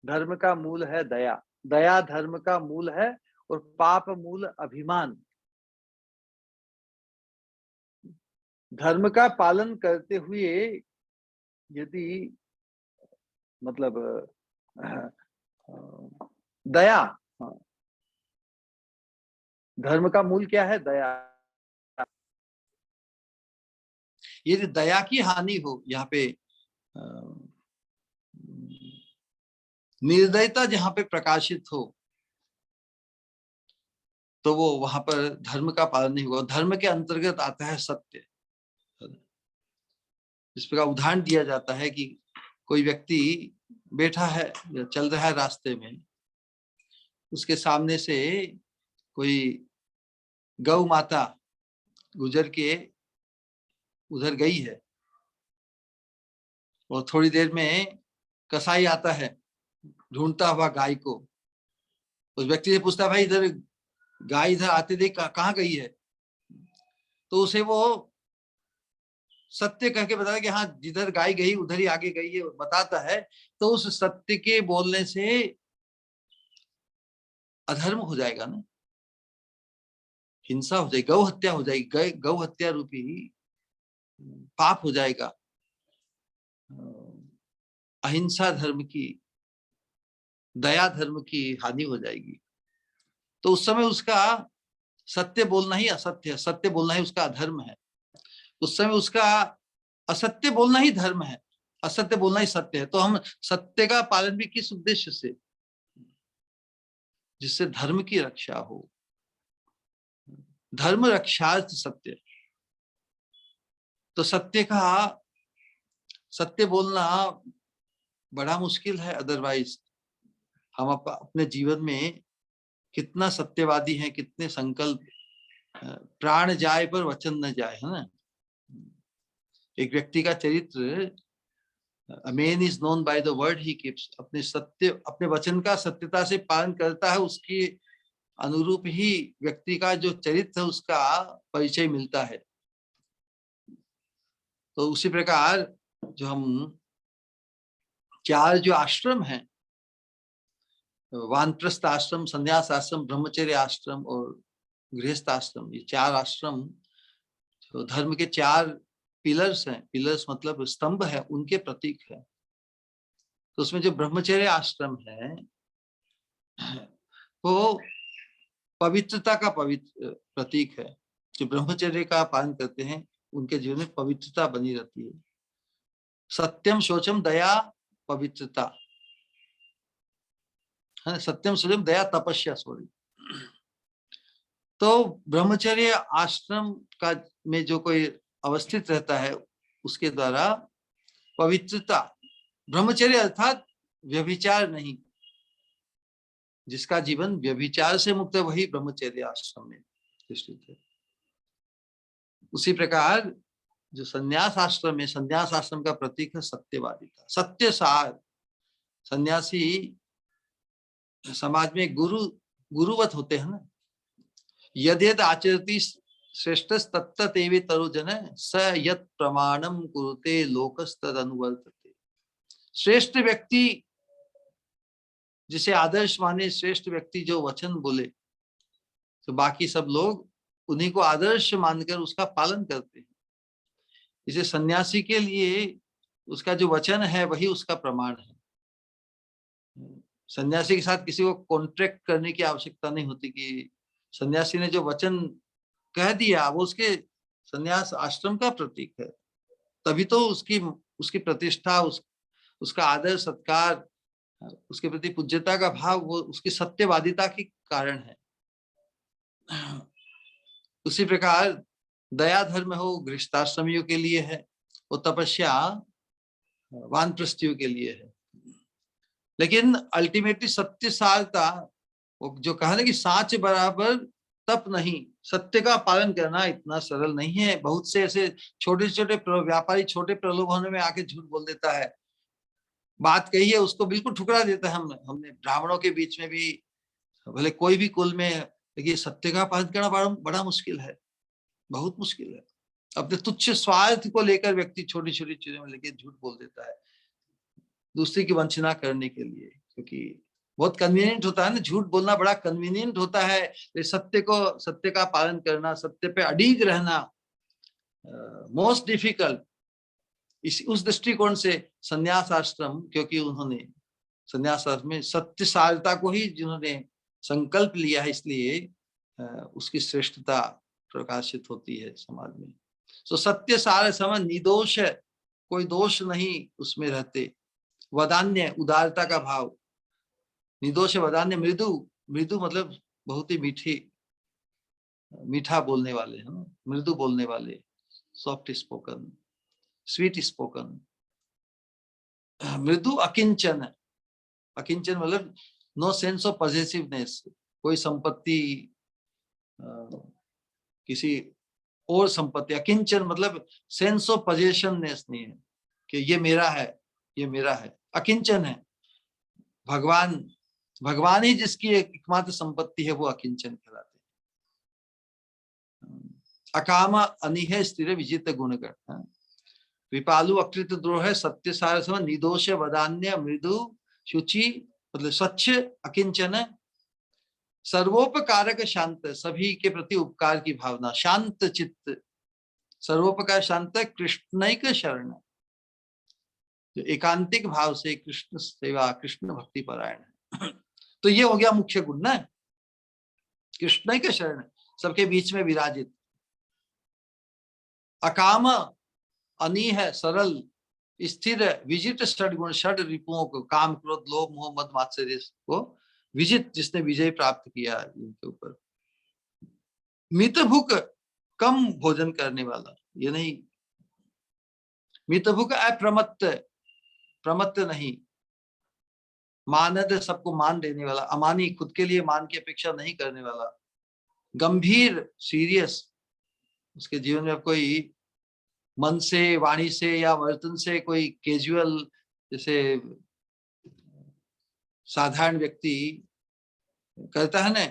धर्म का मूल है दया, दया धर्म का मूल है, और पाप मूल अभिमान। धर्म का पालन करते हुए यदि मतलब दया, धर्म का मूल क्या है, दया। यदि दया की हानि हो, यहाँ पे निर्दयता जहां पे प्रकाशित हो, तो वो वहां पर धर्म का पालन नहीं होगा। धर्म के अंतर्गत आता है सत्य। इस प्रकार उदाहरण दिया जाता है कि कोई व्यक्ति बैठा है, चल रहा है रास्ते में, उसके सामने से कोई गौ माता गुजर के उधर गई है, और थोड़ी देर में कसाई आता है ढूंढता हुआ गाय को। उस व्यक्ति से पूछता है, भाई इधर गाय इधर आते देख कहाँ गई है? तो उसे वो सत्य कह के बताया कि हाँ, जिधर गाय गई उधर ही आगे गई है, बताता है। तो उस सत्य के बोलने से अधर्म हो जाएगा ना, हिंसा हो जाएगी, गौ हत्या हो जाएगी, गौ हत्या रूपी पाप हो जाएगा, अहिंसा धर्म की, दया धर्म की हानि हो जाएगी। तो उस समय उसका सत्य बोलना ही असत्य है, सत्य बोलना ही उसका अधर्म है। उस समय उसका असत्य बोलना ही धर्म है, असत्य बोलना ही सत्य है। तो हम सत्य का पालन भी किस उद्देश्य से, जिससे धर्म की रक्षा हो। धर्म रक्षार्थ सत्य, तो सत्य बोलना बड़ा मुश्किल है। अदरवाइज हम अपने जीवन में कितना सत्यवादी हैं, कितने संकल्प, प्राण जाए पर वचन न जाए, है ना। एक व्यक्ति का चरित्र, a man is known by the word he keeps, अपने वचन का सत्यता से पालन करता है, उसके अनुरूप ही व्यक्ति का जो चरित्र है उसका परिचय मिलता है। तो उसी प्रकार जो हम 4 जो आश्रम हैं, वानप्रस्थ आश्रम, संन्यास आश्रम, ब्रह्मचर्य आश्रम और गृहस्थ आश्रम, ये 4 आश्रम तो धर्म के 4 पिलर्स हैं। पिलर्स मतलब स्तंभ है, उनके प्रतीक है। तो उसमें जो ब्रह्मचर्य आश्रम है वो पवित्रता का पवित्र प्रतीक है। जो ब्रह्मचर्य का पालन करते हैं उनके जीवन में पवित्रता बनी रहती है। सत्यम, शौचम, दया, पवित्रता है। सत्यम, शौचम, दया, तपस्या, सॉरी। तो ब्रह्मचर्य आश्रम का में जो कोई अवस्थित रहता है उसके द्वारा पवित्रता, ब्रह्मचर्य अर्थात व्यभिचार नहीं, जिसका जीवन व्यभिचार से मुक्त है वही ब्रह्मचर्य आश्रम में स्थित है। उसी प्रकार जो संन्यास आश्रम है, संन्यास आश्रम का प्रतीक है सत्यवादिता, सत्य सार। सन्यासी समाज में गुरुवत होते हैं ना। यद्यद आचरति श्रेष्ठ तत्ततेवे तरुजन स यत् प्रमाणम कुरुते लोकस्तद अनुवर्तते। श्रेष्ठ व्यक्ति जिसे आदर्श माने, श्रेष्ठ व्यक्ति जो वचन बोले तो बाकी सब लोग उन्हीं को आदर्श मानकर उसका पालन करते हैं। इसे सन्यासी के लिए उसका जो वचन है वही उसका प्रमाण है। सन्यासी के साथ किसी को कॉन्ट्रैक्ट करने की आवश्यकता नहीं होती कि सन्यासी ने जो वचन कह दिया वो उसके सन्यास आश्रम का प्रतीक है। तभी तो उसकी प्रतिष्ठा, उसका आदर सत्कार, उसके प्रति पूज्यता का भाव वो उसकी सत्यवादिता के कारण है। उसी प्रकार दया धर्म हो गृहस्थाश्रमियों के लिए है, वो तपस्या वानप्रस्थियों के लिए है। लेकिन अल्टीमेटली सत्य सारता, वो जो कहा ना कि साच बराबर तप नहीं, सत्य का पालन करना इतना सरल नहीं है। बहुत से ऐसे छोटे छोटे व्यापारी छोटे प्रलोभनों में आके झूठ बोल देता है। बात कही है उसको बिल्कुल ठुकरा देता है। हमने ब्राह्मणों के बीच में भी, भले कोई भी कुल में, लेकिन सत्य का पालन करना बड़ा मुश्किल है, बहुत मुश्किल है। अपने तुच्छ स्वार्थ को लेकर व्यक्ति छोटी छोटी चीजों में लेके झूठ बोल देता है दूसरे की वंचना करने के लिए, क्योंकि बहुत कन्वीनियंट होता है ना, झूठ बोलना बड़ा कन्वीनियंट होता है। सत्य का पालन करना, सत्य पे अडिग रहना मोस्ट डिफिकल्ट। उस दृष्टिकोण से संन्यास आश्रम, क्योंकि उन्होंने संन्यास आश्रम में सत्य सारता को ही जिन्होंने संकल्प लिया है, इसलिए उसकी श्रेष्ठता प्रकाशित होती है समाज में। तो सत्य सार सम निर्दोष है, कोई दोष नहीं उसमें रहते। वदान्य, उदारता का भाव। निर्दोष वदान्य, मृदु मतलब बहुत ही मीठा बोलने वाले, है ना, मृदु बोलने वाले, सॉफ्ट स्पोकन, स्वीट स्पोकन। मृदु अकिंचन, अकिंचन मतलब नो सेंस ऑफ पॉजिटिवनेस, कोई संपत्ति, किसी और संपत्ति। अकिंचन मतलब सेंस ऑफ पोजेशननेस नहीं है कि ये मेरा है, ये मेरा है। अकिंचन है भगवान ही जिसकी एकमात्र संपत्ति है, वो अकिंचन कहलाते हैं। अकाम अनिह स्थिर विजित गुणगण, विपालु अकृत द्रोह, सत्य सार सम निर्दोष वदान्य, मृदु शुचि मतलब स्वच्छ, अकिंचन, सर्वोपकारक शांत, सभी के प्रति उपकार की भावना, शांत चित्त, सर्वोपकार शांत, कृष्णैक शरण, जो एकांतिक भाव से कृष्ण सेवा, कृष्ण भक्ति परायण है। तो ये हो गया मुख्य गुण ना, कृष्णैक शरण, सबके बीच में विराजित। अकाम, अनीह, सरल, स्थिर, विजित षड्गुण, षड रिपुओं को, काम क्रोध लोभ मोह मद मात्सर्य को विजित, जिसने विजय प्राप्त किया इनके ऊपर। मित भूख, कम भोजन करने वाला, ये नहीं मितभुक अप्रमत्त, प्रमत्त नहीं, मानद सबको मान देने वाला, अमानी खुद के लिए मान की अपेक्षा नहीं करने वाला, गंभीर सीरियस, उसके जीवन में कोई मन से, वाणी से या वर्तन से कोई कैजुअल, जैसे साधारण व्यक्ति करता है ना,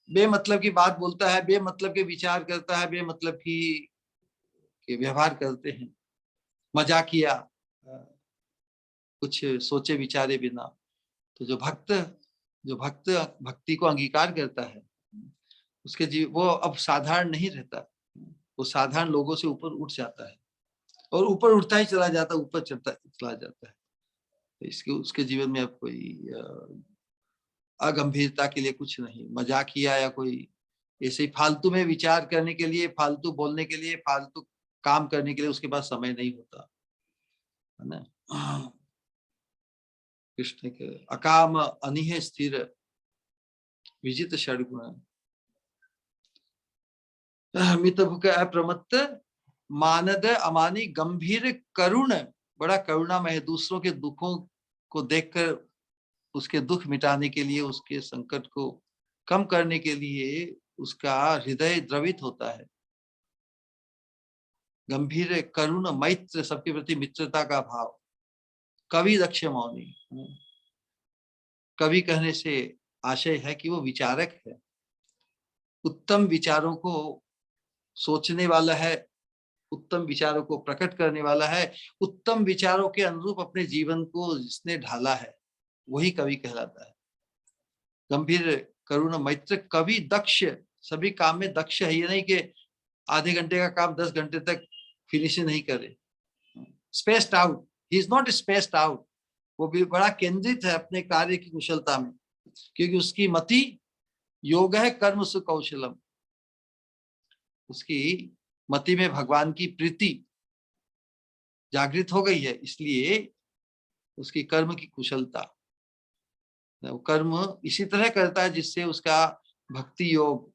बेमतलब की बात बोलता है, बेमतलब के विचार करता है, बेमतलब की के व्यवहार करते हैं, मजाकिया, कुछ सोचे विचारे बिना। तो जो भक्त भक्ति को अंगीकार करता है, उसके जीव वो अब साधारण नहीं रहता, वो साधारण लोगों से ऊपर उठ जाता है, और ऊपर उठता ही चला जाता है, ऊपर चढ़ता चला जाता है। तो इसके उसके जीवन में अब कोई अगंभीरता के लिए कुछ नहीं, मजाकिया या कोई ऐसे ही फालतू में विचार करने के लिए, फालतू बोलने के लिए, फालतू काम करने के लिए उसके पास समय नहीं होता है ना। कृष्ण के अकाम अनिह स्थिर विजित षड्गुण, मितभुक अप्रमत्त, मानद अमानी, गंभीर करुण, बड़ा करुणामय, दूसरों के दुखों को देखकर उसके दुख मिटाने के लिए, उसके संकट को कम करने के लिए उसका हृदय द्रवित होता है। गंभीर करुण मैत्र, सबके प्रति मित्रता का भाव। कवि दक्ष मौनी, कवि कहने से आशय है कि वो विचारक है, उत्तम विचारों को सोचने वाला है, उत्तम विचारों को प्रकट करने वाला है, उत्तम विचारों के अनुरूप अपने जीवन को जिसने ढाला है, वही कवि कहलाता है। गंभीर करुण मैत्र, कवि दक्ष, सभी काम में दक्ष है, ये नहीं कि आधे घंटे का काम 10 घंटे तक फिनिशिंग नहीं करे। Spaced out, he is not spaced out, वो भी बड़ा केंद्रित है अपने कार्य की कुशलता में, क्योंकि उसकी मति योग है कर्म सुकौशलम, उसकी मति में भगवान की प्रीति जागृत हो गई है, इसलिए उसकी कर्म की कुशलता, वो कर्म इसी तरह करता है जिससे उसका भक्ति योग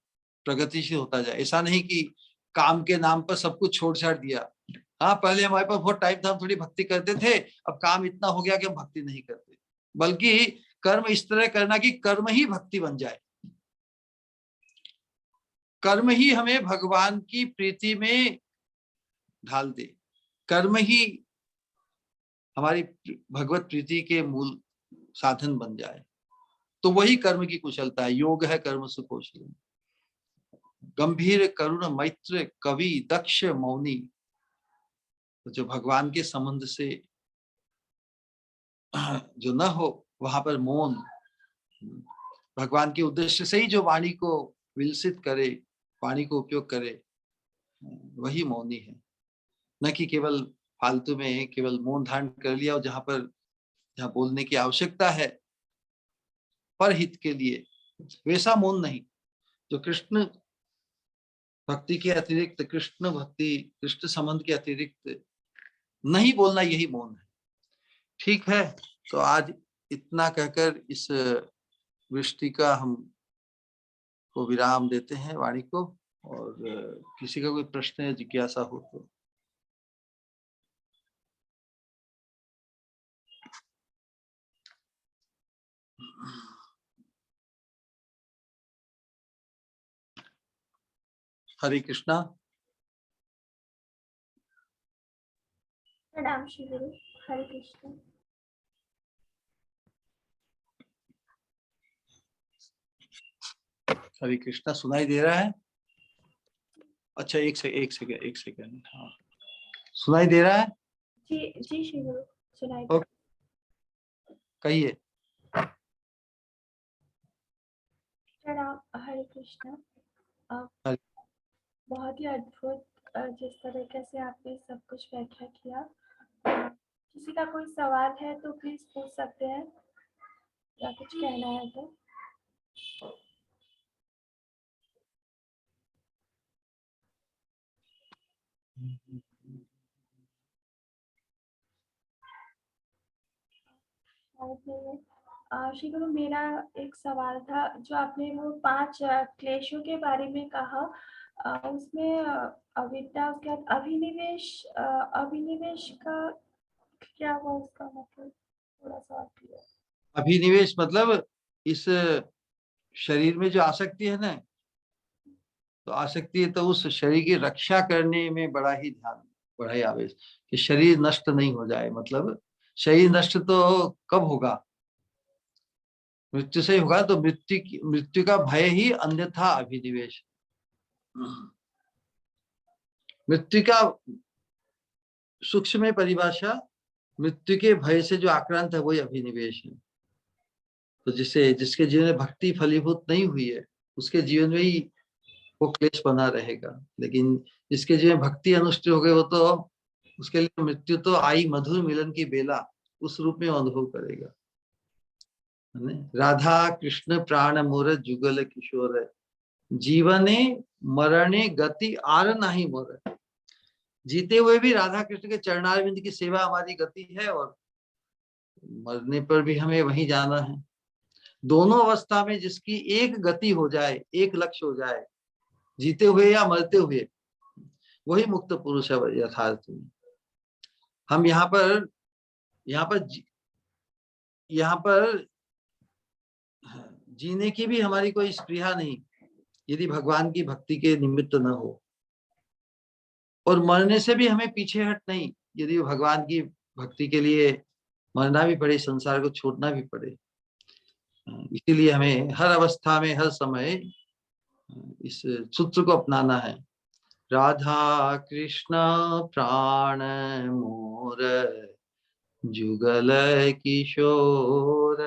प्रगतिशील होता जाए। ऐसा नहीं कि काम के नाम पर सब कुछ छोड़ छाड़ दिया। हाँ, पहले हमारे पास बहुत टाइम था, हम थोड़ी भक्ति करते थे, अब काम इतना हो गया कि हम भक्ति नहीं करते, बल्कि कर्म इस तरह करना कि कर्म ही भक्ति बन जाए, कर्म ही हमें भगवान की प्रीति में ढाल दे, कर्म ही हमारी भगवत प्रीति के मूल साधन बन जाए, तो वही कर्म की कुशलता है। योग है कर्म सुकौशल। गंभीर करुण मैत्र, कवि दक्ष मौनी, तो जो भगवान के संबंध से जो न हो वहां पर मौन, भगवान के उद्देश्य से ही जो वाणी को विलसित करे, वाणी को उपयोग करे, वही मौनी है, न कि केवल फालतू में केवल मौन धारण कर लिया, और जहां बोलने की आवश्यकता है पर हित के लिए, वैसा मौन नहीं। जो कृष्ण भक्ति के अतिरिक्त, कृष्ण भक्ति कृष्ण संबंध के अतिरिक्त नहीं बोलना, यही मौन है। ठीक है, तो आज इतना कहकर इस वृष्टि का हम को विराम देते हैं, वाणी को, और किसी का कोई प्रश्न या जिज्ञासा हो तो। हरे कृष्णा। प्रणाम श्री गुरु। हरे कृष्ण। हरे कृष्णा, सुनाई दे रहा है? अच्छा, एक सेकंड, हाँ, सुनाई दे रहा है? जी जी श्री गुरु, सुनाई ओके, कहिए। प्रणाम। हरे कृष्ण। बहुत ही अद्भुत जिस तरीके से आपने सब कुछ व्याख्या किया। किसी का कोई सवाल है तो प्लीज पूछ सकते हैं, या कुछ कहना है तो। श्री गुरु, मेरा एक सवाल था, जो आपने वो 5 क्लेशों के बारे में कहा, उसमें अविद्या, उसके बाद अभिनिवेश, अभिनिवेश का क्या हुआ उसका मतलब, थोड़ा सा क्लियर। अभिनिवेश मतलब इस शरीर में जो आसक्ति है ना, तो आसक्ति है तो उस शरीर की रक्षा करने में बड़ा ही ध्यान, बड़ा ही आवेश कि शरीर नष्ट नहीं हो जाए। मतलब शरीर नष्ट तो कब होगा, मृत्यु से ही होगा। तो मृत्यु का भय ही अन्यथा अभिनिवेश। मृत्यु का सूक्ष्म में परिभाषा, मृत्यु के भय से जो आक्रांत है वही अभिनिवेश है। तो जिसके जीवन में भक्ति फलीभूत नहीं हुई है उसके जीवन में ही वो क्लेश बना रहेगा। लेकिन जिसके जीवन में भक्ति अनुष्ठित हो गए वो तो उसके लिए मृत्यु तो आई मधुर मिलन की बेला, उस रूप में अनुभव करेगा। राधा कृष्ण प्राण मोर जुगल किशोर, जीवने मरणे गति आर नहीं मोर। जीते हुए भी राधा कृष्ण के चरणारविंद की सेवा हमारी गति है, और मरने पर भी हमें वहीं जाना है। दोनों अवस्था में जिसकी एक गति हो जाए, एक लक्ष्य हो जाए, जीते हुए या मरते हुए, वही मुक्त पुरुष है यथार्थ में। हम यहाँ पर जीने की भी हमारी कोई स्पृहा नहीं यदि भगवान की भक्ति के निमित्त न हो, और मरने से भी हमें पीछे हट नहीं यदि भगवान की भक्ति के लिए मरना भी पड़े, संसार को छोड़ना भी पड़े। इसीलिए हमें हर अवस्था में हर समय इस सूत्र को अपनाना है। राधा कृष्ण प्राण मोर जुगल किशोर,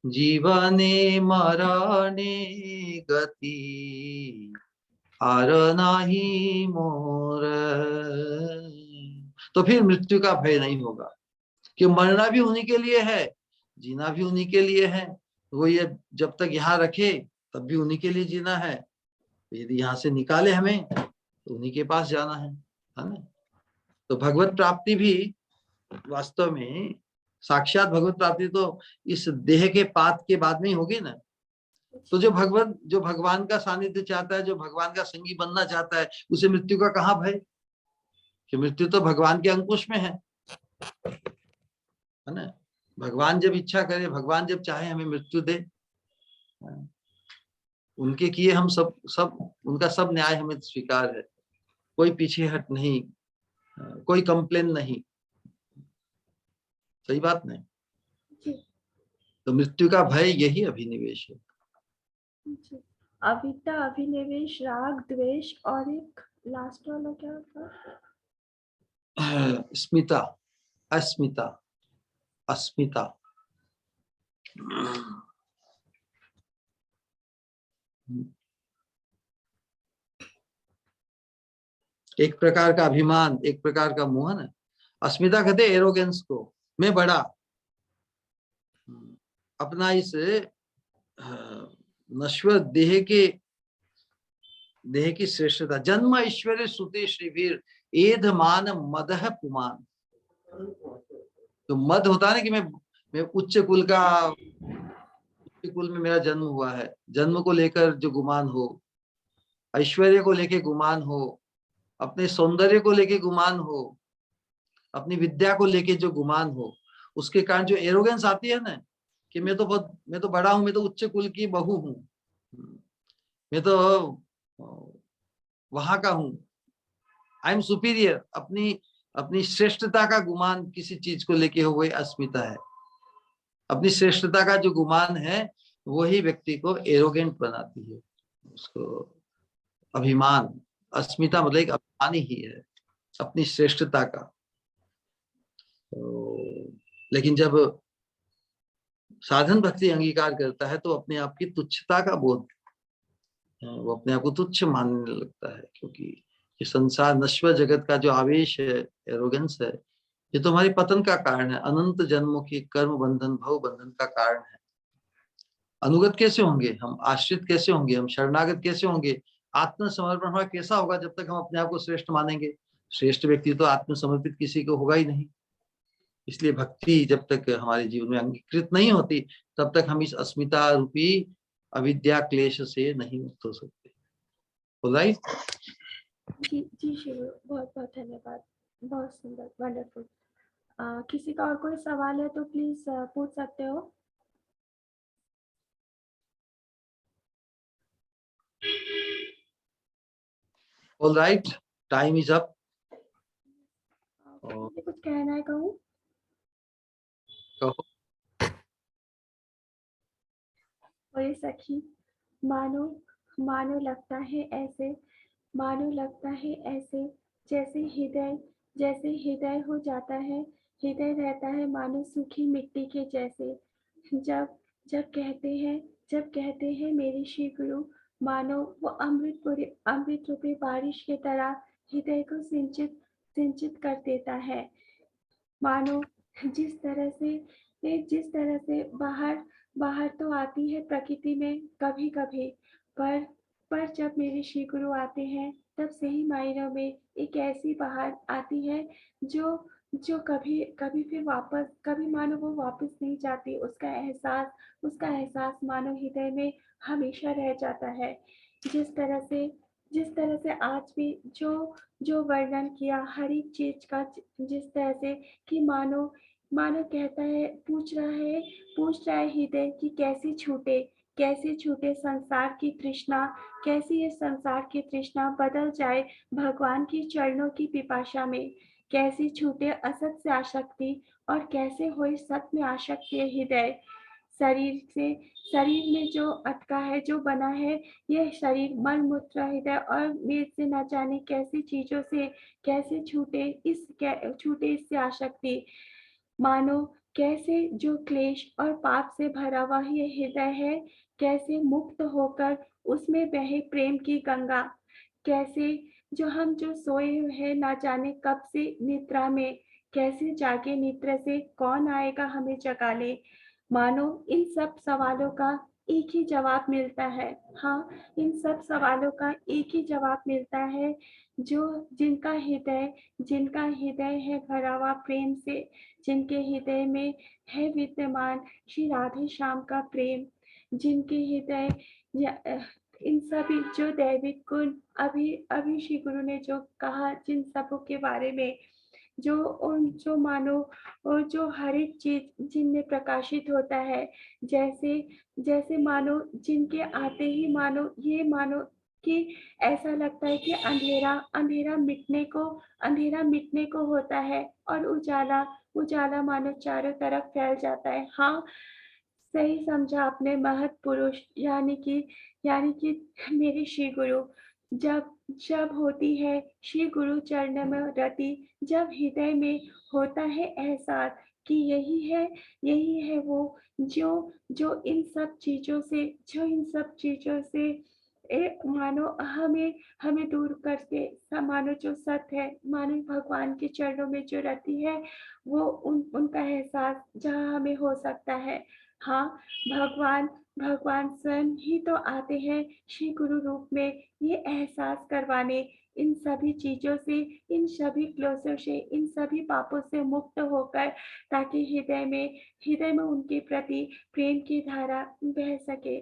जीवने मरणे गति आर नाही मोर। तो फिर मृत्यु का भय नहीं होगा कि मरना भी उन्हीं के लिए है, जीना भी उन्हीं के लिए है। वो ये जब तक यहाँ रखे तब भी उन्हीं के लिए जीना है, यदि यहाँ से निकाले हमें तो उन्हीं के पास जाना है ना। तो भगवत प्राप्ति भी वास्तव में साक्षात भगवत प्राप्ति तो इस देह के पात के बाद में ही होगी ना। तो जो भगवान का सानिध्य चाहता है, जो भगवान का संगी बनना चाहता है, उसे मृत्यु का कहाँ भय, कि मृत्यु तो भगवान के अंकुश में है ना। भगवान जब इच्छा करे, भगवान जब चाहे हमें मृत्यु दे, उनके किए हम सब उनका सब न्याय हमें स्वीकार है, कोई पीछे हट नहीं, कोई कंप्लेन नहीं। सही बात नहीं? तो मृत्यु का भय यही अभिनिवेश है। अविद्या, अभिनिवेश, राग, द्वेष, और एक लास्ट वाला क्या था? स्मिता, अस्मिता, अस्मिता। एक प्रकार का अभिमान, एक प्रकार का मोहन। अस्मिता कहते एरोगेंस को, मैं बड़ा, अपना इस नश्वर देह की श्रेष्ठता। जन्म ऐश्वर्य सुते श्रीवीर, एध मान मदह पुमान। तो मद होता है ना कि मैं उच्च कुल में मेरा जन्म हुआ है, जन्म को लेकर जो गुमान हो, ऐश्वर्य को लेकर गुमान हो, अपने सौंदर्य को लेकर गुमान हो, अपनी विद्या को लेकर जो गुमान हो, उसके कारण जो एरोगेंस आती है ना कि मैं तो बड़ा हूं, मैं तो उच्च कुल की बहू हूं, मैं तो वहां का हूं, आई एम सुपीरियर। अपनी श्रेष्ठता का गुमान किसी चीज को लेके हो, वही अस्मिता है। अपनी श्रेष्ठता का जो गुमान है वही व्यक्ति को एरोगेंट बनाती है, उसको अभिमान। अस्मिता मतलब एक अभिमान ही है अपनी श्रेष्ठता का। तो लेकिन जब साधन भक्ति अंगीकार करता है तो अपने आप की तुच्छता का बोध, वो अपने आप को तुच्छ मानने लगता है, क्योंकि ये संसार नश्वर जगत का जो आवेश है, एरोगेंस है, ये तो हमारे पतन का कारण है, अनंत जन्मों की कर्म बंधन, भव बंधन का कारण है। अनुगत कैसे होंगे हम, आश्रित कैसे होंगे हम, शरणागत कैसे होंगे, आत्मसमर्पण हमारा कैसा होगा जब तक हम अपने आप को श्रेष्ठ मानेंगे। श्रेष्ठ व्यक्ति तो आत्मसमर्पित किसी को होगा ही नहीं। इसलिए भक्ति जब तक हमारे जीवन में अंगीकृत नहीं होती तब तक हम इस अस्मिता रूपी अविद्या क्लेश से नहीं मुक्त हो सकते। राइट। जी जी शिव, बहुत बहुत धन्यवाद, बहुत सुंदर, वंडरफुल। किसी का और कोई सवाल है तो प्लीज पूछ सकते हो। All right, time is up. मुझे कुछ कहना है, कहूँ? कहो। ओए सखी, मानो मानो लगता है ऐसे, मानो लगता है ऐसे, जैसे हृदय हो जाता है, हृदय रहता है मानो सूखी मिट्टी के जैसे। जब जब कहते हैं मेरे श्री गुरु, मानो वो अमृत रूपी बारिश की तरह हृदय को सिंचित कर देता है। मानो जिस तरह से बाहर बाहर तो आती है प्रकृति में कभी कभी, पर जब मेरे श्री गुरु आते हैं तब सही मायनों में एक ऐसी बाहर आती है जो जो कभी कभी फिर वापस, कभी मानो वो वापस नहीं जाती। उसका एहसास मानो हृदय में हमेशा रह जाता है। जिस तरह से आज भी जो जो वर्णन किया हर एक चीज का, जिस तरह से कि मानो मानो कहता है, पूछ रहा है हृदय कि कैसे छूटे संसार की तृष्णा, कैसे ये संसार की तृष्णा बदल जाए भगवान की चरणों की पिपाशा में, कैसे छूटे असत से आसक्ति और कैसे होए सत में आसक्ति हृदय। शरीर में जो अटका है, जो बना है, यह शरीर मल मूत्र हृदय और मेद से न जाने कैसी चीजों से कैसे छूटे इससे आसक्ति। मानो कैसे जो क्लेश और पाप से भरा हुआ ये हृदय है, कैसे मुक्त होकर उसमें बहे प्रेम की गंगा। कैसे जो सोए हुए हैं ना जाने कब से निद्रा में, कैसे जागे निद्रा से कौन आएगा हमें जगा ले। मानो इन सब सवालों का एक ही जवाब मिलता है। हाँ, इन सब सवालों का एक ही जवाब मिलता है, जो जिनका हृदय है भरा हुआ प्रेम से, जिनके हृदय में है विद्यमान श्री राधे श्याम का प्रेम, जिनके हृदय इन सभी जो दैविक गुण अभी श्री गुरु ने जो कहा, जिन सबों के बारे में, जो मानो और जो हर एक चीज जिनमें प्रकाशित होता है, जैसे मानो जिनके आते ही मानो कि ऐसा लगता है कि अंधेरा मिटने को होता है और उजाला मानो चारों तरफ फैल जाता है। हाँ, सही समझा आपने महत पुरुष, यानी कि मेरे श्री गुरु। जब जब होती है श्री गुरु चरण में रति, जब हृदय में होता है एहसास कि यही है वो जो इन सब चीजों से मानो हमें दूर करके मानो जो सत्य है, मानो भगवान के चरणों में जो रति है, वो उनका एहसास जहाँ हमें हो सकता है। हाँ, भगवान स्वयं ही तो आते हैं श्री गुरु रूप में ये एहसास करवाने, इन सभी चीजों से, इन सभी क्लेशों से, इन सभी पापों से मुक्त होकर, ताकि हृदय में उनके प्रति प्रेम की धारा बह सके।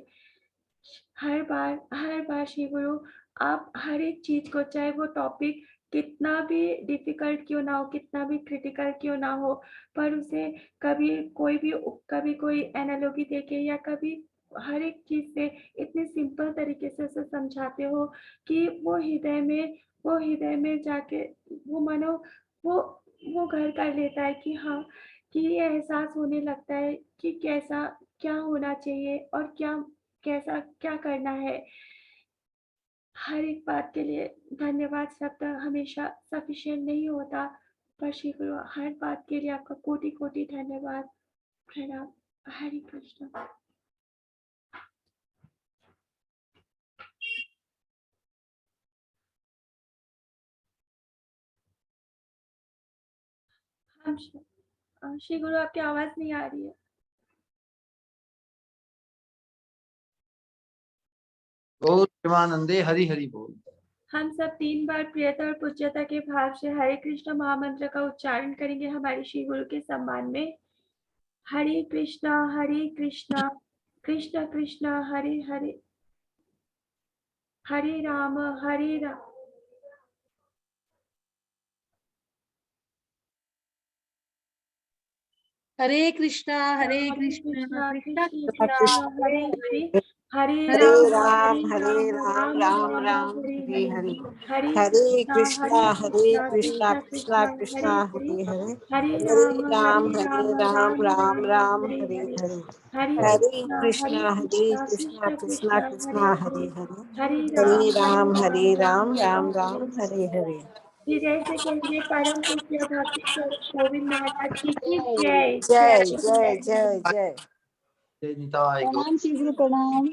हर बार श्री गुरु, आप हर एक चीज को, चाहे वो टॉपिक कितना भी डिफिकल्ट क्यों ना हो, कितना भी क्रिटिकल क्यों ना हो, पर उसे कभी कोई एनालॉजी देके या कभी हर एक चीज से इतने सिंपल तरीके से उसे समझाते हो कि वो हृदय में जाके वो मानो वो घर कर लेता है कि हाँ, कि ये एहसास होने लगता है कि कैसा क्या होना चाहिए और कैसा क्या करना है। हर एक बात के लिए धन्यवाद शब्द हमेशा सफिशिएंट नहीं होता, पर श्री गुरु हर बात के लिए आपका कोटि कोटि धन्यवाद, प्रणाम। हरे कृष्ण। हाँ श्री गुरु, आपकी आवाज नहीं आ रही है। ओ प्रेमानंदे हरि हरि बोल। हम सब 3 बार प्रियता और पूज्यता के भाव से हरे कृष्ण महामंत्र का उच्चारण करेंगे हमारे श्री गुरु के सम्मान में। हरे कृष्णा कृष्ण कृष्ण हरे हरे, हरे राम हरे राम। हरे कृष्णा कृष्णा कृष्णा कृष्णा कृष्णा कृष्णा हरे हरे, हरे हरे राम राम राम राम राम हरे हरे हरे, हरे हरे कृष्णा कृष्णा कृष्णा कृष्णा कृष्णा हरे कृष्णा हरे, हरे हरे हरे राम राम राम राम हरे हरे हरे, हरे हरे कृष्णा कृष्णा कृष्णा कृष्णा कृष्णा कृष्णा हरे हरे हरे, हरे हरे हरे राम राम हरे हरे हरे। फिर जैसे कहिए परम पूज्य भक्ति गोविंद महाराज जी की जय जय जय जय जय जय। जय निताय गौर। प्रणाम श्री गुरु प्रणाम।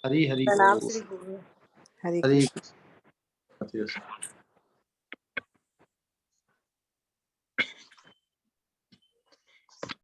हरि हरि प्रणाम बोल। श्री गुरु। हरे हरे कृष्ण। कृष्ण।